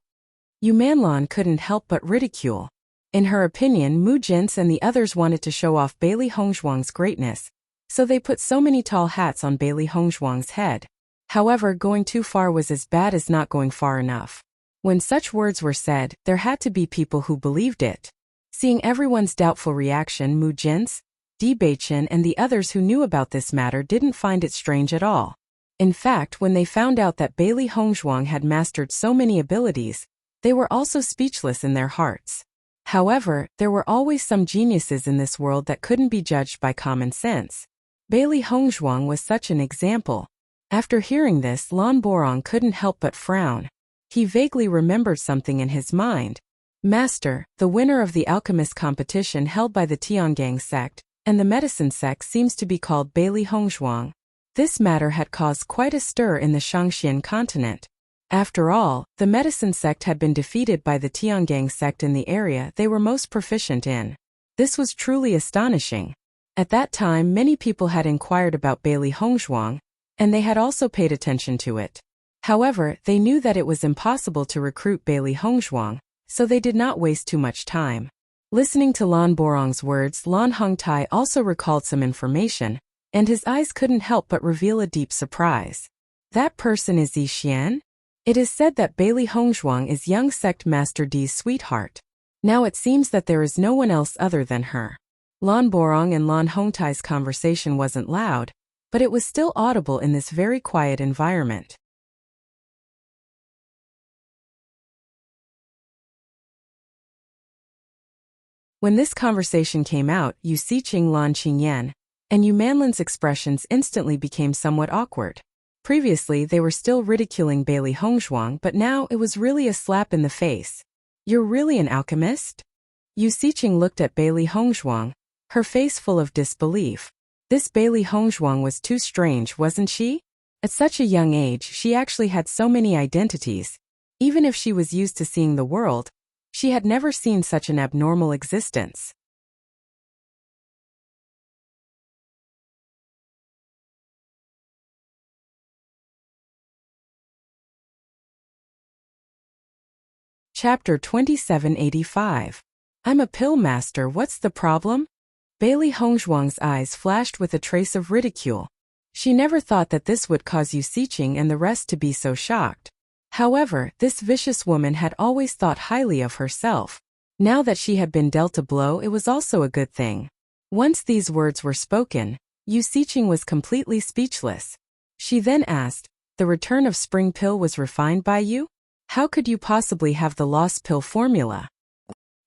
Yu Manlan couldn't help but ridicule. In her opinion, Mu Jins and the others wanted to show off Bailey Hongzhuang's greatness, so they put so many tall hats on Bailey Hongzhuang's head. However, going too far was as bad as not going far enough. When such words were said, there had to be people who believed it. Seeing everyone's doubtful reaction, Mu Jins, Di Beichen and the others who knew about this matter didn't find it strange at all. In fact, when they found out that Bailey Hongzhuang had mastered so many abilities, they were also speechless in their hearts. However, there were always some geniuses in this world that couldn't be judged by common sense. Bailey Hongzhuang was such an example. After hearing this, Lan Borong couldn't help but frown. He vaguely remembered something in his mind. Master, the winner of the alchemist competition held by the Tiangang sect, and the medicine sect seems to be called Bailey Hongzhuang. This matter had caused quite a stir in the Shangxian continent. After all, the medicine sect had been defeated by the Tiangang sect in the area they were most proficient in. This was truly astonishing. At that time, many people had inquired about Bailey Hongzhuang, and they had also paid attention to it. However, they knew that it was impossible to recruit Bailey Hongzhuang, so they did not waste too much time. Listening to Lan Borong's words, Lan Hongtai also recalled some information, and his eyes couldn't help but reveal a deep surprise. That person is Yi Xian? It is said that Bailey Hongzhuang is young sect Master Di's sweetheart. Now it seems that there is no one else other than her. Lan Borong and Lan Hongtai's conversation wasn't loud, but it was still audible in this very quiet environment. When this conversation came out, Yu Siqing, Lan Qingyan, and Yu Manlan's expressions instantly became somewhat awkward. Previously, they were still ridiculing Bailey Hongzhuang, but now it was really a slap in the face. You're really an alchemist? Yu Siqing looked at Bailey Hongzhuang, her face full of disbelief. This Bailey Hongzhuang was too strange, wasn't she? At such a young age, she actually had so many identities. Even if she was used to seeing the world, she had never seen such an abnormal existence. Chapter 2785. I'm a pill master, what's the problem? Bailey Hongzhuang's eyes flashed with a trace of ridicule. She never thought that this would cause Yu Siqing and the rest to be so shocked. However, this vicious woman had always thought highly of herself. Now that she had been dealt a blow, it was also a good thing. Once these words were spoken, Yu Siqing was completely speechless. She then asked, the return of spring pill was refined by you? How could you possibly have the lost pill formula?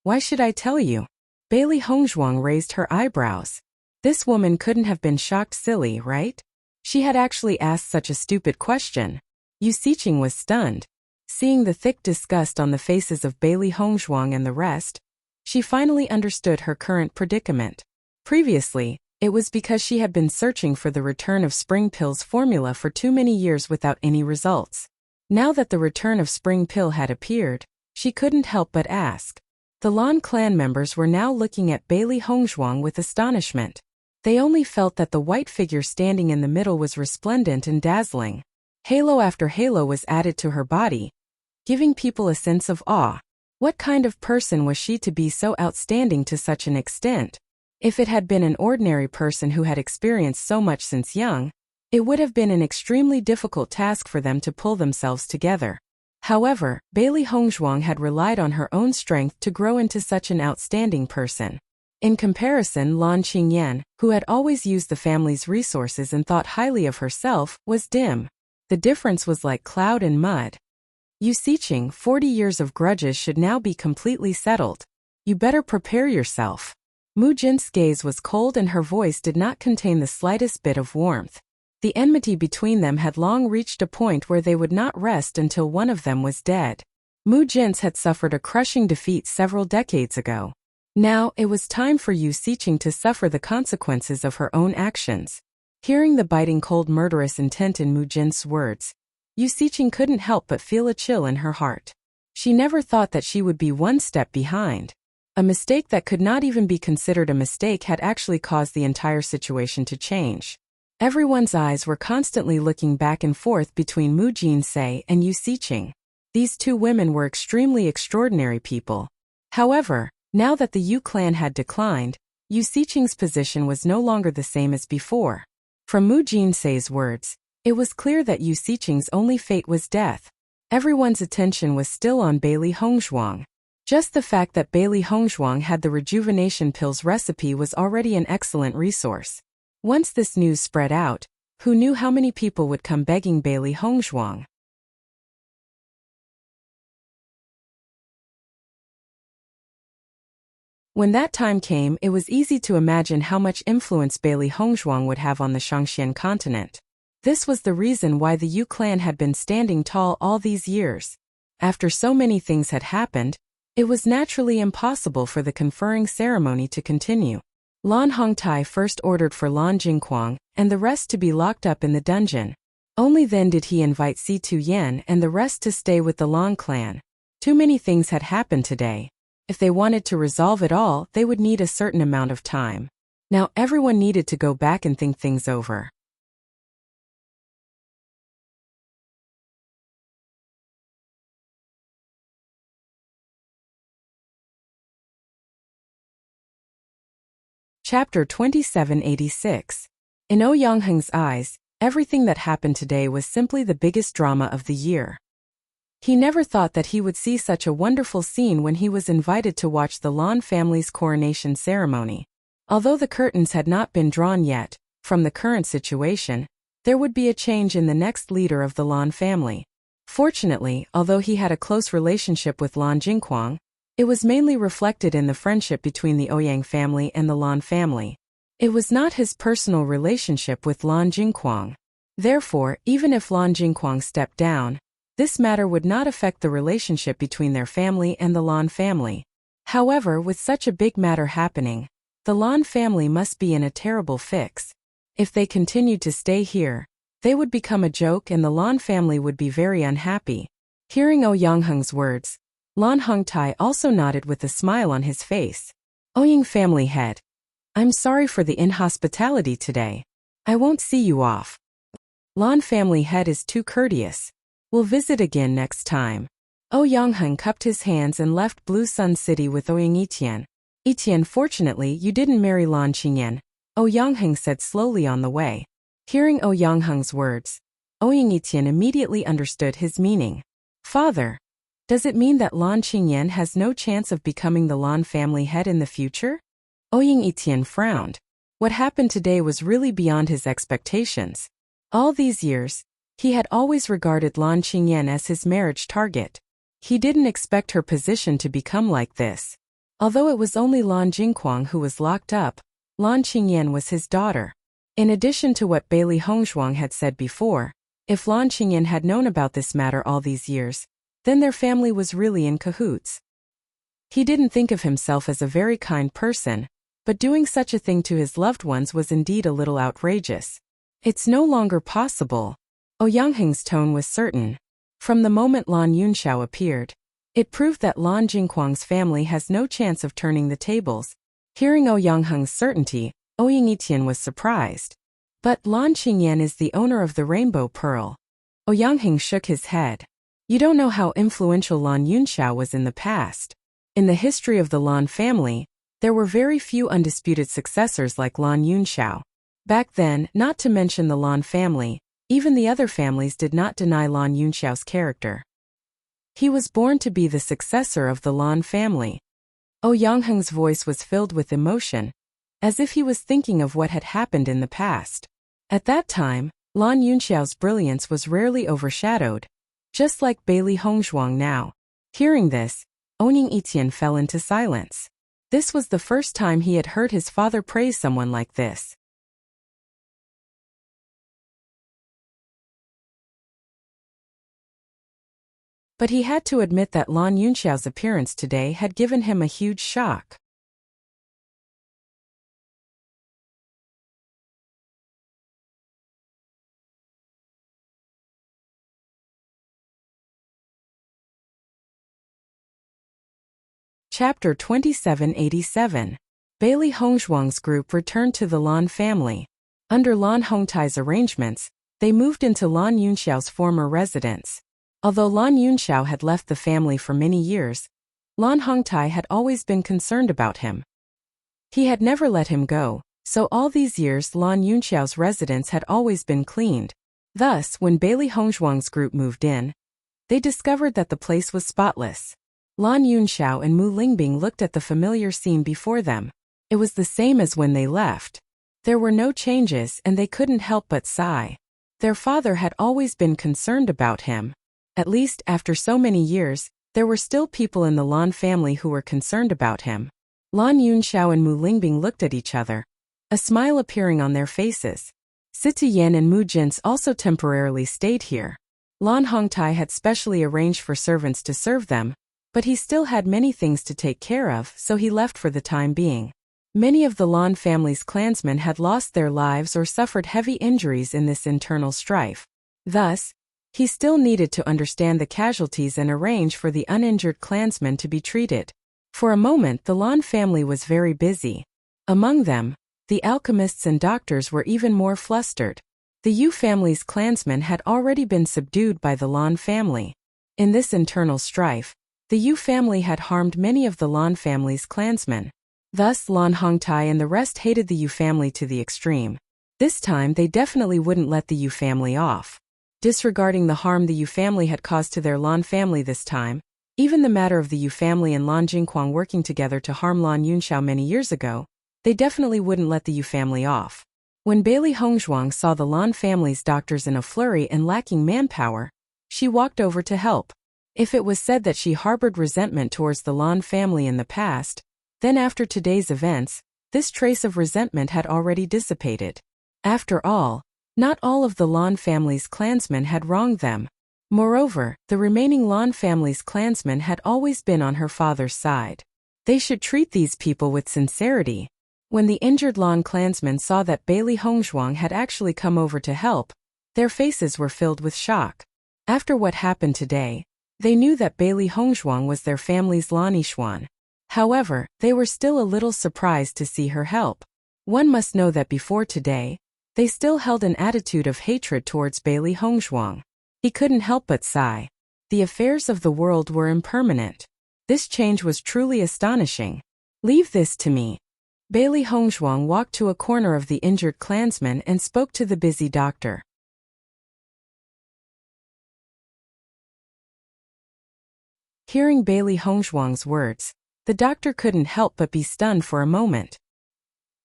Why should I tell you? Bailey Hongzhuang raised her eyebrows. This woman couldn't have been shocked silly, right? She had actually asked such a stupid question. Yu Siqing was stunned. Seeing the thick disgust on the faces of Bailey Hongzhuang and the rest, she finally understood her current predicament. Previously, It was because she had been searching for the return of Spring Pill's formula for too many years without any results. Now that the return of Spring Pill had appeared, she couldn't help but ask. The Lan clan members were now looking at Bailey Hongzhuang with astonishment. They only felt that the white figure standing in the middle was resplendent and dazzling. Halo after halo was added to her body, giving people a sense of awe. What kind of person was she to be so outstanding to such an extent? If it had been an ordinary person who had experienced so much since young, it would have been an extremely difficult task for them to pull themselves together. However, Bailey Hongzhuang had relied on her own strength to grow into such an outstanding person. In comparison, Lan Qingyan, who had always used the family's resources and thought highly of herself, was dim. The difference was like cloud and mud. Yu Siqing, 40 years of grudges should now be completely settled. You better prepare yourself. Mu Jin's gaze was cold and her voice did not contain the slightest bit of warmth. The enmity between them had long reached a point where they would not rest until one of them was dead. Mu Jin's had suffered a crushing defeat several decades ago. Now, it was time for Yu Siqing to suffer the consequences of her own actions. Hearing the biting cold murderous intent in Mu Jin's words, Yu Siqing couldn't help but feel a chill in her heart. She never thought that she would be one step behind. A mistake that could not even be considered a mistake had actually caused the entire situation to change. Everyone's eyes were constantly looking back and forth between Mu Jinsei and Yu Siqing. These two women were extremely extraordinary people. However, now that the Yu clan had declined, Yu Siqing's position was no longer the same as before. From Mu Jinsei's words, it was clear that Yu Siqing's only fate was death. Everyone's attention was still on Bailey Hongzhuang. Just the fact that Bailey Hongzhuang had the rejuvenation pills recipe was already an excellent resource. Once this news spread out, who knew how many people would come begging Bailey Hongzhuang? When that time came, it was easy to imagine how much influence Bailey Hongzhuang would have on the Shangxian continent. This was the reason why the Yu clan had been standing tall all these years. After so many things had happened, it was naturally impossible for the conferring ceremony to continue. Lan Hongtai first ordered for Lan Jingquang and the rest to be locked up in the dungeon. Only then did he invite Si Tu Yen and the rest to stay with the Lan clan. Too many things had happened today. If they wanted to resolve it all, they would need a certain amount of time. Now everyone needed to go back and think things over. Chapter 2786. In Ouyang Heng's eyes, everything that happened today was simply the biggest drama of the year. He never thought that he would see such a wonderful scene when he was invited to watch the Lan family's coronation ceremony. Although the curtains had not been drawn yet, from the current situation, there would be a change in the next leader of the Lan family. Fortunately, although he had a close relationship with Lan Jingquang, it was mainly reflected in the friendship between the Ouyang family and the Lan family. It was not his personal relationship with Lan Jingquang. Therefore, even if Lan Jingquang stepped down, this matter would not affect the relationship between their family and the Lan family. However, with such a big matter happening, the Lan family must be in a terrible fix. If they continued to stay here, they would become a joke and the Lan family would be very unhappy. Hearing Ouyang Heng's words, Lan Hongtai also nodded with a smile on his face. Ouyang family head, I'm sorry for the inhospitality today. I won't see you off. Lan family head is too courteous. We'll visit again next time. Ouyang Heng cupped his hands and left Blue Sun City with Ouyang Etienne. Etienne, fortunately, you didn't marry Lan Qingyan, Ouyang Heng said slowly on the way. Hearing Ouyang Heng's words, Ouyang Etienne immediately understood his meaning. Father, does it mean that Lan Qingyan has no chance of becoming the Lan family head in the future? Ouyang Etienne frowned. What happened today was really beyond his expectations. All these years, he had always regarded Lan Qingyan as his marriage target. He didn't expect her position to become like this. Although it was only Lan Jingquang who was locked up, Lan Qingyan was his daughter. In addition to what Bailey Hongzhuang had said before, if Lan Qingyan had known about this matter all these years, then their family was really in cahoots. He didn't think of himself as a very kind person, But doing such a thing to his loved ones was indeed a little outrageous. It's no longer possible. Ouyang tone was certain. From the moment Lan Yunxiao appeared, it proved that Lan Jingquang's family has no chance of turning the tables. Hearing Ouyang certainty, Ouyang was surprised. But Lan Qingyan is the owner of the Rainbow Pearl. Ouyang shook his head. You don't know how influential Lan Yunxiao was in the past. In the history of the Lan family, there were very few undisputed successors like Lan Yunxiao. Back then, not to mention the Lan family, even the other families did not deny Lan Yunxiao's character. He was born to be the successor of the Lan family. Ouyang voice was filled with emotion, as if he was thinking of what had happened in the past. At that time, Lan Yunxiao's brilliance was rarely overshadowed, just like Bailey Hongzhuang now. Hearing this, Ouyang fell into silence. This was the first time he had heard his father praise someone like this. But he had to admit that Lan Yunxiao's appearance today had given him a huge shock. Chapter 2787. Bailey Hongzhuang's group returned to the Lan family. Under Lan Hongtai's arrangements, they moved into Lan Yunxiao's former residence. Although Lan Yunxiao had left the family for many years, Lan Hongtai had always been concerned about him. He had never let him go, so all these years Lan Yunxiao's residence had always been cleaned. Thus, when Bailey Hongzhuang's group moved in, they discovered that the place was spotless. Lan Yunxiao and Mu Lingbing looked at the familiar scene before them. It was the same as when they left. There were no changes and they couldn't help but sigh. Their father had always been concerned about him. At least after so many years, there were still people in the Lan family who were concerned about him. Lan Yunxiao and Mu Lingbing looked at each other, a smile appearing on their faces. Sita Yan and Mu Jins also temporarily stayed here. Lan Hongtai had specially arranged for servants to serve them, but he still had many things to take care of, so he left for the time being. Many of the Lan family's clansmen had lost their lives or suffered heavy injuries in this internal strife. Thus, he still needed to understand the casualties and arrange for the uninjured clansmen to be treated. For a moment the Lan family was very busy. Among them, the alchemists and doctors were even more flustered. The Yu family's clansmen had already been subdued by the Lan family. In this internal strife, the Yu family had harmed many of the Lan family's clansmen. Thus Lan Hongtai and the rest hated the Yu family to the extreme. This time they definitely wouldn't let the Yu family off. Disregarding the harm the Yu family had caused to their Lan family this time, even the matter of the Yu family and Lan Jingquang working together to harm Lan Yunxiao many years ago, they definitely wouldn't let the Yu family off. When Bailey Hongzhuang saw the Lan family's doctors in a flurry and lacking manpower, she walked over to help. If it was said that she harbored resentment towards the Lan family in the past, then after today's events, this trace of resentment had already dissipated. After all, not all of the Lan family's clansmen had wronged them. Moreover, the remaining Lan family's clansmen had always been on her father's side. They should treat these people with sincerity. When the injured Lan clansmen saw that Bailey Hongzhuang had actually come over to help, their faces were filled with shock. After what happened today, they knew that Bailey Hongzhuang was their family's Lan Yishuan. However, they were still a little surprised to see her help. One must know that before today, they still held an attitude of hatred towards Bailey Hongzhuang. He couldn't help but sigh. The affairs of the world were impermanent. This change was truly astonishing. Leave this to me. Bailey Hongzhuang walked to a corner of the injured clansman and spoke to the busy doctor. Hearing Bailey Hongzhuang's words, the doctor couldn't help but be stunned for a moment.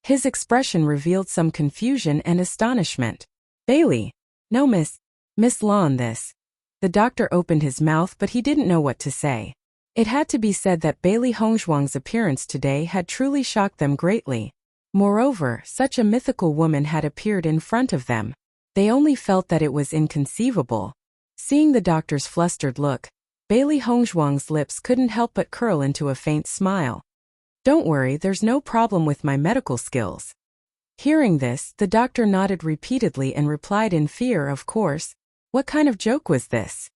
His expression revealed some confusion and astonishment. Bailey. No, Miss Lan this. The doctor opened his mouth but he didn't know what to say. It had to be said that Bailey Hongzhuang's appearance today had truly shocked them greatly. Moreover, such a mythical woman had appeared in front of them. They only felt that it was inconceivable. Seeing the doctor's flustered look, Bailey Hongzhuang's lips couldn't help but curl into a faint smile. Don't worry, there's no problem with my medical skills. Hearing this, the doctor nodded repeatedly and replied in fear, of course. What kind of joke was this?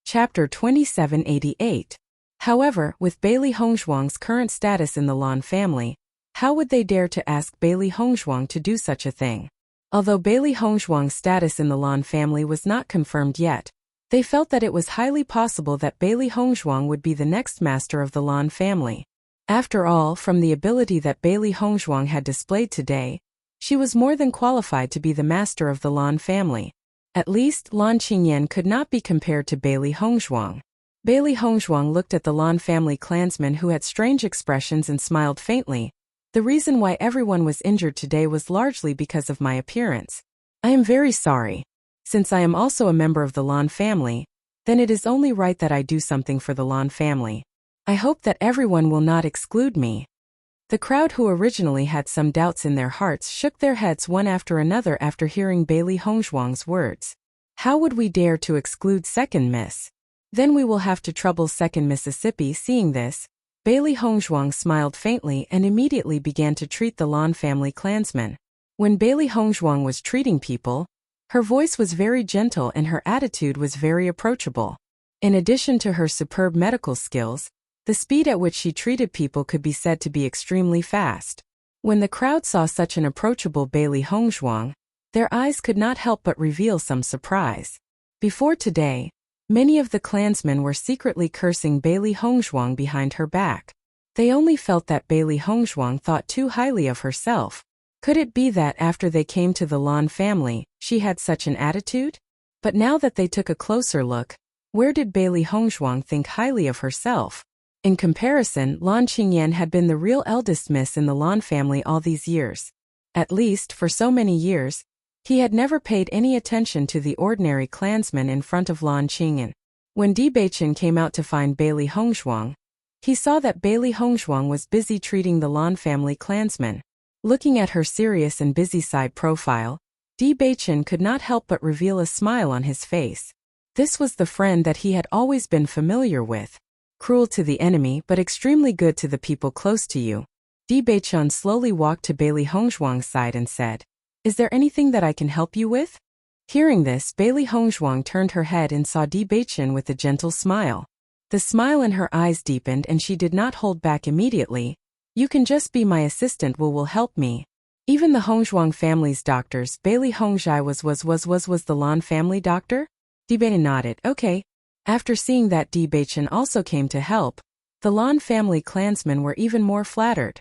Chapter 2788. However, with Bailey Hongzhuang's current status in the Lan family, how would they dare to ask Bailey Hongzhuang to do such a thing? Although Bailey Hongzhuang's status in the Lan family was not confirmed yet, they felt that it was highly possible that Bailey Hongzhuang would be the next master of the Lan family. After all, from the ability that Bailey Hongzhuang had displayed today, she was more than qualified to be the master of the Lan family. At least, Lan Qingyan could not be compared to Bailey Hongzhuang. Bailey Hongzhuang looked at the Lan family clansman who had strange expressions and smiled faintly. The reason why everyone was injured today was largely because of my appearance. I am very sorry. Since I am also a member of the Lan family, then it is only right that I do something for the Lan family. I hope that everyone will not exclude me. The crowd, who originally had some doubts in their hearts, shook their heads one after another after hearing Bailey Hongzhuang's words. How would we dare to exclude Second Miss? Then we will have to trouble Second Mississippi. Seeing this, Bailey Hongzhuang smiled faintly and immediately began to treat the Lan family clansmen. When Bailey Hongzhuang was treating people, her voice was very gentle and her attitude was very approachable. In addition to her superb medical skills, the speed at which she treated people could be said to be extremely fast. When the crowd saw such an approachable Bailey Hongzhuang, their eyes could not help but reveal some surprise. Before today, many of the clansmen were secretly cursing Bailey Hongzhuang behind her back. They only felt that Bailey Hongzhuang thought too highly of herself. Could it be that after they came to the Lan family, she had such an attitude? But now that they took a closer look, where did Bailey Hongzhuang think highly of herself? In comparison, Lan Qingyan had been the real eldest miss in the Lan family all these years. At least, for so many years, he had never paid any attention to the ordinary clansmen in front of Lan Qingyan. When Di Beichen came out to find Bailey Hongzhuang, he saw that Bailey Hongzhuang was busy treating the Lan family clansmen. Looking at her serious and busy side profile, Di Beichen could not help but reveal a smile on his face. This was the friend that he had always been familiar with. Cruel to the enemy but extremely good to the people close to you. Di Beichen slowly walked to Bailey Hongzhuang's side and said, "Is there anything that I can help you with?" Hearing this, Bailey Hongzhuang turned her head and saw Di Beichen with a gentle smile. The smile in her eyes deepened and she did not hold back immediately. "You can just be my assistant, will help me." Even the Hongzhuang family's doctors, Bailey Hongzhai was the Lan family doctor? Di Beichen nodded. Okay. After seeing that Di Beichen also came to help, the Lan family clansmen were even more flattered.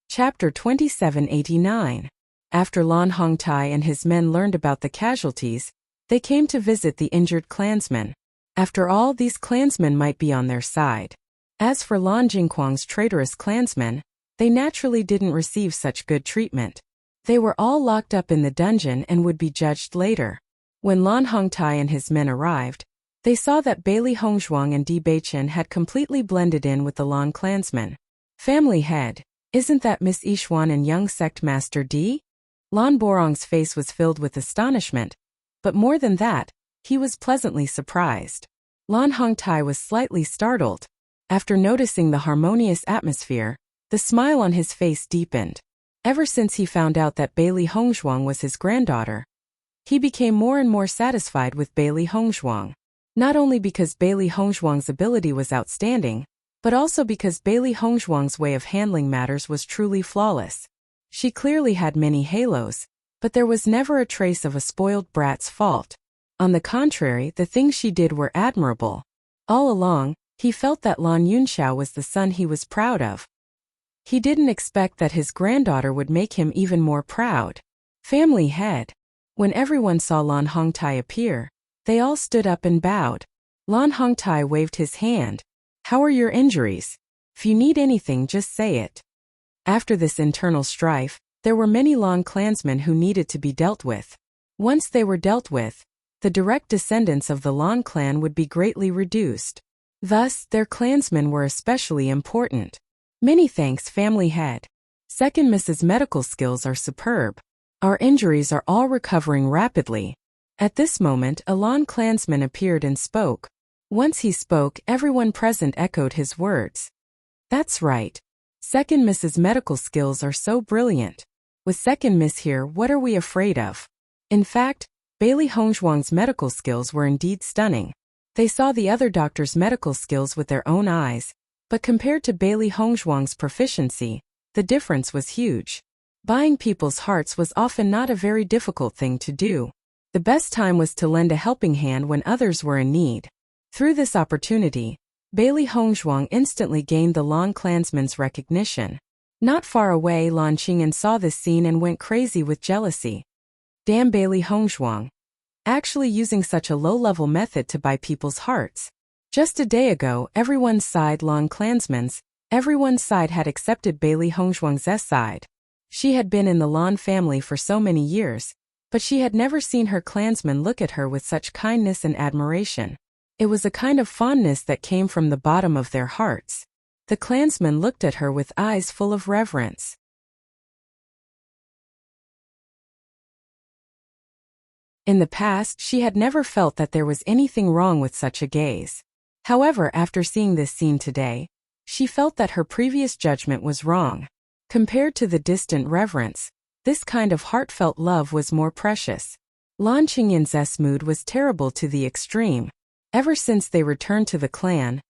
Chapter 2789. After Lan Hongtai and his men learned about the casualties, they came to visit the injured clansmen. After all, these clansmen might be on their side. As for Lan Jingquang's traitorous clansmen, they naturally didn't receive such good treatment. They were all locked up in the dungeon and would be judged later. When Lan Hongtai and his men arrived, they saw that Bailey Hongzhuang and Di Beichen had completely blended in with the Lan clansmen. Family head, isn't that Miss Yixuan and young sect master Di? Lan Borong's face was filled with astonishment. But more than that, he was pleasantly surprised. Lan Hongtai was slightly startled. After noticing the harmonious atmosphere, the smile on his face deepened. Ever since he found out that Bailey Hongzhuang was his granddaughter, he became more and more satisfied with Bailey Hongzhuang. Not only because Bailey Hongzhuang's ability was outstanding, but also because Bailey Hongzhuang's way of handling matters was truly flawless. She clearly had many halos, but there was never a trace of a spoiled brat's fault. On the contrary, the things she did were admirable. All along, he felt that Lan Yunxiao was the son he was proud of. He didn't expect that his granddaughter would make him even more proud. Family head. When everyone saw Lan Hongtai appear, they all stood up and bowed. Lan Hongtai waved his hand. "How are your injuries? If you need anything, just say it." After this internal strife, there were many Lan clansmen who needed to be dealt with. Once they were dealt with, the direct descendants of the Lan clan would be greatly reduced. Thus, their clansmen were especially important. Many thanks, family head. Second Mrs. Medical skills are superb. Our injuries are all recovering rapidly. At this moment, a Lan clansman appeared and spoke. Once he spoke, everyone present echoed his words. That's right. Second Mrs. Medical skills are so brilliant. With Second Miss here, what are we afraid of? In fact, Bailey Hongzhuang's medical skills were indeed stunning. They saw the other doctor's medical skills with their own eyes, but compared to Bailey Hongzhuang's proficiency, the difference was huge. Buying people's hearts was often not a very difficult thing to do. The best time was to lend a helping hand when others were in need. Through this opportunity, Bailey Hongzhuang instantly gained the Lan clansman's recognition. Not far away, Lan Qing'an saw this scene and went crazy with jealousy. Damn Bailey Hongzhuang. Actually using such a low-level method to buy people's hearts. Just a day ago, everyone's side Lan clansmen's, everyone's side had accepted Bailey Hongzhuang's side. She had been in the Lan family for so many years, but she had never seen her clansmen look at her with such kindness and admiration. It was a kind of fondness that came from the bottom of their hearts. The clansmen looked at her with eyes full of reverence. In the past, she had never felt that there was anything wrong with such a gaze. However, after seeing this scene today, she felt that her previous judgment was wrong. Compared to the distant reverence, this kind of heartfelt love was more precious. Lan Qingyan's mood was terrible to the extreme. Ever since they returned to the clan,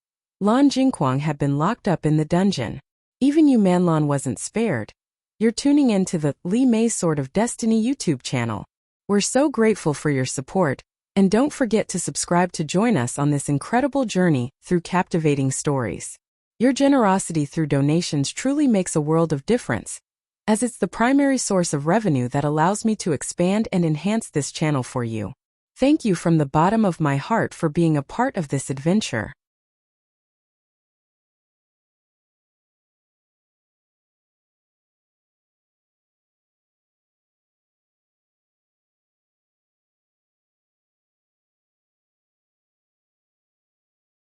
Lan Jingquang had been locked up in the dungeon. Even you Manlan wasn't spared. You're tuning into the Li Mei's Sword of Destiny YouTube channel. We're so grateful for your support, and don't forget to subscribe to join us on this incredible journey through captivating stories. Your generosity through donations truly makes a world of difference, as it's the primary source of revenue that allows me to expand and enhance this channel for you. Thank you from the bottom of my heart for being a part of this adventure.